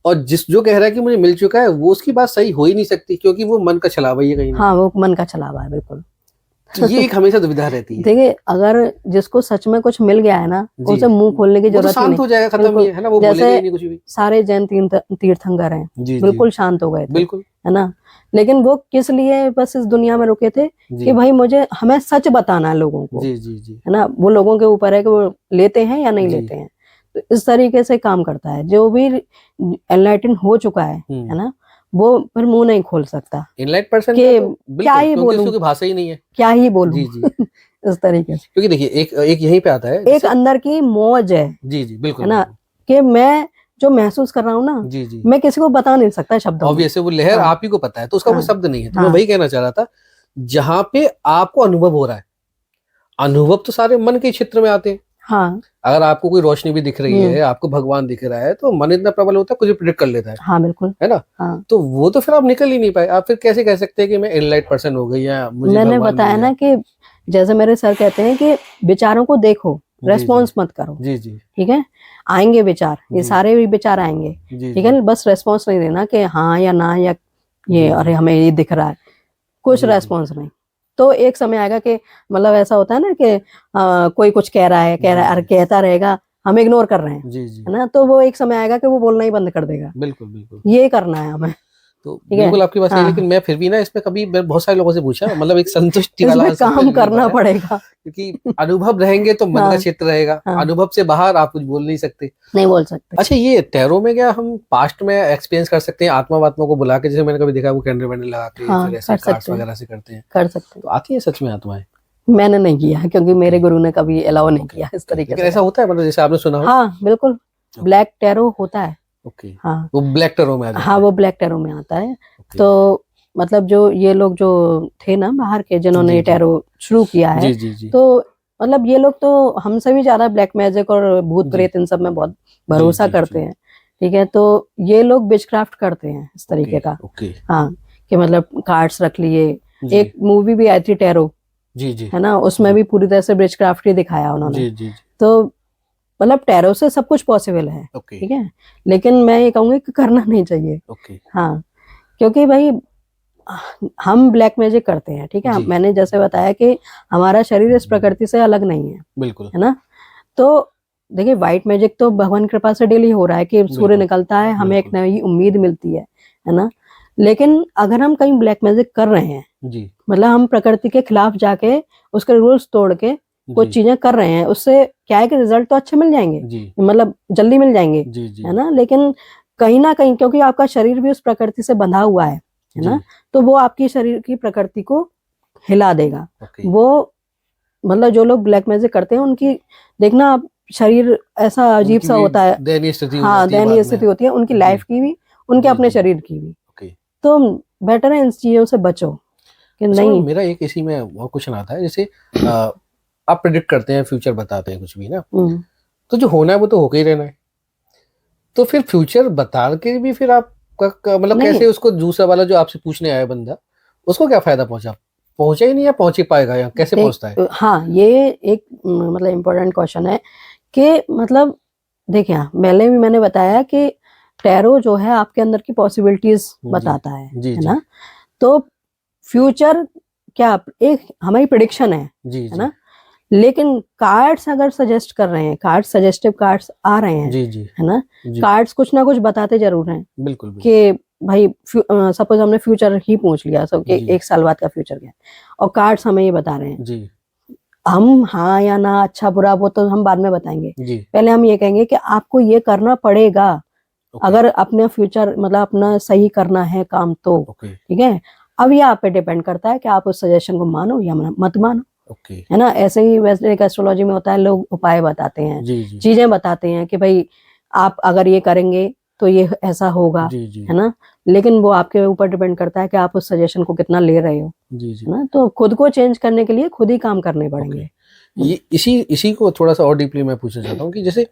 और जो कह रहा है कि मुझे मिल चुका है, वो उसकी बात सही हो ही नहीं सकती, क्योंकि वो मन का छलावा ही है कहीं न हाँ, कहीं। वो मन का छलावा है, बिल्कुल। तो ये एक हमेशा दुविधा रहती है। देखिए, अगर जिसको सच में कुछ मिल गया है ना, जी, उसे मुंह खोलने की वो तो जरूरत ही शांत नहीं। हो जाएगा, खत्म ही बिल्कुल, है ना? वो बोलेगा ही जैसे नहीं कुछ भी। सारे जैन तीर्थंकर हैं, जी, जी, बिल्कुल शांत हो गए थे, बिल्कुल। है ना। लेकिन वो किस लिए बस इस दुनिया में रुके थे जी, कि भाई हमें सच बताना है लोगों को, जी, जी, जी, है ना। वो लोगों के ऊपर है कि वो लेते हैं या नहीं जी। लेते हैं। तो इस तरीके से काम करता है। जो भी एनलाइटन हो चुका है ना, वो फिर मुंह नहीं खोल सकता एनलाइट पर्सन कि का तो क्या बिल्कुल, ही क्योंकि बोलूं, उसकी भाषा ही नहीं है। क्या ही बोलूं। जी, जी। इस तरीके से क्योंकि देखिए, एक यहीं पे आता है, एक जैसे अंदर की मौज है जी, बिल्कुल, है ना, बिल्कुल। कि मैं जो महसूस कर रहा हूँ ना, जी, जी। मैं किसी को बता नहीं सकता शब्दों में। ऑब्वियस है, वो लहर हाँ, आप ही को पता है, तो उसका कोई हाँ, शब्द नहीं है। तो मैं हाँ, वही कहना चाह रहा था, जहाँ पे आपको अनुभव हो रहा है, अनुभव तो सारे मन के क्षेत्र में आते हैं। हाँ, अगर आपको कोई रोशनी भी दिख रही है, आपको भगवान दिख रहा है, तो मन इतना प्रबल होता है, कुछ प्रिडिक्ट कर लेता हाँ, बिल्कुल, है ना? हाँ। तो वो तो फिर आप निकल ही नहीं पाए। आप फिर कैसे कह सकते हैं कि मैं एनलाइट पर्सन हो गई या मुझे मैंने भगवान मिल बताया गया? ना कि जैसे मेरे सर कहते हैं कि विचारों को देखो, जी, रेस्पॉन्स मत करो, जी, जी, ठीक है। आएंगे विचार, ये जी, सारे भी विचार आएंगे, जी, ठीक जी, है। बस रेस्पॉन्स नहीं देना कि हाँ या ना, या ये जी, अरे जी, हमें ये दिख रहा है, कुछ जी, जी, रेस्पॉन्स नहीं। तो एक समय आएगा कि मतलब ऐसा होता है ना कि कोई कुछ कह रहा है जी, अरे जी, कहता रहेगा, हम इग्नोर कर रहे हैं, जी, जी, है ना। तो वो एक समय आएगा कि वो बोलना ही बंद कर देगा। बिल्कुल, बिल्कुल। ये करना है हमें, तो ठीक है। बिल्कुल आपकी बात सही है, लेकिन हाँ, मैं फिर भी ना इसमें कभी मैं बहुत सारे लोगों से पूछा, मतलब एक संतुष्टि वाला इसमें आंसर काम मिल नहीं करना पाया, पड़ेगा। क्योंकि अनुभव रहेंगे तो मन का हाँ, क्षेत्र रहेगा, हाँ, अनुभव से बाहर आप कुछ बोल नहीं सकते। नहीं बोल सकते। अच्छा, ये टैरो में क्या हम पास्ट में एक्सपीरियंस कर सकते हैं, आत्मा वात्मा को बुला के? जैसे मैंने कभी देखा, वो कैंडल वैंडल लगा के हाँ, फिर ऐसे कर कार्ड्स सकते हैं, वगैरह से करते हैं, कर सकते तो आती है सच में आत्माएं? हैं। मैंने नहीं किया है, क्योंकि मेरे ओके, गुरु ने कभी अलाउ नहीं ओके, किया इस ओके। तरीके लेकिन से ऐसा करना। होता है, मतलब जैसे आपने सुना हो? हाँ, बिल्कुल, ओके, ब्लैक टैरो होता है। ओके, हाँ, वो ब्लैक टैरो में आ हाँ, जाता है। वो ब्लैक टैरो में आता है। ओके, तो मतलब जो ये लोग जो थे ना बाहर के, जिन्होंने जी, ये जी, टैरो शुरू किया है, जी, जी, जी, तो मतलब ये लोग तो हमसे भी ज्यादा ब्लैक मैजिक और भूत जी, प्रेत इन सब में बहुत जी, भरोसा जी, करते जी, हैं, ठीक है। तो ये लोग विचक्राफ्ट करते हैं इस ओके, तरीके का। ओके, हाँ, कि मतलब कार्ड्स रख लिए। जी, एक मूवी भी आई थी टैरो, जी, जी, है ना, उसमें जी, भी पूरी तरह से विचक्राफ्ट ही दिखाया उन्होंने। जी, जी, जी, तो मतलब टैरो से सब कुछ पॉसिबल है, ओके, ठीक है। लेकिन मैं ये कहूंगी कि करना नहीं चाहिए। ओके, हाँ, क्योंकि भाई हम ब्लैक मैजिक करते हैं, ठीक है। जी, मैंने जैसे बताया कि हमारा शरीर इस प्रकृति से अलग नहीं बिल्कुल, है ना। तो देखिए, व्हाइट मैजिक तो भगवान कृपा से डेली हो रहा है कि सूर्य बिल्कुल, निकलता है, हमें एक बिल्कुल, नई उम्मीद मिलती है ना। लेकिन अगर हम कहीं ब्लैक मैजिक कर रहे हैं, जी, मतलब हम प्रकृति के खिलाफ जाके उसके रूल्स तोड़ के कुछ जी, चीजें कर रहे हैं, उससे क्या है कि रिजल्ट तो अच्छे मिल जाएंगे, जी, मतलब जल्दी मिल जाएंगे, जी, जी, है ना। लेकिन कहीं ना कहीं क्योंकि आपका शरीर भी उस प्रकृति से बंधा हुआ है जी, ना, तो वो आपकी शरीर की प्रकृति को हिला देगा। ओके, वो मतलब जो लोग ब्लैक मैजिक करते हैं उनकी देखना आप, शरीर ऐसा अजीब उनकी सा भी होता है। दयनीय स्थिति हो हाँ, जाती है बाद दयनीय में। स्थिति होती है, उनकी जी, लाइफ की भी उनके अपने जी। शरीर की भी। ओके। तो बेटर है इन चीजों से बचो कि अच्छा, नहीं। मेरा एक इसी में वो क्वेश्चन आता है, जैसे आप प्रेडिक्ट करते हैं, फ्यूचर बताते हैं कुछ भी ना, तो जो होना है वो तो होके ही रहना है, तो फिर फ्यूचर बता के भी फिर आप मतलब नहीं, कैसे उसको, दूसरा वाला जो आपसे पूछने आया बंदा, उसको क्या फायदा पहुंचा? पहुंचा ही नहीं, या पहुंच ही पाएगा, या कैसे पहुंचता है? हाँ, ये एक मतलब इम्पोर्टेंट क्वेश्चन है कि मतलब देखिए, पहले भी मैंने बताया कि टैरो जो है आपके अंदर की पॉसिबिलिटीज बताता है ना। तो फ्यूचर क्या एक हमारी प्रिडिक्शन है ना। लेकिन कार्ड्स अगर सजेस्ट कर रहे हैं, कार्ड्स सजेस्टिव कार्ड्स आ रहे हैं, है ना, कार्ड्स कुछ ना कुछ बताते जरूर हैं। बिल्कुल। कि भाई सपोज हमने फ्यूचर ही पूछ लिया सब कि 1 साल बाद का फ्यूचर क्या है, और कार्ड्स हमें ये बता रहे हैं। हम हाँ या ना, अच्छा बुरा, वो तो हम बाद में बताएंगे। पहले हम ये कहेंगे कि आपको ये करना पड़ेगा अगर अपने फ्यूचर मतलब अपना सही करना है काम तो। ठीक है, अब ये आप पे डिपेंड करता है कि आप उस सजेशन को मानो या मत मानो। है ना, ऐसे ही वैसे एस्ट्रोलॉजी में होता है, लोग उपाय बताते हैं, चीजें बताते हैं कि भाई आप अगर ये करेंगे तो ये ऐसा होगा, है ना। लेकिन वो आपके ऊपर डिपेंड करता है कि आप उस सजेशन को कितना ले रहे हो, है ना। तो खुद को चेंज करने के लिए खुद ही काम करने पड़ेंगे। ये इसी को थोड़ा सा और डीपली मैं पूछना चाहता हूँ कि जैसे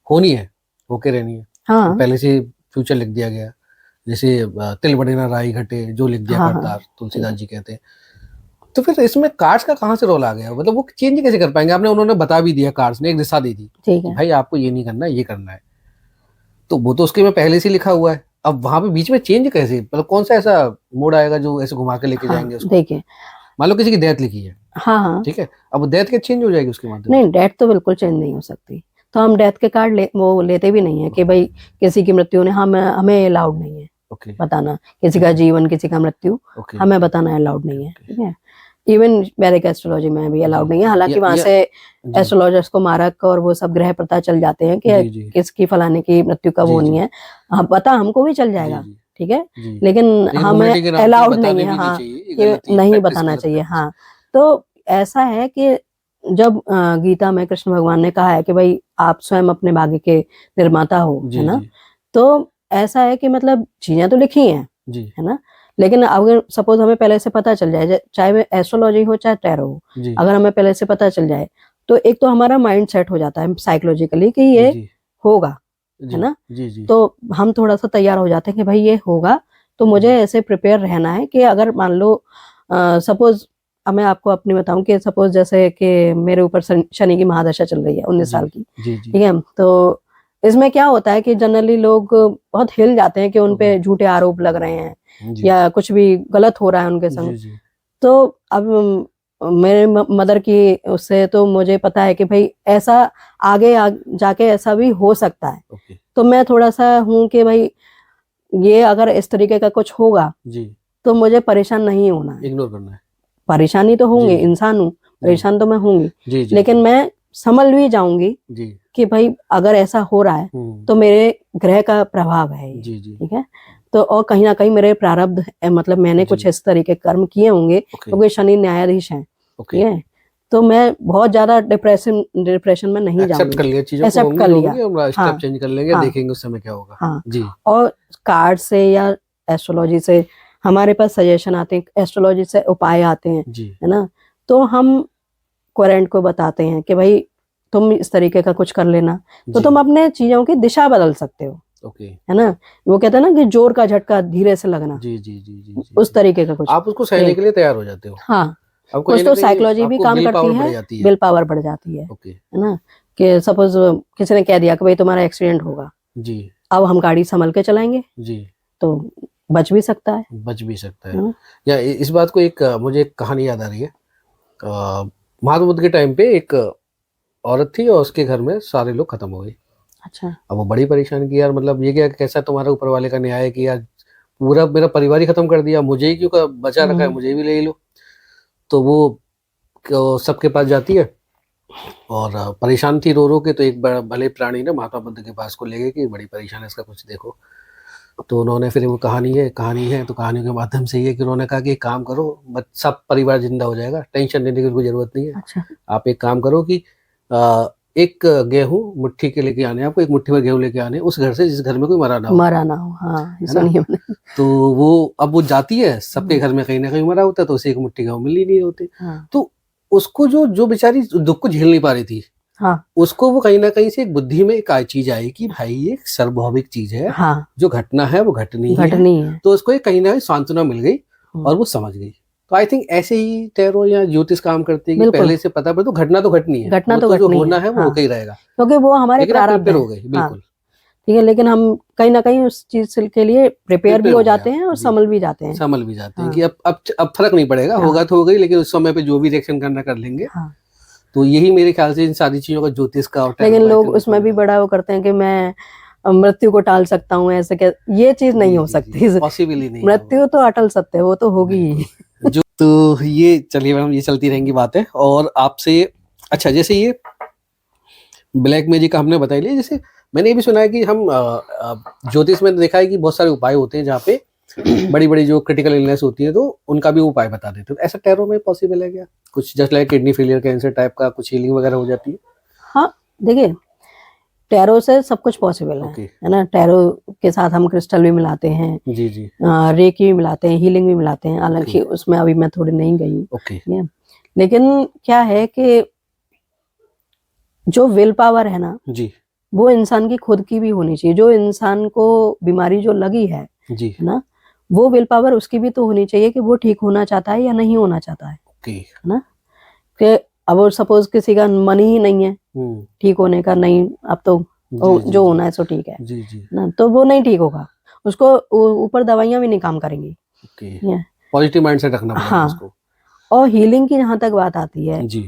होनी है, होके रहनी है, हाँ, तो पहले से फ्यूचर लिख दिया गया, जैसे तिल बढ़े ना राई घटे, जो लिख दिया करतार, तुलसीदास जी कहते हैं। तो फिर इसमें कार्ड्स का कहाँ से रोल आ गया? मतलब वो चेंज कैसे कर पाएंगे? आपने, उन्होंने बता भी दिया, कार्ड्स ने एक दिशा दे दी कि भाई आपको ये नहीं करना, ये करना है, तो वो तो उसके में पहले से लिखा हुआ है। अब वहां पे बीच में चेंज कैसे, मतलब कौन सा ऐसा मोड आएगा जो ऐसे घुमा के लेके जाएंगे उसको? देखिए, मान लो किसी की डेथ लिखी है, हाँ, ठीक है, अब डेथ के चेंज हो जाएगी उसके माध्यम? नहीं, डेथ तो बिल्कुल चेंज नहीं हो सकती। तो हम डेथ के कार्ड वो लेते भी नहीं है कि भाई किसी की मृत्यु ने हमें अलाउड नहीं है बताना, किसी का जीवन, किसी का मृत्यु हमें बताना अलाउड नहीं है। ठीक है, इवन वैदिक एस्ट्रोलॉजी में भी अलाउड नहीं है। हालांकि वहां से एस्ट्रोलॉजर्स को मारक और वो सब ग्रह पता चल जाते हैं कि किसकी फलाने की मृत्यु कब होनी है, हाँ, पता हमको भी चल जाएगा। ठीक है, लेकिन हमें अलाउड नहीं है, हाँ, कि नहीं बताना चाहिए। हाँ, तो ऐसा है कि जब गीता में कृष्ण भगवान ने कहा है कि भाई आप स्वयं अपने भाग्य के निर्माता हो, है ना। तो ऐसा है कि मतलब चीजें तो लिखी हैं, है ना, लेकिन अगर सपोज हमें पहले से पता चल जाए, चाहे वो एस्ट्रोलॉजी हो चाहे टैरो हो, अगर हमें पहले से पता चल जाए तो एक तो हमारा माइंड सेट हो जाता है साइकोलॉजिकली कि ये होगा, है ना। तो हम थोड़ा सा तैयार हो जाते हैं कि भाई ये होगा, तो मुझे ऐसे प्रिपेयर रहना है कि अगर मान लो सपोज, अब मैं आपको अपनी बताऊं कि सपोज जैसे कि मेरे ऊपर शनि की महादशा चल रही है 19 साल की, ठीक है। तो इसमें क्या होता है कि जनरली लोग बहुत हिल जाते हैं कि उन पे झूठे आरोप लग रहे हैं या कुछ भी गलत हो रहा है उनके संग। तो अब मेरे मदर की उससे तो मुझे पता है कि भाई ऐसा आगे जाके ऐसा भी हो सकता है। तो मैं थोड़ा सा हूं कि भाई ये अगर इस तरीके का कुछ होगा तो मुझे परेशान नहीं होना है, इग्नोर करना है। परेशानी तो होंगी, इंसान हूँ, परेशान तो मैं होंगी, लेकिन मैं समझ भी जाऊंगी कि भाई अगर ऐसा हो रहा है तो मेरे ग्रह का प्रभाव है, ठीक है। तो और कहीं ना कहीं मेरे प्रारब्ध मतलब मैंने कुछ इस तरीके कर्म किए होंगे, क्योंकि शनि न्यायाधीश हैं, ठीक है। तो मैं बहुत ज्यादा डिप्रेशन में नहीं जाऊंगी, एक्सेप्ट कर लिया, चीजों को एक्सेप्ट कर लिया, स्टेप चेंज कर लेंगे, देखेंगे उस समय क्या होगा। हाँ जी। और कार्ड से या एस्ट्रोलॉजी से हमारे पास सजेशन आते हैं, एस्ट्रोलॉजी से उपाय आते हैं, है ना। तो हम क्वेरेंट को बताते हैं कि भाई तुम इस तरीके का कुछ कर लेना, तो तुम अपने चीजों की दिशा बदल सकते हो, है ना। वो कहते हैं ना कि जोर का झटका धीरे से लगना, उस तरीके का कुछ आप उसको सहने के लिए तैयार हो जाते हो। हाँ, कुछ तो साइकोलॉजी भी काम करती है, विल पावर बढ़ जाती है ना। कि सपोज किसी ने कह दिया कि भाई तुम्हारा एक्सीडेंट होगा, अब हम गाड़ी संभल के चलाएंगे तो बच भी सकता है। या इस बात को एक मुझे एक कहानी याद आ रही है। महात्मा बुद्ध के टाइम पे एक औरत थी और उसके घर में सारे लोग खत्म हो गए। अच्छा। अब वो बड़ी परेशान की, यार मतलब ये क्या, कैसा तुम्हारा ऊपर वाले का न्याय है कि यार पूरा मेरा परिवार ही खत्म कर दिया, मुझे ही क्यों बचा रखा है, मुझे भी ले लो। तो वो सबके पास जाती है और परेशान थी रो रो के, तो एक भले प्राणी ने महात्मा बुद्ध के पास को ले गए कि बड़ी परेशान है, इसका कुछ देखो। तो उन्होंने फिर वो कहानी है तो कहानियों के माध्यम से ये कि उन्होंने कहा कि एक काम करो, सब परिवार जिंदा हो जाएगा, टेंशन लेने की कोई जरूरत नहीं है। अच्छा। आप एक काम करो कि एक गेहूं मुट्ठी के लेके आने, आपको एक मुट्ठी भर गेहूं लेके आने उस घर से जिस घर में कोई मरा ना हो, हाँ, है ऐसा ना? नहीं है। तो वो अब वो जाती है, सबके घर में कहीं ना कहीं मरा होता है, तो उसे एक मुट्ठी गेहूं मिल ही नहीं होती। हाँ, तो उसको जो जो बेचारी दुख को झेल नहीं पा रही थी, हाँ, उसको वो कहीं ना कहीं से एक बुद्धि में एक चीज आई कि भाई ये एक स्वाभाविक चीज है, हाँ, जो घटना है वो घटनी ही है। घटनी है। तो उसको एक कहीं ना कहीं सांत्वना मिल गई और वो समझ गई। तो आई थिंक ऐसे ही टैरो या ज्योतिष काम करती है कि बिल्कुल। पहले से पता पड़े तो घटना तो घटनी है, घटना वो तो तो जो घटनी होना है, है वो हाँ, होके ही रहेगा, क्योंकि वो हमारे लेकिन आप प्रारब्ध प्रिपेयर है। हो गई। हाँ, बिल्कुल ठीक है, लेकिन हम कहीं ना कहीं उस चीज के लिए प्रिपेयर भी प्रिपेयर हो हो गए जाते आप हैं और जी, संभल भी जाते हैं। संभल भी जाते हैं हाँ, कि अब फर्क नहीं पड़ेगा, हाँ, होगा तो हो गई, लेकिन उस समय पे जो भी रिएक्शन करना कर लेंगे। हाँ। तो यही मेरे ख्याल से इन सारी चीजों का ज्योतिष का और टैरो लेकिन का आई लोग थिंक उसमें भी डिफरेंट है। बड़ा वो करते हैं कि मैं मृत्यु को टाल सकता हूँ, ऐसे क्या, ये चीज नहीं जी हो जी जी, सकती। पॉसिबल ही नहीं है वो। मृत्यु तो अटल सत्य है, वो तो होगी ही। बिल्कुल जो तो ये चलिए मैडम, ये चलती रहेंगी बातें। और आपसे अच्छा, जैसे ये ब्लैक मैजिक का हमने बता लिया, जैसे मैंने ये भी सुना है कि हम ज्योतिष में देखा है कि बहुत सारे उपाय होते हैं जहाँ पे बड़ी बड़ी जो क्रिटिकल इलनेस होती है तो उनका भी उपाय बता देते हैं। तो ऐसा टैरो में पॉसिबल है क्या कुछ, just like kidney failure, cancer type का कुछ हीलिंग वगैरह हो जाती है? हाँ, देखिए, टैरो से सब कुछ पॉसिबल ओके है ना। टैरो के साथ हम क्रिस्टल भी मिलाते हैं, जी जी रेकी भी मिलाते हैं, हीलिंग भी मिलाते हैं। हालांकि ओके उसमें अभी मैं थोड़ी नहीं गई हूँ, ओके ठीक है। लेकिन क्या है कि जो विल पावर है ना, जी वो इंसान की खुद की भी होनी चाहिए। जो इंसान को बीमारी जो लगी है जी ना, वो विल पावर उसकी भी तो होनी चाहिए कि वो ठीक होना चाहता है या नहीं होना चाहता है ओके ना। कि अब सपोज किसी का मन ही नहीं है ठीक होने का, नहीं अब तो जी जो जी होना है सो ठीक है जी जी ना, तो वो नहीं ठीक होगा। उसको ऊपर दवाइयां भी नहीं काम करेंगी। ओके, ये पॉजिटिव माइंडसेट रखना पड़ेगा हाँ। उसको। और हीलिंग की जहां तक बात आती है जी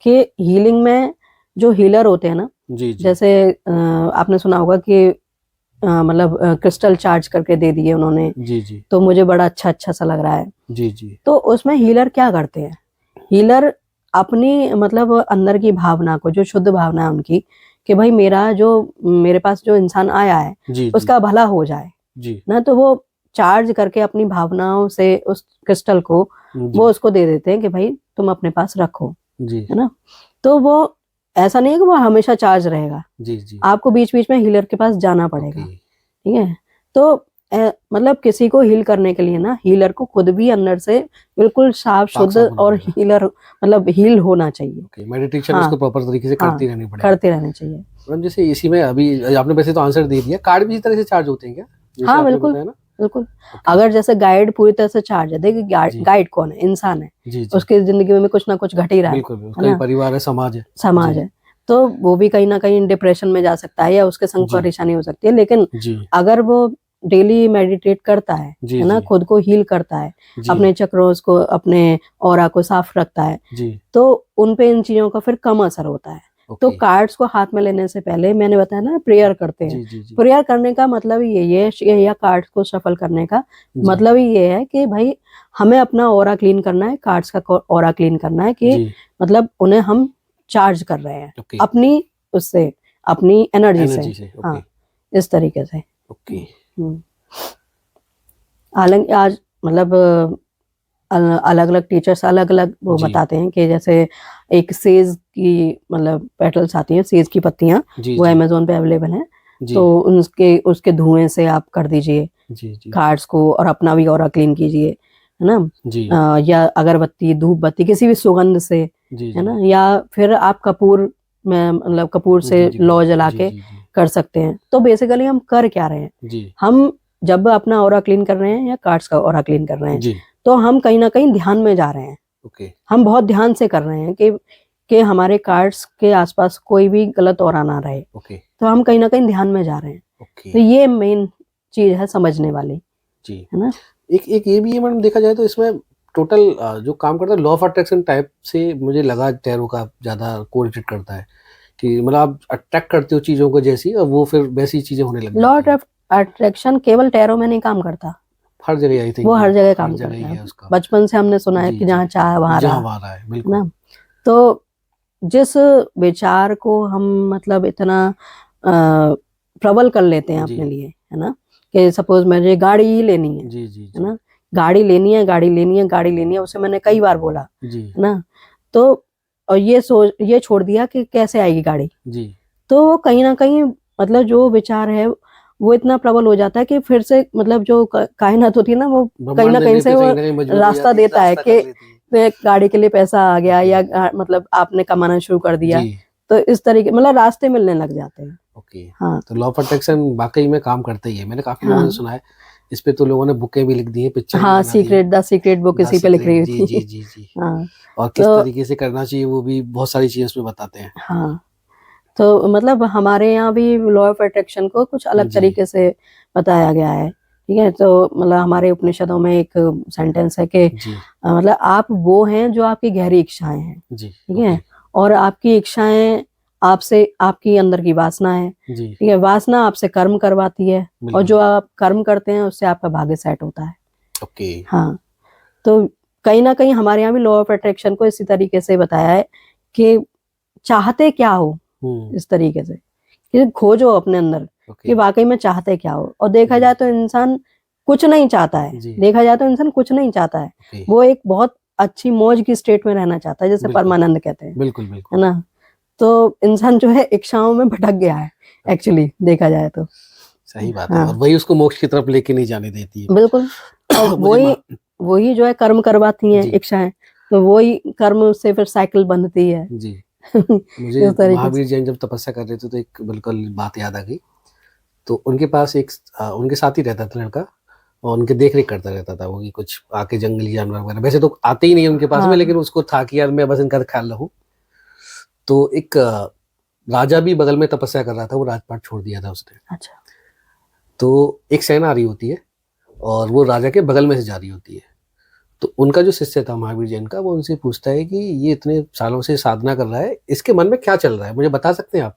कि हीलिंग में जो हीलर होते हैं ना, जी जी जैसे आपने सुना होगा कि मतलब क्रिस्टल चार्ज करके दे दिए उन्होंने, जी जी तो मुझे बड़ा अच्छा सा लग रहा है। जी जी तो उसमें हीलर क्या करते हैं, हीलर अपनी मतलब अंदर की भावना को, जो शुद्ध भावना है उनकी, कि भाई मेरे पास जो इंसान आया है जी उसका भला हो जाए जी ना, तो वो चार्ज करके अपनी भावनाओं से उस क्रिस्टल को जी वो उसको दे देते हैं कि भाई तुम अपने पास रखो, जी है ना। तो वो ऐसा नहीं है कि वो हमेशा चार्ज रहेगा, जी जी आपको बीच बीच में हीलर के पास जाना पड़ेगा, ओके ठीक है। तो मतलब किसी को हील करने के लिए ना, हीलर को खुद भी अंदर से बिल्कुल साफ पाक शुद्ध साफ होना और पड़ेगा। हीलर मतलब हील होना चाहिए। ओके, मेडिटेशन हाँ, उसको प्रॉपर तरीके से हाँ, करती रहनी पड़ेगी। करते रहना चाहिए। मैडम जैसे इसी में अभी आपने वैसे तो आंसर दे दिया, कार्ड भी इसी तरह से चार्ज होते हैं क्या, जैसे हाँ, आपने बिल्कुल बताया ना? बिल्कुल। ओके अगर जैसे गाइड पूरी तरह से चार्ज है, देखिए जी गाइड कौन है, इंसान है, जी जी उसकी जिंदगी में कुछ ना कुछ घट ही रहा बिल्कुल है कई ना, परिवार है, समाज है। समाज जी है। तो वो भी कहीं ना कहीं डिप्रेशन में जा सकता है या उसके संग जी परेशानी हो सकती है। लेकिन जी अगर वो डेली मेडिटेट करता जी है ना, जी खुद को हील करता है, जी अपने चक्रों को, अपने ऑरा को साफ रखता है, जी तो उन पे इन चीजों का फिर कम असर होता है। तो ओके कार्ड्स को हाथ में लेने से पहले मैंने बताया ना, प्रेयर करते हैं। जी जी जी प्रेयर करने का मतलब ही यही है, या कार्ड्स को शफल करने का जी मतलब ही ये है कि भाई हमें अपना ऑरा क्लीन करना है, कार्ड्स का ऑरा क्लीन करना है, कि जी मतलब उन्हें हम चार्ज कर रहे हैं ओके अपनी उससे, अपनी एनर्जी से। एनर्जी से ओके हाँ, इस तरीके से। ओके हम्म। हालांकि आज मतलब अलग अलग टीचर्स अलग अलग वो जी बताते हैं कि जैसे एक सेज की मतलब पेटल्स आती हैं, सेज की पत्तियां, जी वो जी अमेजोन पे अवेलेबल हैं। जी तो उसके धुएं से आप कर दीजिए जी जी कार्ड्स को और अपना भी ऑरा क्लीन कीजिए, है ना। जी या अगरबत्ती, धूप बत्ती, किसी भी सुगंध से, जी है जी ना। या फिर आप कपूर में मतलब कपूर जी से जी लौ जला जी के जी जी कर सकते हैं। तो बेसिकली हम कर क्या रहे हैं, जी हम जब अपना ऑरा क्लीन कर रहे हैं या कार्ड्स का ऑरा क्लीन कर रहे हैं, जी तो हम कहीं ना कहीं ध्यान में जा रहे हैं। ओके हम बहुत ध्यान से कर रहे हैं कि हमारे कार्ड्स के आसपास कोई भी गलत ऑरा ना रहे। ओके तो हम कहीं ना कहीं ध्यान में जा रहे हैं। ओके तो ये मेन चीज है समझने वाली, जी है ना। एक एक ये भी है मैडम, देखा जाए तो इसमें टोटल जो काम करता है लॉ ऑफ अट्रैक्शन टाइप से मुझे लगा टैरो का ज़्यादा कोरिलेट करता है कि मतलब आप अट्रैक्ट करते हो चीज़ों को जैसी, और वो फिर वैसी चीज़ें होने लग लॉ जाती हैं। ऑफ अट्रैक्शन केवल टैरो में नहीं काम करता, हर जगह आई थिंक वो हर जगह हर काम जगह ही करता है। है उसका। बचपन से हमने सुना है जी कि जी जहाँ चाह वहाँ जहाँ राह, वहाँ रहा है है बिल्कुल। ना। तो जिस विचार को हम मतलब इतना प्रबल कर लेते हैं जी अपने लिए, है ना, कि सपोज मुझे गाड़ी ही लेनी जी जी है जी ना, गाड़ी लेनी है, गाड़ी लेनी है, गाड़ी लेनी है, उसे मैंने कई बार बोला, जी है ना। तो और ये छोड़ दिया कि कैसे आएगी गाड़ी। जी तो कहीं ना कहीं मतलब जो विचार है वो इतना प्रबल हो जाता है कि फिर से मतलब जो कायनात होती है ना, वो कहीं ना कहीं से वो रास्ता देता है कि गाड़ी के लिए पैसा आ गया या मतलब आपने कमाना शुरू कर दिया, तो इस तरीके मतलब रास्ते मिलने लग जाते हैं। ओके हाँ, तो लॉ ऑफ अट्रैक्शन वाकई में काम करता ही है। मैंने काफी लोगों से सुना है, इस पे तो लोगों ने बुकें भी लिख दी है, पिक्चर हाँ, द सीक्रेट बुक इसी पे लिख रही जी थी। जी जी जी। हाँ, और किस तरीके से करना चाहिए वो भी बहुत सारी चीजें उसमें बताते हैं। हाँ, तो मतलब हमारे यहाँ भी लॉ ऑफ अट्रैक्शन को कुछ अलग तरीके से बताया गया है। ठीक है, तो मतलब हमारे उपनिषदों में एक सेंटेंस है कि मतलब आप वो हैं जो आपकी गहरी इच्छाएं हैं। ठीक है, और आपकी इच्छाएं आपसे, आपकी अंदर की वासना है। ठीक है, वासना आपसे कर्म करवाती है और जो आप कर्म करते हैं उससे आपका भाग्य सेट होता है। ओके हाँ, तो कहीं ना कहीं हमारे यहाँ भी लॉ ऑफ अट्रैक्शन को इसी तरीके से बताया है कि चाहते क्या हो, इस तरीके से कि खोजो अपने अंदर कि वाकई में चाहते क्या हो। और देखा जाए तो इंसान कुछ नहीं चाहता है, देखा जाए तो इंसान कुछ नहीं चाहता है, वो एक बहुत अच्छी मौज की स्टेट में रहना चाहता है, जैसे परमानंद कहते हैं। बिल्कुल बिल्कुल, है ना। तो इंसान जो है इच्छाओं में भटक गया है एक्चुअली, देखा जाए तो। सही बात है, और वही उसको मोक्ष की तरफ लेके नहीं जाने देती है। बिल्कुल, और वही जो है कर्म करवाती हैं इच्छाएं, तो वही कर्म से फिर साइकिल बंधती है। जी मुझे महावीर जैन जब तपस्या कर रहे थे तो एक बिल्कुल बात याद आ गई। तो उनके पास एक उनके साथ ही रहता था लड़का, और उनके देख रेख करता रहता था वो, कि कुछ आके जंगली जानवर वगैरह वैसे तो आते ही नहीं उनके पास में, लेकिन उसको था कि यार मैं बस इनका ख्याल रखूं। तो एक राजा भी बगल में तपस्या कर रहा था, वो राजपाट छोड़ दिया था उसने। अच्छा। तो एक सेना आ रही होती है और वो राजा के बगल में से जा रही होती है। तो उनका जो शिष्य था महावीर जैन का, वो उनसे पूछता है कि ये इतने सालों से साधना कर रहा है, इसके मन में क्या चल रहा है, मुझे बता सकते हैं आप,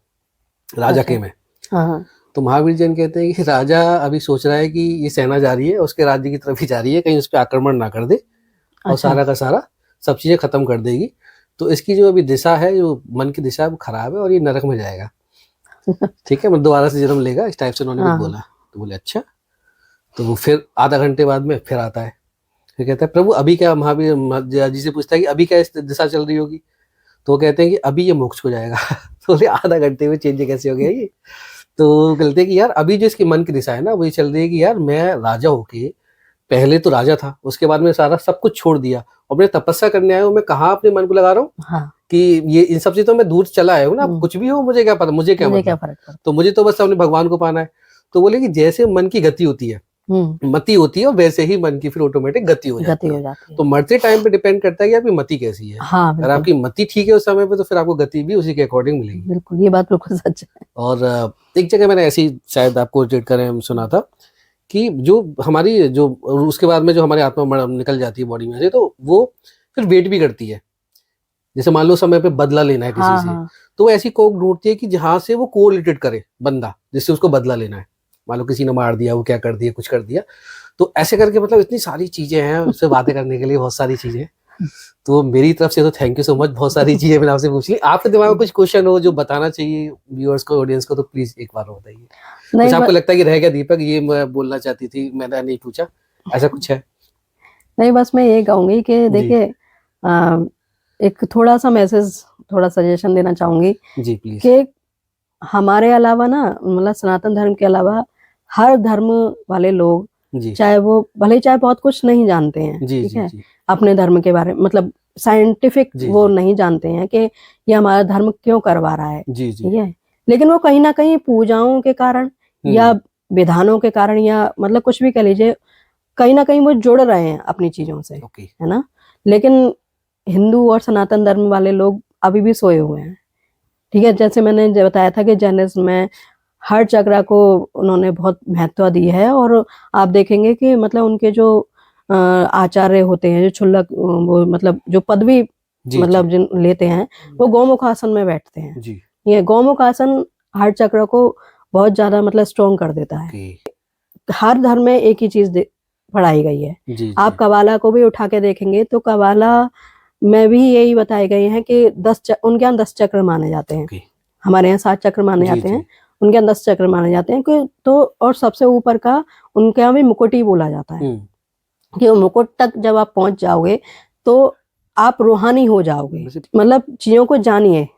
राजा के में। हाँ। तो महावीर जैन कहते हैं कि राजा अभी सोच रहा है कि ये सेना जा रही है, उसके राज्य की तरफ ही जा रही है, कहीं उस पर आक्रमण ना कर दे और सारा का सारा सब चीजें खत्म कर देगी। तो इसकी जो अभी दिशा है, जो मन की दिशा है, वो खराब है और ये नरक में जाएगा। ठीक है, मतलब दोबारा से जन्म लेगा, इस टाइप से उन्होंने कुछ बोला। तो बोले अच्छा। तो वो फिर आधा घंटे बाद में फिर आता है, फिर कहता है प्रभु अभी क्या, महावीर जी से पूछता है कि अभी क्या इस दिशा चल रही होगी। तो वो कहते हैं कि अभी ये मोक्ष को जाएगा। तो बोले आधा घंटे में चेंज कैसे हो गया ये। तो कहते हैं कि यार अभी जो इसकी मन की दिशा है ना, वो ये चल रही है कि यार मैं राजा होके, पहले तो राजा था, उसके बाद में सारा सब कुछ छोड़ दिया और मैं तपस्या करने आया हूँ, मैं कहाँ अपने मन को लगा रहा हूँ। हाँ। कि ये इन सब चीजों में दूर चला आया हूँ ना, कुछ भी हो मुझे क्या पता, मुझे क्या फर्क पड़ता, तो मुझे तो बस अपने भगवान को पाना है। तो बोले कि जैसे मन की गति होती है, मति होती है, और वैसे ही मन की फिर ऑटोमेटिक गति हो जाती है। तो मरते टाइम पे डिपेंड करता है कि आपकी मति कैसी है। हाँ, अगर आपकी मति ठीक है उस समय पे, तो फिर आपको गति भी उसी के अकॉर्डिंग मिलेगी। बिल्कुल, ये बात बिल्कुल सच है। और एक जगह मैंने ऐसी शायद आपको रिलेट करें सुना था कि जो हमारी जो उसके बाद में जो हमारी आत्मा निकल जाती है बॉडी में से, तो वो फिर वेट भी करती है। जैसे मान लो समय पे बदला लेना है किसी से, तो वो ऐसी कोक ढूंढती है कि जहां से वो कोरिलेटेड करे बंदा, जिससे उसको बदला लेना है। मान लो किसी ने मार दिया, वो क्या कर दिया, कुछ कर दिया, तो ऐसे करके मतलब इतनी सारी चीजें हैं, उससे बातें करने के लिए बहुत सारी चीजें। तो मेरी तरफ से तो थैंक यू सो मच, बहुत सारी चीजें मैंने आपसे पूछ ली। आपके दिमाग में कुछ क्वेश्चन हो जो बताना चाहिए व्यूअर्स को, ऑडियंस को, तो प्लीज एक बार बताइए। कुछ आपको लगता है कि रह गया दीपक, ये मैं बोलना चाहती थी, मैंने नहीं पूछा, ऐसा कुछ है? नहीं, बस मैं ये कहूंगी कि देखिए एक थोड़ा सा मैसेज, थोड़ा सजेशन देना चाहूंगी जी प्लीज, कि हमारे अलावा ना, मतलब सनातन धर्म के अलावा हर धर्म वाले लोग, चाहे वो भले चाहे बहुत कुछ नहीं जानते हैं, ठीक है, अपने धर्म के बारे में, मतलब साइंटिफिक वो नहीं जानते हैं कि ये हमारा धर्म क्यों करवा रहा है, ठीक है, लेकिन वो कहीं ना कहीं पूजाओं के कारण या विधानों के कारण, या मतलब कुछ भी कह लीजिए, कहीं ना कहीं वो जुड़ रहे हैं अपनी चीजों से, है ना। लेकिन हिंदू और सनातन धर्म वाले लोग अभी भी सोए हुए हैं, ठीक है। जैसे मैंने बताया था कि जैनिज्म में हर चक्र को उन्होंने बहुत महत्व दी है, और आप देखेंगे कि मतलब उनके जो आचार्य होते हैं, जो क्षुल्लक, वो मतलब जो पदवी मतलब जिन लेते हैं, वो गौमुख आसन में बैठते हैं जी। ये गौमुख आसन हर चक्र को बहुत ज्यादा मतलब स्ट्रॉन्ग कर देता है। हर धर्म में एक ही चीज पढ़ाई गई है जी। आप कबाला को भी उठा के देखेंगे तो कबाला में भी यही बताए गए हैं कि उनके यहाँ 10 चक्र माने जाते हैं, हमारे यहाँ 7 चक्र माने जाते हैं, उनके यहाँ 10 चक्र माने जाते हैं। तो और सबसे ऊपर का उनके यहाँ भी मुकुट ही बोला जाता है कि मुकुट तक जब आप पहुंच जाओगे तो आप रूहानी हो जाओगे। वैसे- मतलब चीजों को जानिए, है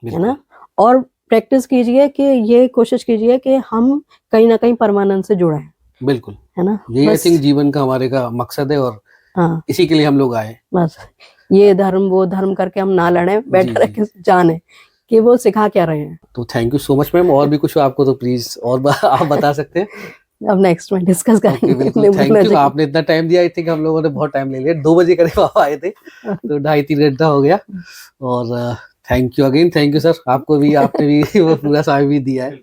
बिल्कुल। ना, और प्रैक्टिस कीजिए कि ये कोशिश कीजिए कि हम कहीं ना कहीं परमानंद से जुड़े हैं, बिल्कुल, है ना। यही आई बस थिंक जीवन का हमारे का मकसद है, और हाँ, इसी के लिए हम लोग आए। बस ये धर्म वो धर्म करके हम ना लड़े, बेटर है जी। कि जाने कि वो सिखा क्या रहे हैं। तो thank you so much ma'am. और भी कुछ हो आपको तो प्लीज और आप बता सकते हैं। अब नेक्स्ट में डिस्कस ओके करेंगे। बिल्कुल, निम्बू थैंक यू। नजर- आपने इतना टाइम दिया, आई थिंक हम लोगों ने बहुत टाइम ले लिया, 2 बजे करीब आप आए थे, तो 2:30-3 घंटा हो गया। और thank you again, thank you sir, आपको भी, आपने भी वो पूरा समय भी दिया है।